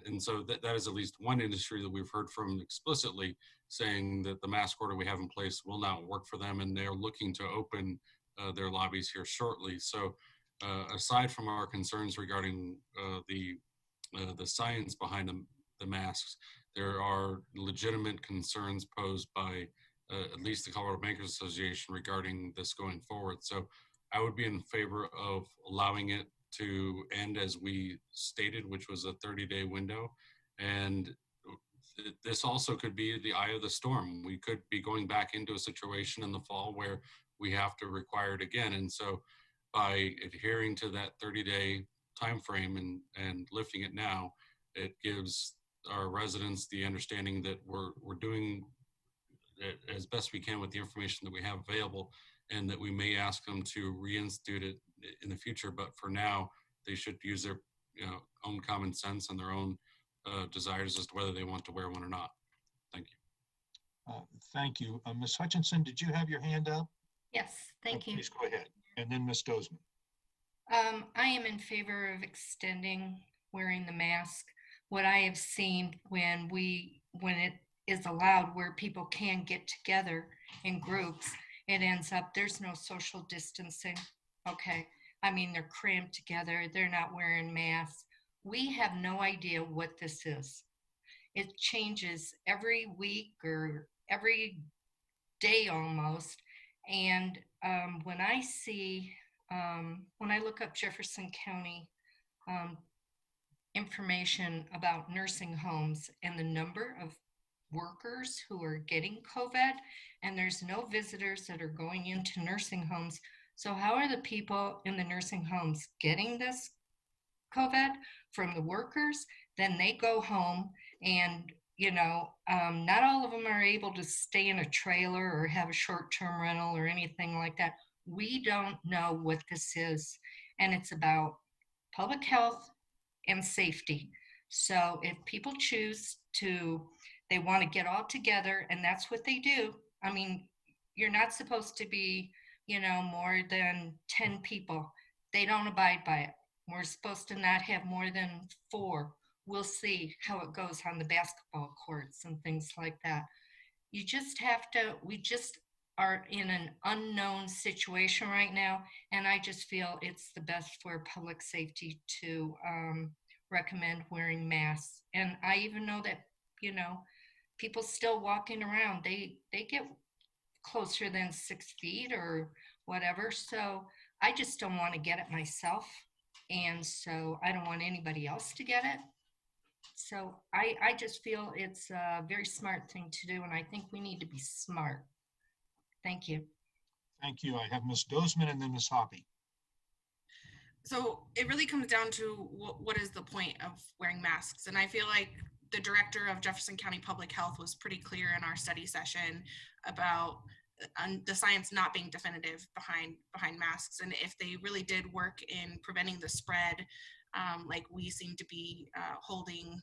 [SPEAKER 17] And so that is at least one industry that we've heard from explicitly saying that the mask order we have in place will not work for them, and they're looking to open their lobbies here shortly. So aside from our concerns regarding the science behind the masks, there are legitimate concerns posed by at least the Colorado Bankers Association regarding this going forward. So I would be in favor of allowing it to end as we stated, which was a 30-day window. And this also could be the eye of the storm. We could be going back into a situation in the fall where we have to require it again. And so by adhering to that 30-day time frame and lifting it now, it gives our residents the understanding that we're doing it as best we can with the information that we have available, and that we may ask them to reinstitute it in the future. But for now, they should use their own common sense and their own desires as to whether they want to wear one or not. Thank you.
[SPEAKER 1] Thank you. Ms. Hutchinson, did you have your hand up?
[SPEAKER 11] Yes, thank you.
[SPEAKER 1] Please go ahead. And then Ms. Dozman.
[SPEAKER 11] I am in favor of extending wearing the mask. What I have seen when it is allowed where people can get together in groups, it ends up there's no social distancing. Okay. I mean, they're crammed together. They're not wearing masks. We have no idea what this is. It changes every week or every day almost. And when I see, when I look up Jefferson County information about nursing homes and the number of workers who are getting COVID, and there's no visitors that are going into nursing homes. So how are the people in the nursing homes getting this COVID? From the workers? Then they go home and, not all of them are able to stay in a trailer or have a short-term rental or anything like that. We don't know what this is. And it's about public health and safety. So if people choose to, they want to get all together, and that's what they do. I mean, you're not supposed to be, more than 10 people. They don't abide by it. We're supposed to not have more than 4. We'll see how it goes on the basketball courts and things like that. You just have to, we just are in an unknown situation right now. And I just feel it's the best for public safety to recommend wearing masks. And I even know that, people still walking around, they get closer than 6 feet or whatever. So I just don't want to get it myself. And so I don't want anybody else to get it. So I just feel it's a very smart thing to do. And I think we need to be smart. Thank you.
[SPEAKER 1] Thank you. I have Ms. Dozman and then Ms. Hoppy.
[SPEAKER 13] So it really comes down to what is the point of wearing masks? And I feel like the director of Jefferson County Public Health was pretty clear in our study session about the science not being definitive behind masks. And if they really did work in preventing the spread, like we seem to be holding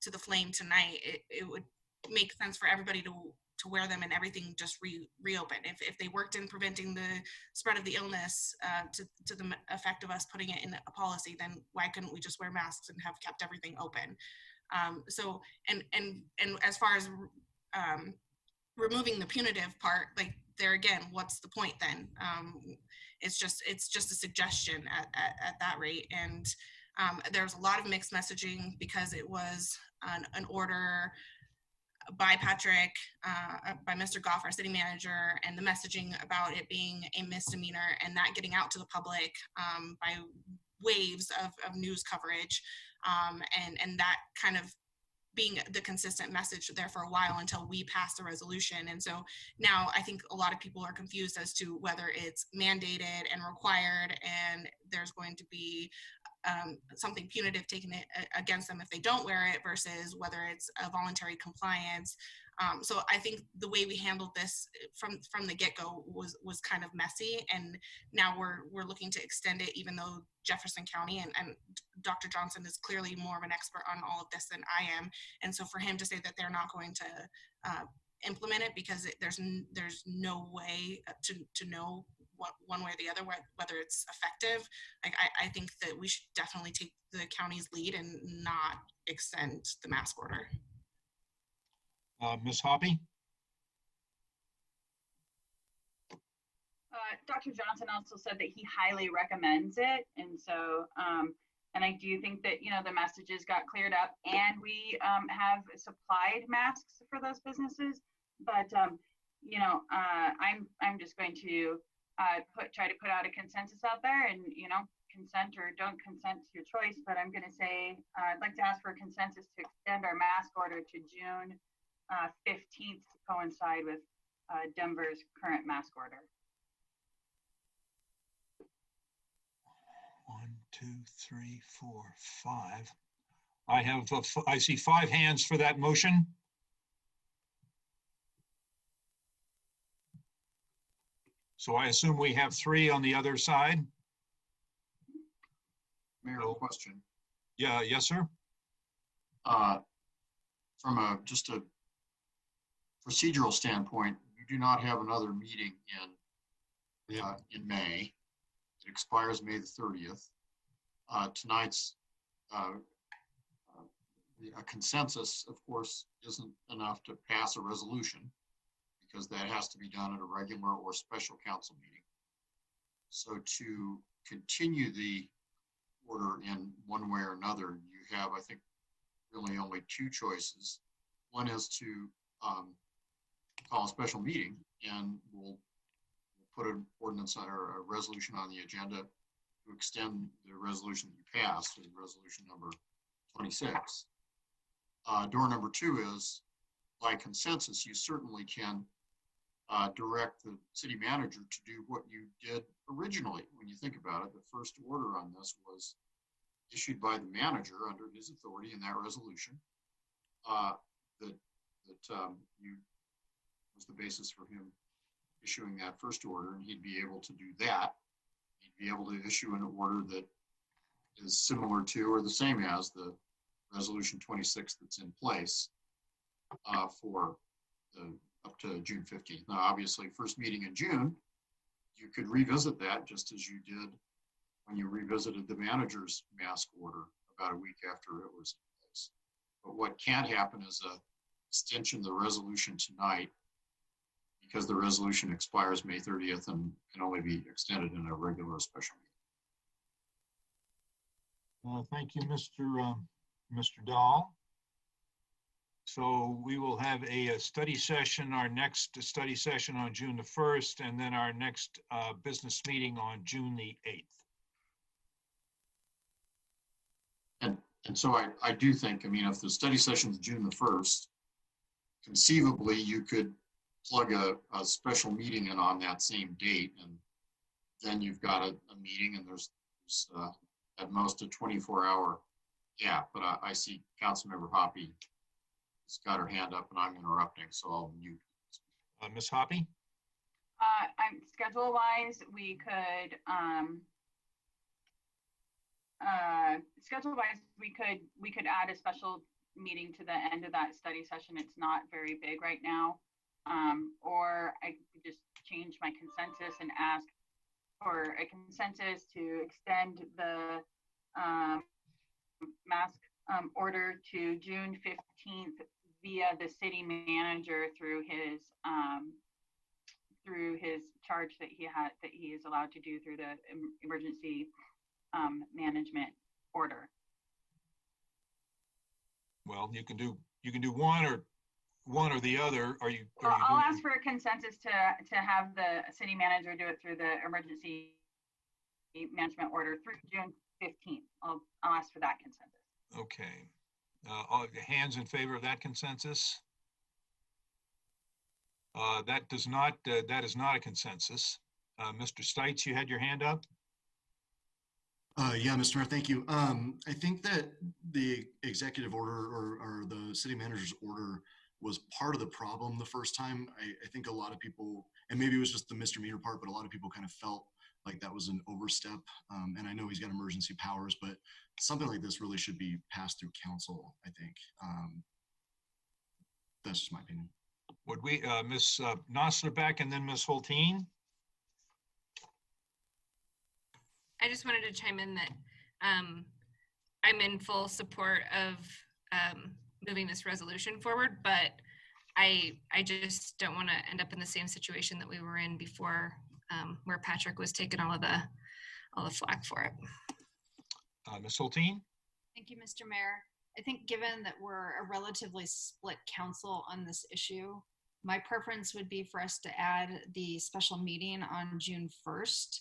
[SPEAKER 13] to the flame tonight, it would make sense for everybody to wear them and everything just reopen. If they worked in preventing the spread of the illness to the effect of us putting it in a policy, then why couldn't we just wear masks and have kept everything open? So, and as far as removing the punitive part, like there again, what's the point then? It's just a suggestion at that rate. And there's a lot of mixed messaging because it was an order by Patrick, by Mr. Goff, our city manager, and the messaging about it being a misdemeanor and that getting out to the public by waves of news coverage, and that kind of being the consistent message there for a while until we passed the resolution. And so now I think a lot of people are confused as to whether it's mandated and required and there's going to be something punitive taken against them if they don't wear it versus whether it's a voluntary compliance. So I think the way we handled this from the get-go was kind of messy, and now we're looking to extend it, even though Jefferson County and Dr. Johnson is clearly more of an expert on all of this than I am. And so for him to say that they're not going to implement it because there's no way to know one way or the other whether it's effective, like I think that we should definitely take the county's lead and not extend the mask order.
[SPEAKER 1] Ms. Hoppy?
[SPEAKER 16] Dr. Johnson also said that he highly recommends it. And so, and I do think that, you know, the messages got cleared up and we have supplied masks for those businesses. But, you know, I'm just going to try to put out a consensus out there, and, you know, consent or don't consent to your choice. But I'm going to say, I'd like to ask for a consensus to extend our mask order to June 15th to coincide with Denver's current mask order.
[SPEAKER 1] 1, 2, 3, 4, 5. I see 5 hands for that motion. So I assume we have 3 on the other side.
[SPEAKER 20] Mayor, question.
[SPEAKER 1] Yeah, yes, sir.
[SPEAKER 20] From just a procedural standpoint, you do not have another meeting in May. It expires May the 30th. Tonight's a consensus, of course, isn't enough to pass a resolution because that has to be done at a regular or special council meeting. So to continue the order in one way or another, you have, I think, really only 2 choices. One is to call a special meeting, and we'll put an ordinance or a resolution on the agenda to extend the resolution that you passed, to resolution number 26. Door number 2 is, by consensus, you certainly can direct the city manager to do what you did originally. When you think about it, the first order on this was issued by the manager under his authority in that resolution. That was the basis for him issuing that first order, and he'd be able to do that. He'd be able to issue an order that is similar to or the same as the resolution 26 that's in place for the up to June 15th. Now, obviously, first meeting in June, you could revisit that just as you did when you revisited the manager's mask order about a week after it was in place. But what can't happen is a extension of the resolution tonight, because the resolution expires May 30th and can only be extended in a regular or special meeting.
[SPEAKER 1] Thank you, Mr. Dahl. So we will have a study session, our next study session on June the 1st, and then our next business meeting on June the 8th.
[SPEAKER 20] And so I do think, I mean, if the study session is June the 1st, conceivably you could plug a special meeting in on that same date, and then you've got a meeting, and there's at most a 24-hour gap. But I see Councilmember Hoppy has got her hand up, and I'm interrupting, so I'll mute.
[SPEAKER 1] Ms. Hoppy?
[SPEAKER 16] I'm schedule wise, we could, we could add a special meeting to the end of that study session. It's not very big right now. Or I could just change my consensus and ask for a consensus to extend the mask order to June 15th via the city manager through his charge that he is allowed to do through the emergency management order.
[SPEAKER 1] Well, you can do one or the other.
[SPEAKER 16] I'll ask for a consensus to have the city manager do it through the emergency management order through June 15th. I'll ask for that consensus.
[SPEAKER 1] Okay. All hands in favor of that consensus? That is not a consensus. Mr. Stites, you had your hand up?
[SPEAKER 18] Yeah, Mr. Mayor, thank you. I think that the executive order or the city manager's order was part of the problem the first time. I think a lot of people, and maybe it was just the misdemeanor part, but a lot of people kind of felt like that was an overstep. And I know he's got emergency powers, but something like this really should be passed through council, I think. That's just my opinion.
[SPEAKER 1] Would we, Ms. Noslerbeck and then Ms. Holteen?
[SPEAKER 8] I just wanted to chime in that I'm in full support of moving this resolution forward, but I just don't want to end up in the same situation that we were in before, where Patrick was taking all the flack for it.
[SPEAKER 1] Ms. Holteen?
[SPEAKER 15] Thank you, Mr. Mayor. I think given that we're a relatively split council on this issue, my preference would be for us to add the special meeting on June 1st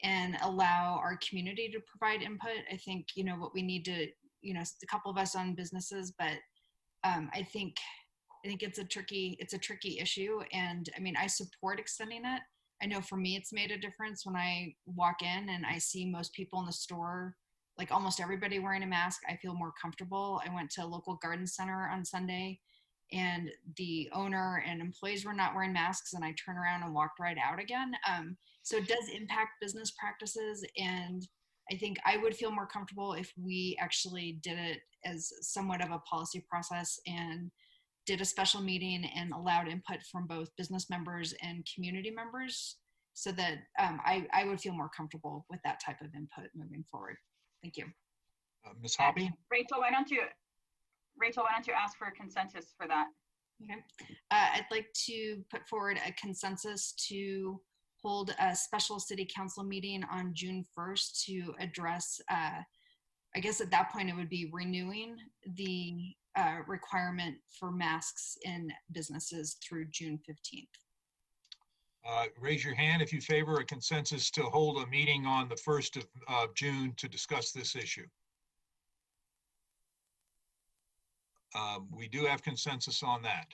[SPEAKER 15] and allow our community to provide input. I think, what we need to, a couple of us on businesses, but I think it's a tricky issue. And I mean, I support extending it. I know for me, it's made a difference when I walk in and I see most people in the store, like almost everybody wearing a mask. I feel more comfortable. I went to a local garden center on Sunday and the owner and employees were not wearing masks, and I turned around and walked right out again. So it does impact business practices. And I think I would feel more comfortable if we actually did it as somewhat of a policy process and did a special meeting and allowed input from both business members and community members, so that I would feel more comfortable with that type of input moving forward. Thank you.
[SPEAKER 1] Ms. Hoppy?
[SPEAKER 16] Rachel, why don't you ask for a consensus for that?
[SPEAKER 15] Okay. I'd like to put forward a consensus to hold a special city council meeting on June 1st to address, I guess at that point it would be renewing the requirement for masks in businesses through June 15th.
[SPEAKER 1] Raise your hand if you favor a consensus to hold a meeting on the 1st of June to discuss this issue. We do have consensus on that.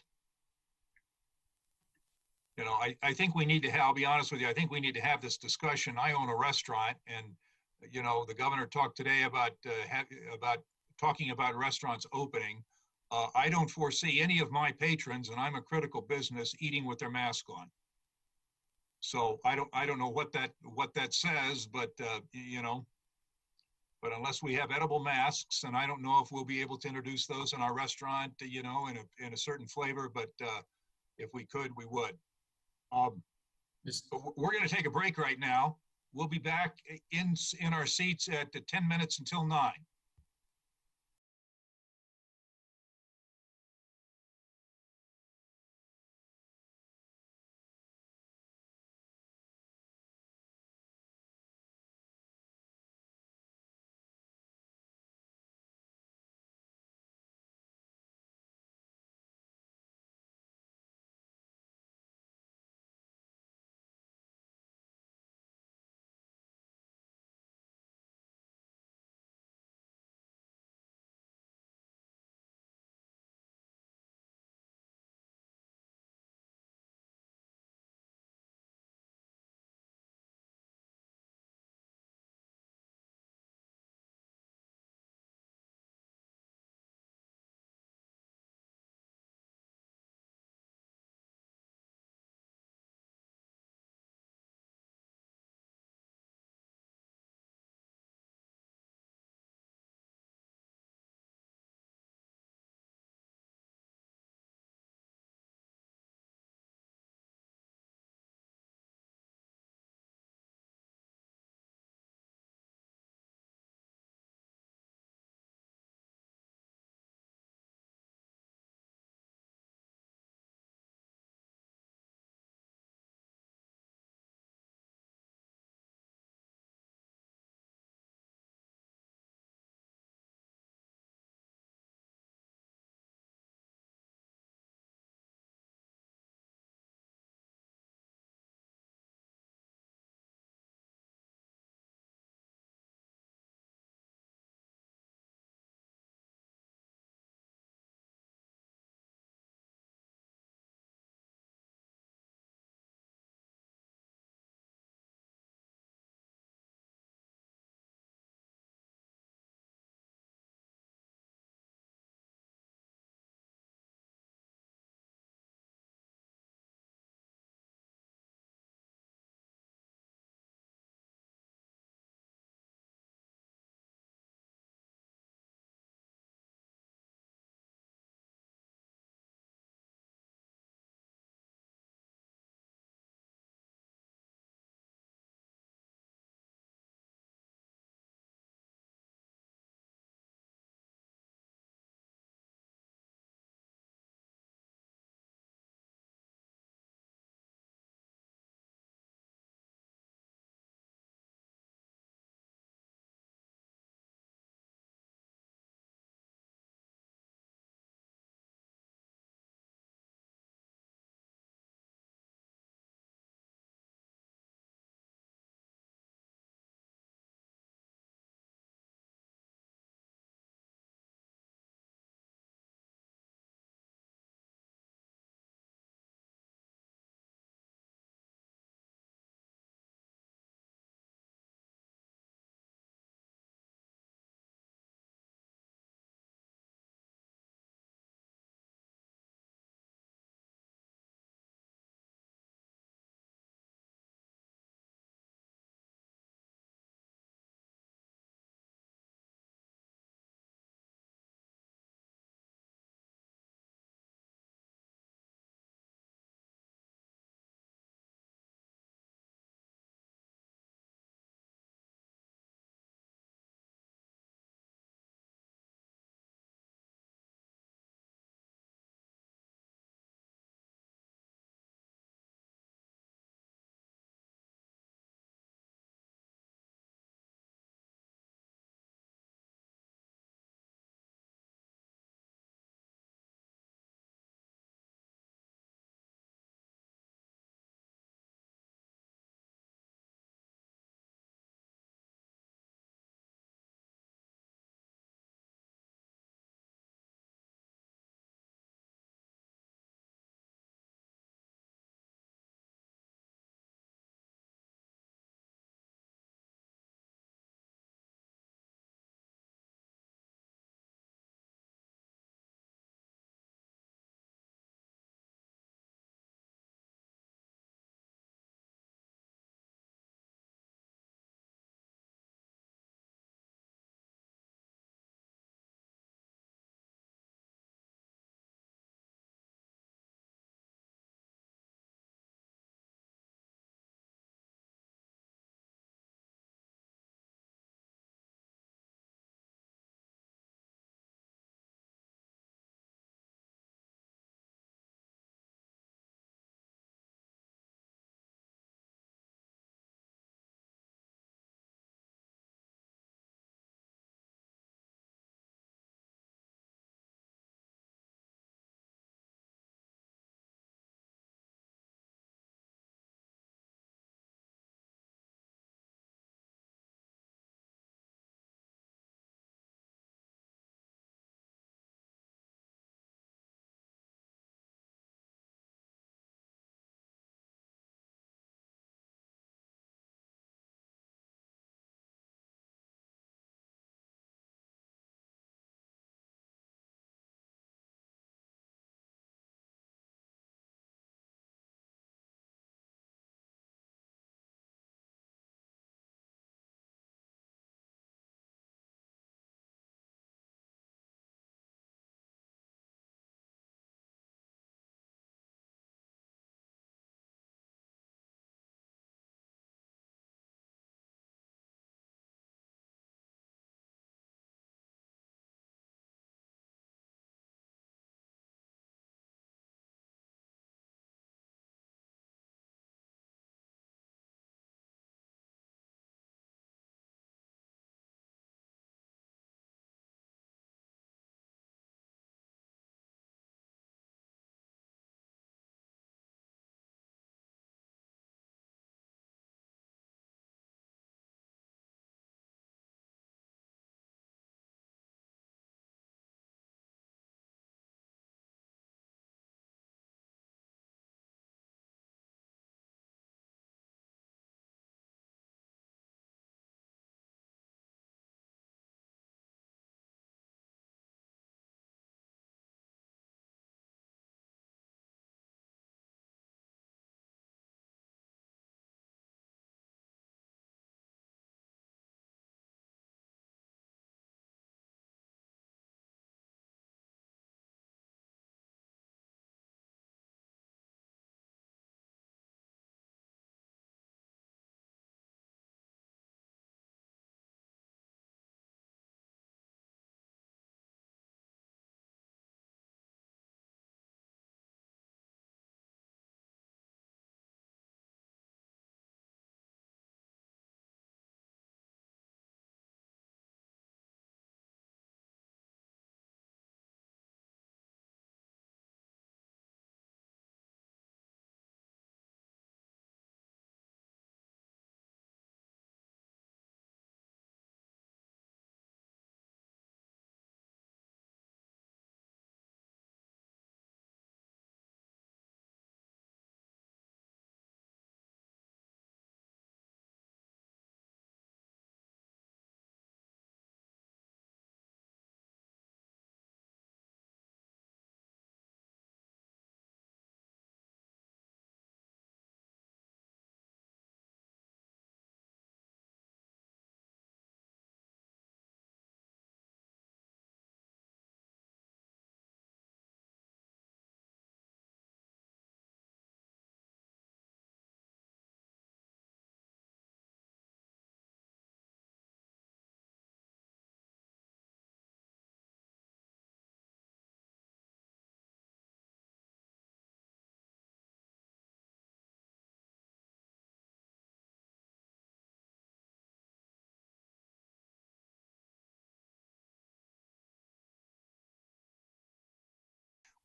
[SPEAKER 1] I think we need to have, I'll be honest with you, I think we need to have this discussion. I own a restaurant, and, the governor talked today about talking about restaurants opening. I don't foresee any of my patrons, and I'm a critical business, eating with their mask on. So I don't know what that says, but but unless we have edible masks, and I don't know if we'll be able to introduce those in our restaurant, in a certain flavor, but if we could, we would. But we're going to take a break right now. We'll be back in our seats at 10 minutes until 9.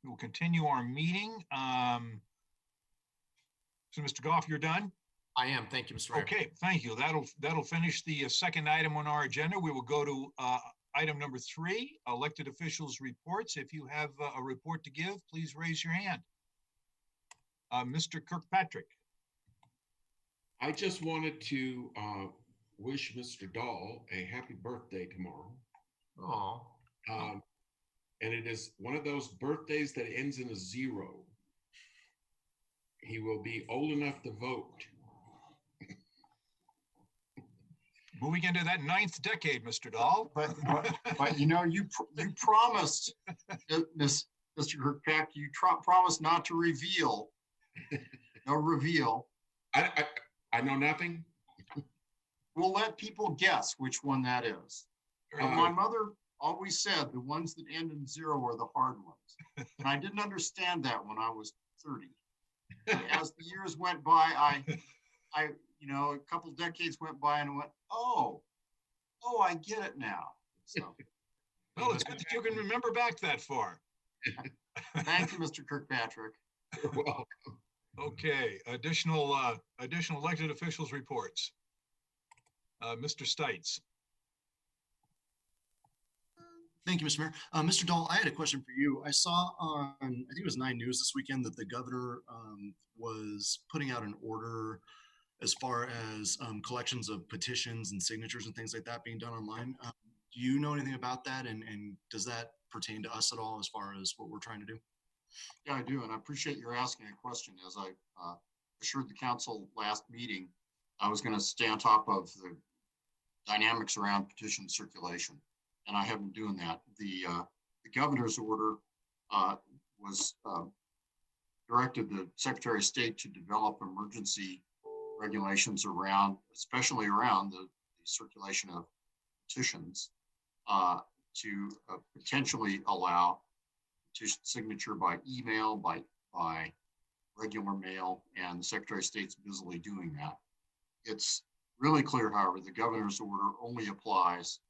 [SPEAKER 1] we'll continue our meeting. So Mr. Goff, you're done?
[SPEAKER 3] I am. Thank you, Mr. Mayor.
[SPEAKER 1] Okay, thank you. That'll finish the second item on our agenda. We will go to item number 3, elected officials reports. If you have a report to give, please raise your hand. Mr. Kirkpatrick.
[SPEAKER 21] I just wanted to wish Mr. Dahl a happy birthday tomorrow.
[SPEAKER 3] Oh.
[SPEAKER 21] And it is one of those birthdays that ends in a 0. He will be old enough to vote.
[SPEAKER 1] Moving into that 9th decade, Mr. Dahl.
[SPEAKER 20] But you know, you promised, Mr. Kirkpatrick, you promised not to reveal. No reveal.
[SPEAKER 21] I know nothing.
[SPEAKER 20] We'll let people guess which one that is. My mother always said the ones that end in 0 are the hard ones. And I didn't understand that when I was 30. As the years went by, I a couple decades went by and I went, oh, I get it now. So,
[SPEAKER 1] well, it's good that you can remember back that far.
[SPEAKER 20] Thank you, Mr. Kirkpatrick.
[SPEAKER 21] You're welcome.
[SPEAKER 1] Okay, additional elected officials reports. Mr. Stites.
[SPEAKER 18] Thank you, Mr. Mayor. Mr. Dahl, I had a question for you. I saw on, I think it was 9 News this weekend, that the governor was putting out an order as far as collections of petitions and signatures and things like that being done online. Do you know anything about that? And does that pertain to us at all as far as what we're trying to do?
[SPEAKER 20] Yeah, I do. And I appreciate your asking a question. As I assured the council last meeting, I was going to stay on top of the dynamics around petition circulation. And I have been doing that. The governor's order was directed the Secretary of State to develop emergency regulations around, especially around the circulation of petitions, to potentially allow petition signature by email, by regular mail, and the Secretary of State's busily doing that. It's really clear, however, the governor's order only applies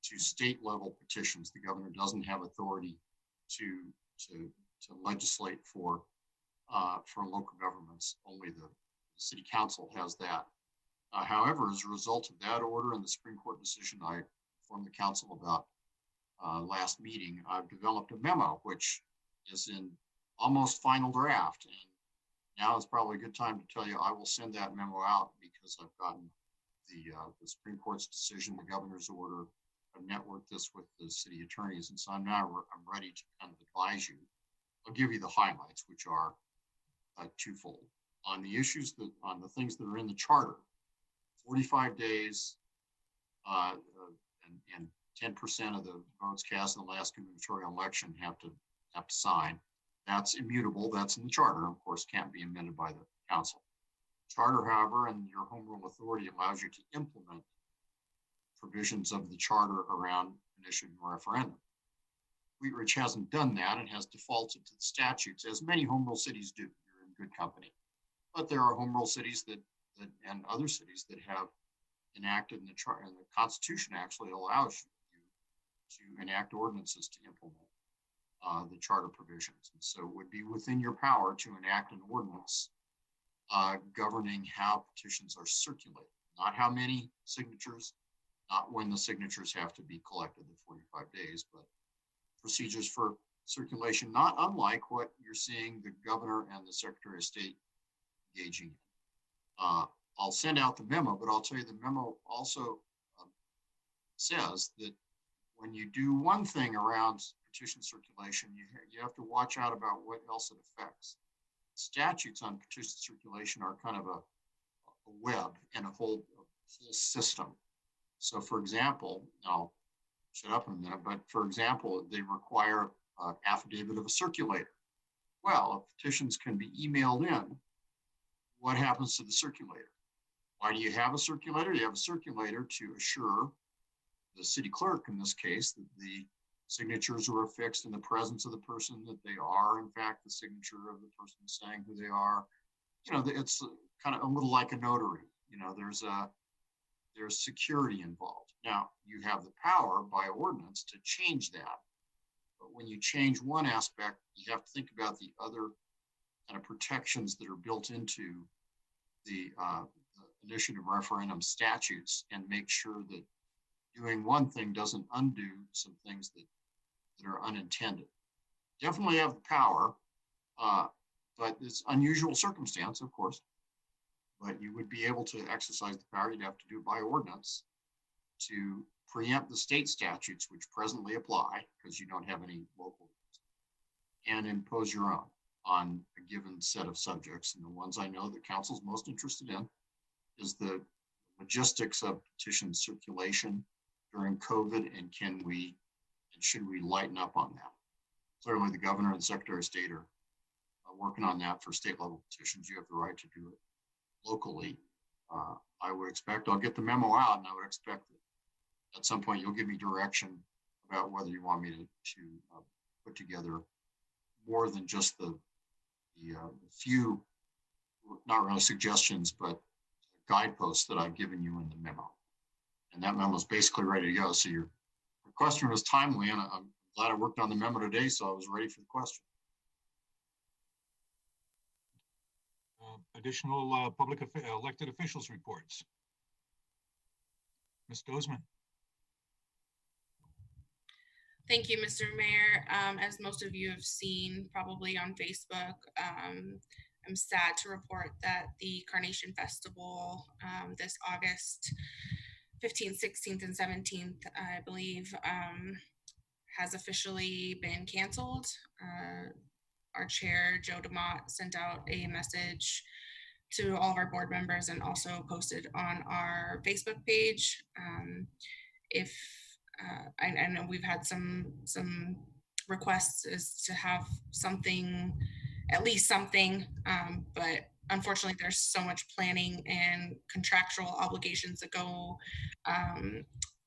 [SPEAKER 20] to state level petitions. The governor doesn't have authority to legislate for local governments. Only the city council has that. However, as a result of that order and the Supreme Court decision I informed the council about last meeting, I've developed a memo which is in almost final draft. And now is probably a good time to tell you I will send that memo out because I've gotten the Supreme Court's decision, the governor's order. I've networked this with the city attorneys, and so I'm ready to kind of advise you. I'll give you the highlights, which are twofold. On the issues on the things that are in the charter, 45 days and 10% of the votes cast in the last gubernatorial election have to sign. That's immutable. That's in the charter. Of course, can't be amended by the council. Charter, however, and your home rule authority allows you to implement provisions of the charter around an issue in a referendum. Wheat Ridge hasn't done that and has defaulted to the statutes, as many home rule cities do. You're in good company. But there are home rule cities that and other cities that have enacted in the charter, and the Constitution actually allows you to enact ordinances to implement the charter provisions. And so it would be within your power to enact an ordinance governing how petitions are circulated, not how many signatures, not when the signatures have to be collected in 45 days, but procedures for circulation, not unlike what you're seeing the governor and the Secretary of State engaging in. I'll send out the memo, but I'll tell you the memo also says that when you do one thing around petition circulation, you have to watch out about what else it affects. Statutes on petition circulation are kind of a web and a whole system. So for example, I'll shut up in a minute, but for example, they require an affidavit of a circulator. Well, if petitions can be emailed in, what happens to the circulator? Why do you have a circulator? You have a circulator to assure the city clerk, in this case, that the signatures are affixed in the presence of the person, that they are, in fact, the signature of the person saying who they are. You know, it's kind of a little like a notary. You know, there's security involved. Now, you have the power by ordinance to change that. But when you change one aspect, you have to think about the other kind of protections that are built into the initiative referendum statutes and make sure that doing one thing doesn't undo some things that are unintended. Definitely have the power, but it's unusual circumstance, of course. But you would be able to exercise the power. You'd have to do it by ordinance to preempt the state statutes, which presently apply because you don't have any local, and impose your own on a given set of subjects. And the ones I know that council's most interested in is the logistics of petition circulation during COVID, and should we lighten up on that? Clearly, the governor and the secretary of state are working on that for state level petitions. You have the right to do it locally. I would expect, I'll get the memo out, and I would expect that at some point you'll give me direction about whether you want me to put together more than just the few, not really suggestions, but guideposts that I've given you in the memo. And that memo is basically ready to go. So your question was timely, and I'm glad I worked on the memo today, so I was ready for the question.
[SPEAKER 1] Additional public elected officials reports. Ms. Dozman.
[SPEAKER 13] Thank you, Mr. Mayor. As most of you have seen probably on Facebook, I'm sad to report that the Carnation Festival this August 15th, 16th, and 17th, I believe, has officially been canceled. Our chair, Joe DeMott, sent out a message to all of our board members and also posted on our Facebook page. I know we've had some requests is to have something, at least something, but unfortunately there's so much planning and contractual obligations that go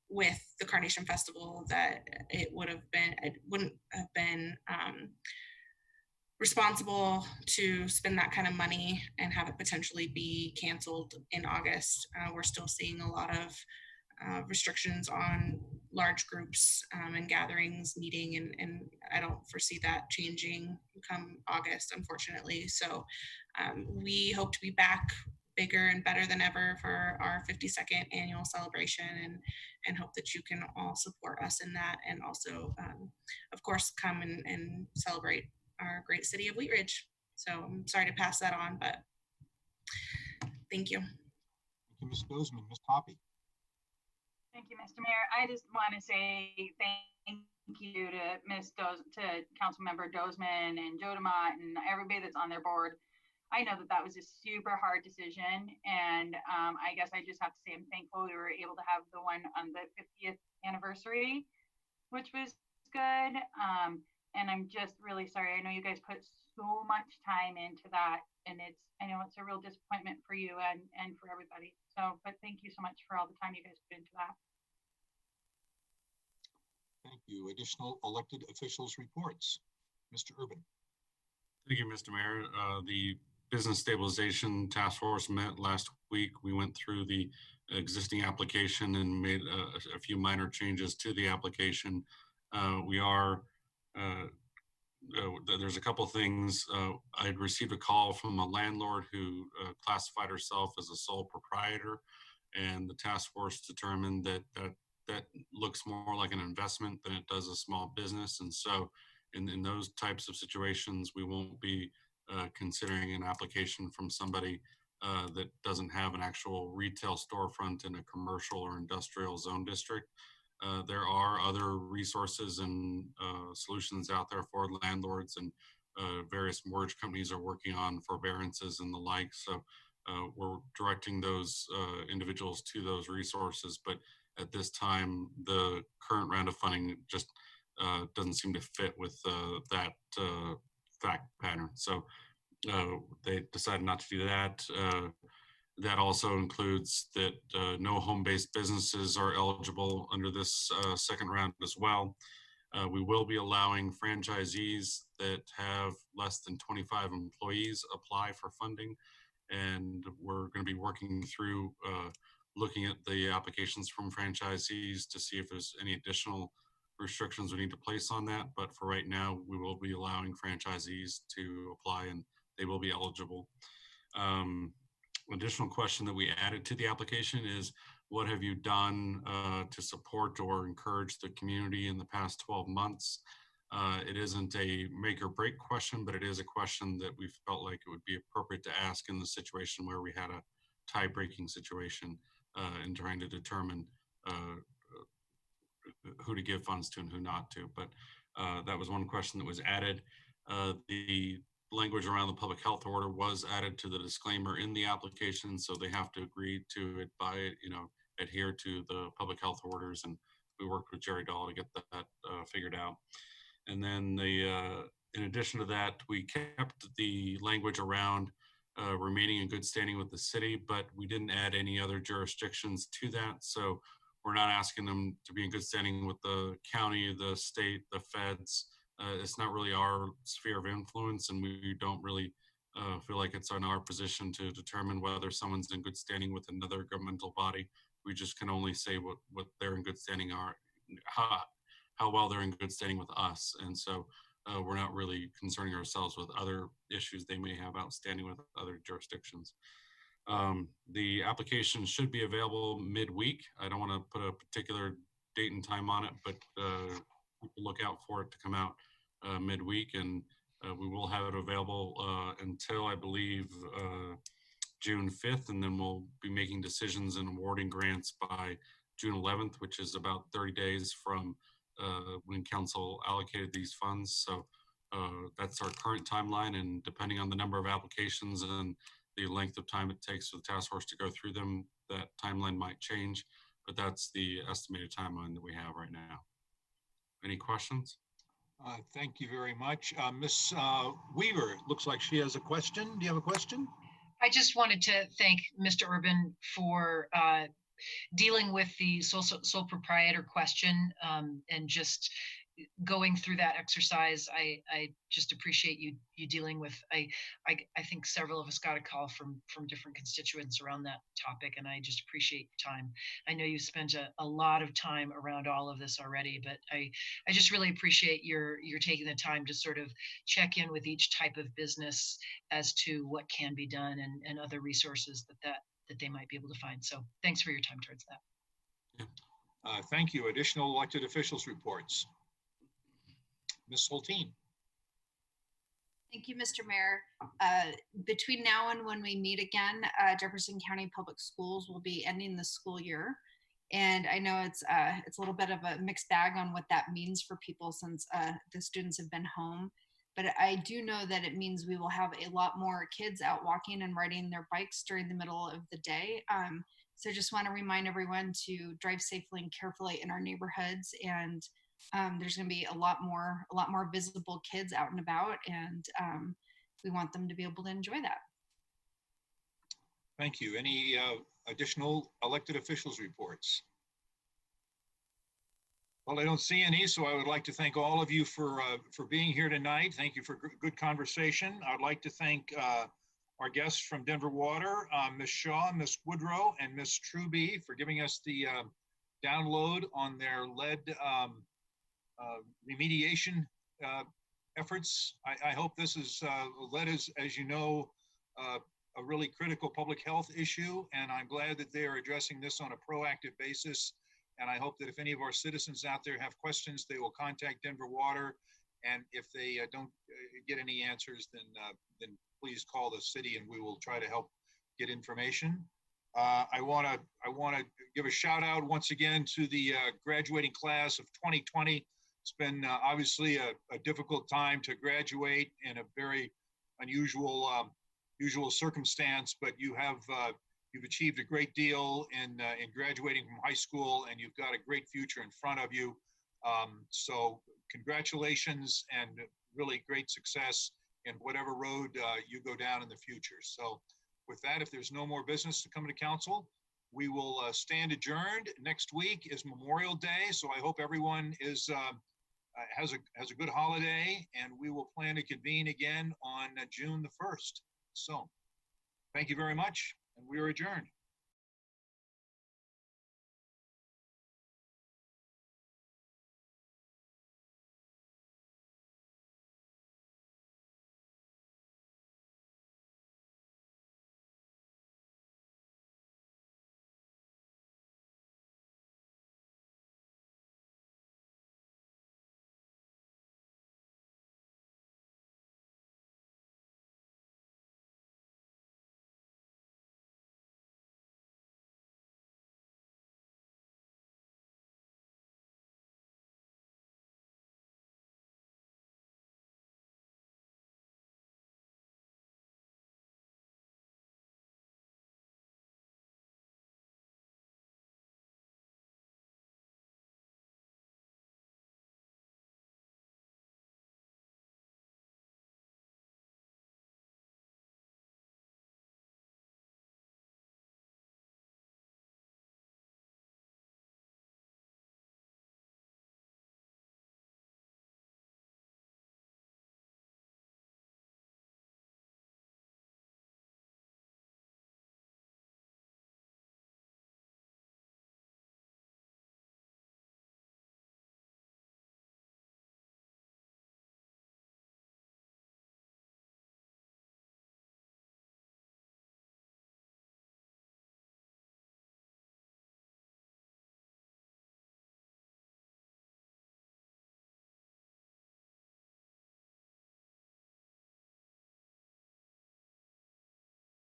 [SPEAKER 13] with the Carnation Festival that it wouldn't have been responsible to spend that kind of money and have it potentially be canceled in August. We're still seeing a lot of restrictions on large groups and gatherings, meeting, and I don't foresee that changing come August, unfortunately. So we hope to be back bigger and better than ever for our 52nd annual celebration, and hope that you can all support us in that, and also, of course, come and celebrate our great city of Wheat Ridge. So I'm sorry to pass that on, but thank you.
[SPEAKER 1] Thank you, Ms. Dozman. Ms. Poppy.
[SPEAKER 16] Thank you, Mr. Mayor. I just want to say thank you to to Councilmember Dozman and Joe DeMott and everybody that's on their board. I know that was a super hard decision, and I guess I just have to say I'm thankful we were able to have the one on the 50th anniversary, which was good. And I'm just really sorry. I know you guys put so much time into that, and I know it's a real disappointment for you and for everybody. So, but thank you so much for all the time you guys put into that.
[SPEAKER 1] Thank you. Additional elected officials reports. Mr. Urban.
[SPEAKER 17] Thank you, Mr. Mayor. The Business Stabilization Task Force met last week. We went through the existing application and made a few minor changes to the application. There's a couple things. I had received a call from a landlord who classified herself as a sole proprietor, and the task force determined that looks more like an investment than it does a small business. And so in those types of situations, we won't be considering an application from somebody that doesn't have an actual retail storefront in a commercial or industrial zone district. There are other resources and solutions out there for landlords, and various mortgage companies are working on forbearances and the like. So we're directing those individuals to those resources. But at this time, the current round of funding just doesn't seem to fit with that fact pattern. So they decided not to do that. That also includes that no home-based businesses are eligible under this second round as well. We will be allowing franchisees that have less than 25 employees apply for funding, and we're going to be working through looking at the applications from franchisees to see if there's any additional restrictions we need to place on that. But for right now, we will be allowing franchisees to apply and they will be eligible. Additional question that we added to the application is, what have you done to support or encourage the community in the past 12 months? It isn't a make or break question, but it is a question that we felt like it would be appropriate to ask in the situation where we had a tie-breaking situation in trying to determine who to give funds to and who not to. But that was one question that was added. The language around the public health order was added to the disclaimer in the application, so they have to agree to it by, adhere to the public health orders. And we worked with Jerry Dahl to get that figured out. And then in addition to that, we kept the language around remaining in good standing with the city, but we didn't add any other jurisdictions to that. So we're not asking them to be in good standing with the county, the state, the feds. It's not really our sphere of influence, and we don't really feel like it's in our position to determine whether someone's in good standing with another governmental body. We just can only say what they're in good standing are, how well they're in good standing with us. And so we're not really concerning ourselves with other issues they may have outstanding with other jurisdictions. The application should be available midweek. I don't want to put a particular date and time on it, but look out for it to come out midweek, and we will have it available until, I believe, June 5th, and then we'll be making decisions and awarding grants by June 11th, which is about 30 days from when council allocated these funds. So that's our current timeline, and depending on the number of applications and the length of time it takes for the task force to go through them, that timeline might change, but that's the estimated timeline that we have right now. Any questions?
[SPEAKER 1] Thank you very much. Ms. Weaver, it looks like she has a question. Do you have a question?
[SPEAKER 12] I just wanted to thank Mr. Urban for dealing with the sole proprietor question and just going through that exercise. I just appreciate you dealing with, I think several of us got a call from different constituents around that topic, and I just appreciate your time. I know you spent a lot of time around all of this already, but I just really appreciate your taking the time to sort of check in with each type of business as to what can be done and other resources that they might be able to find. So thanks for your time towards that.
[SPEAKER 1] Thank you. Additional elected officials reports. Ms. Holteen.
[SPEAKER 15] Thank you, Mr. Mayor. Between now and when we meet again, Jefferson County Public Schools will be ending the school year. And I know it's a little bit of a mixed bag on what that means for people since the students have been home. But I do know that it means we will have a lot more kids out walking and riding their bikes during the middle of the day. So just want to remind everyone to drive safely and carefully in our neighborhoods, and there's going to be a lot more visible kids out and about, and we want them to be able to enjoy that.
[SPEAKER 1] Thank you. Any additional elected officials reports? Well, I don't see any, so I would like to thank all of you for being here tonight. Thank you for good conversation. I'd like to thank our guests from Denver Water, Ms. Shaw, Ms. Woodrow, and Ms. Truby for giving us the download on their lead remediation efforts. I hope this is, lead is, as you know, a really critical public health issue, and I'm glad that they are addressing this on a proactive basis. And I hope that if any of our citizens out there have questions, they will contact Denver Water. And if they don't get any answers, then please call the city and we will try to help get information. I want to give a shout out once again to the graduating class of 2020. It's been obviously a difficult time to graduate in a very unusual usual circumstance, but you've achieved a great deal in graduating from high school, and you've got a great future in front of you. So congratulations and really great success in whatever road you go down in the future. So with that, if there's no more business to come to council, we will stand adjourned. Next week is Memorial Day, so I hope everyone is has a good holiday, and we will plan to convene again on June the 1st. So thank you very much, and we are adjourned.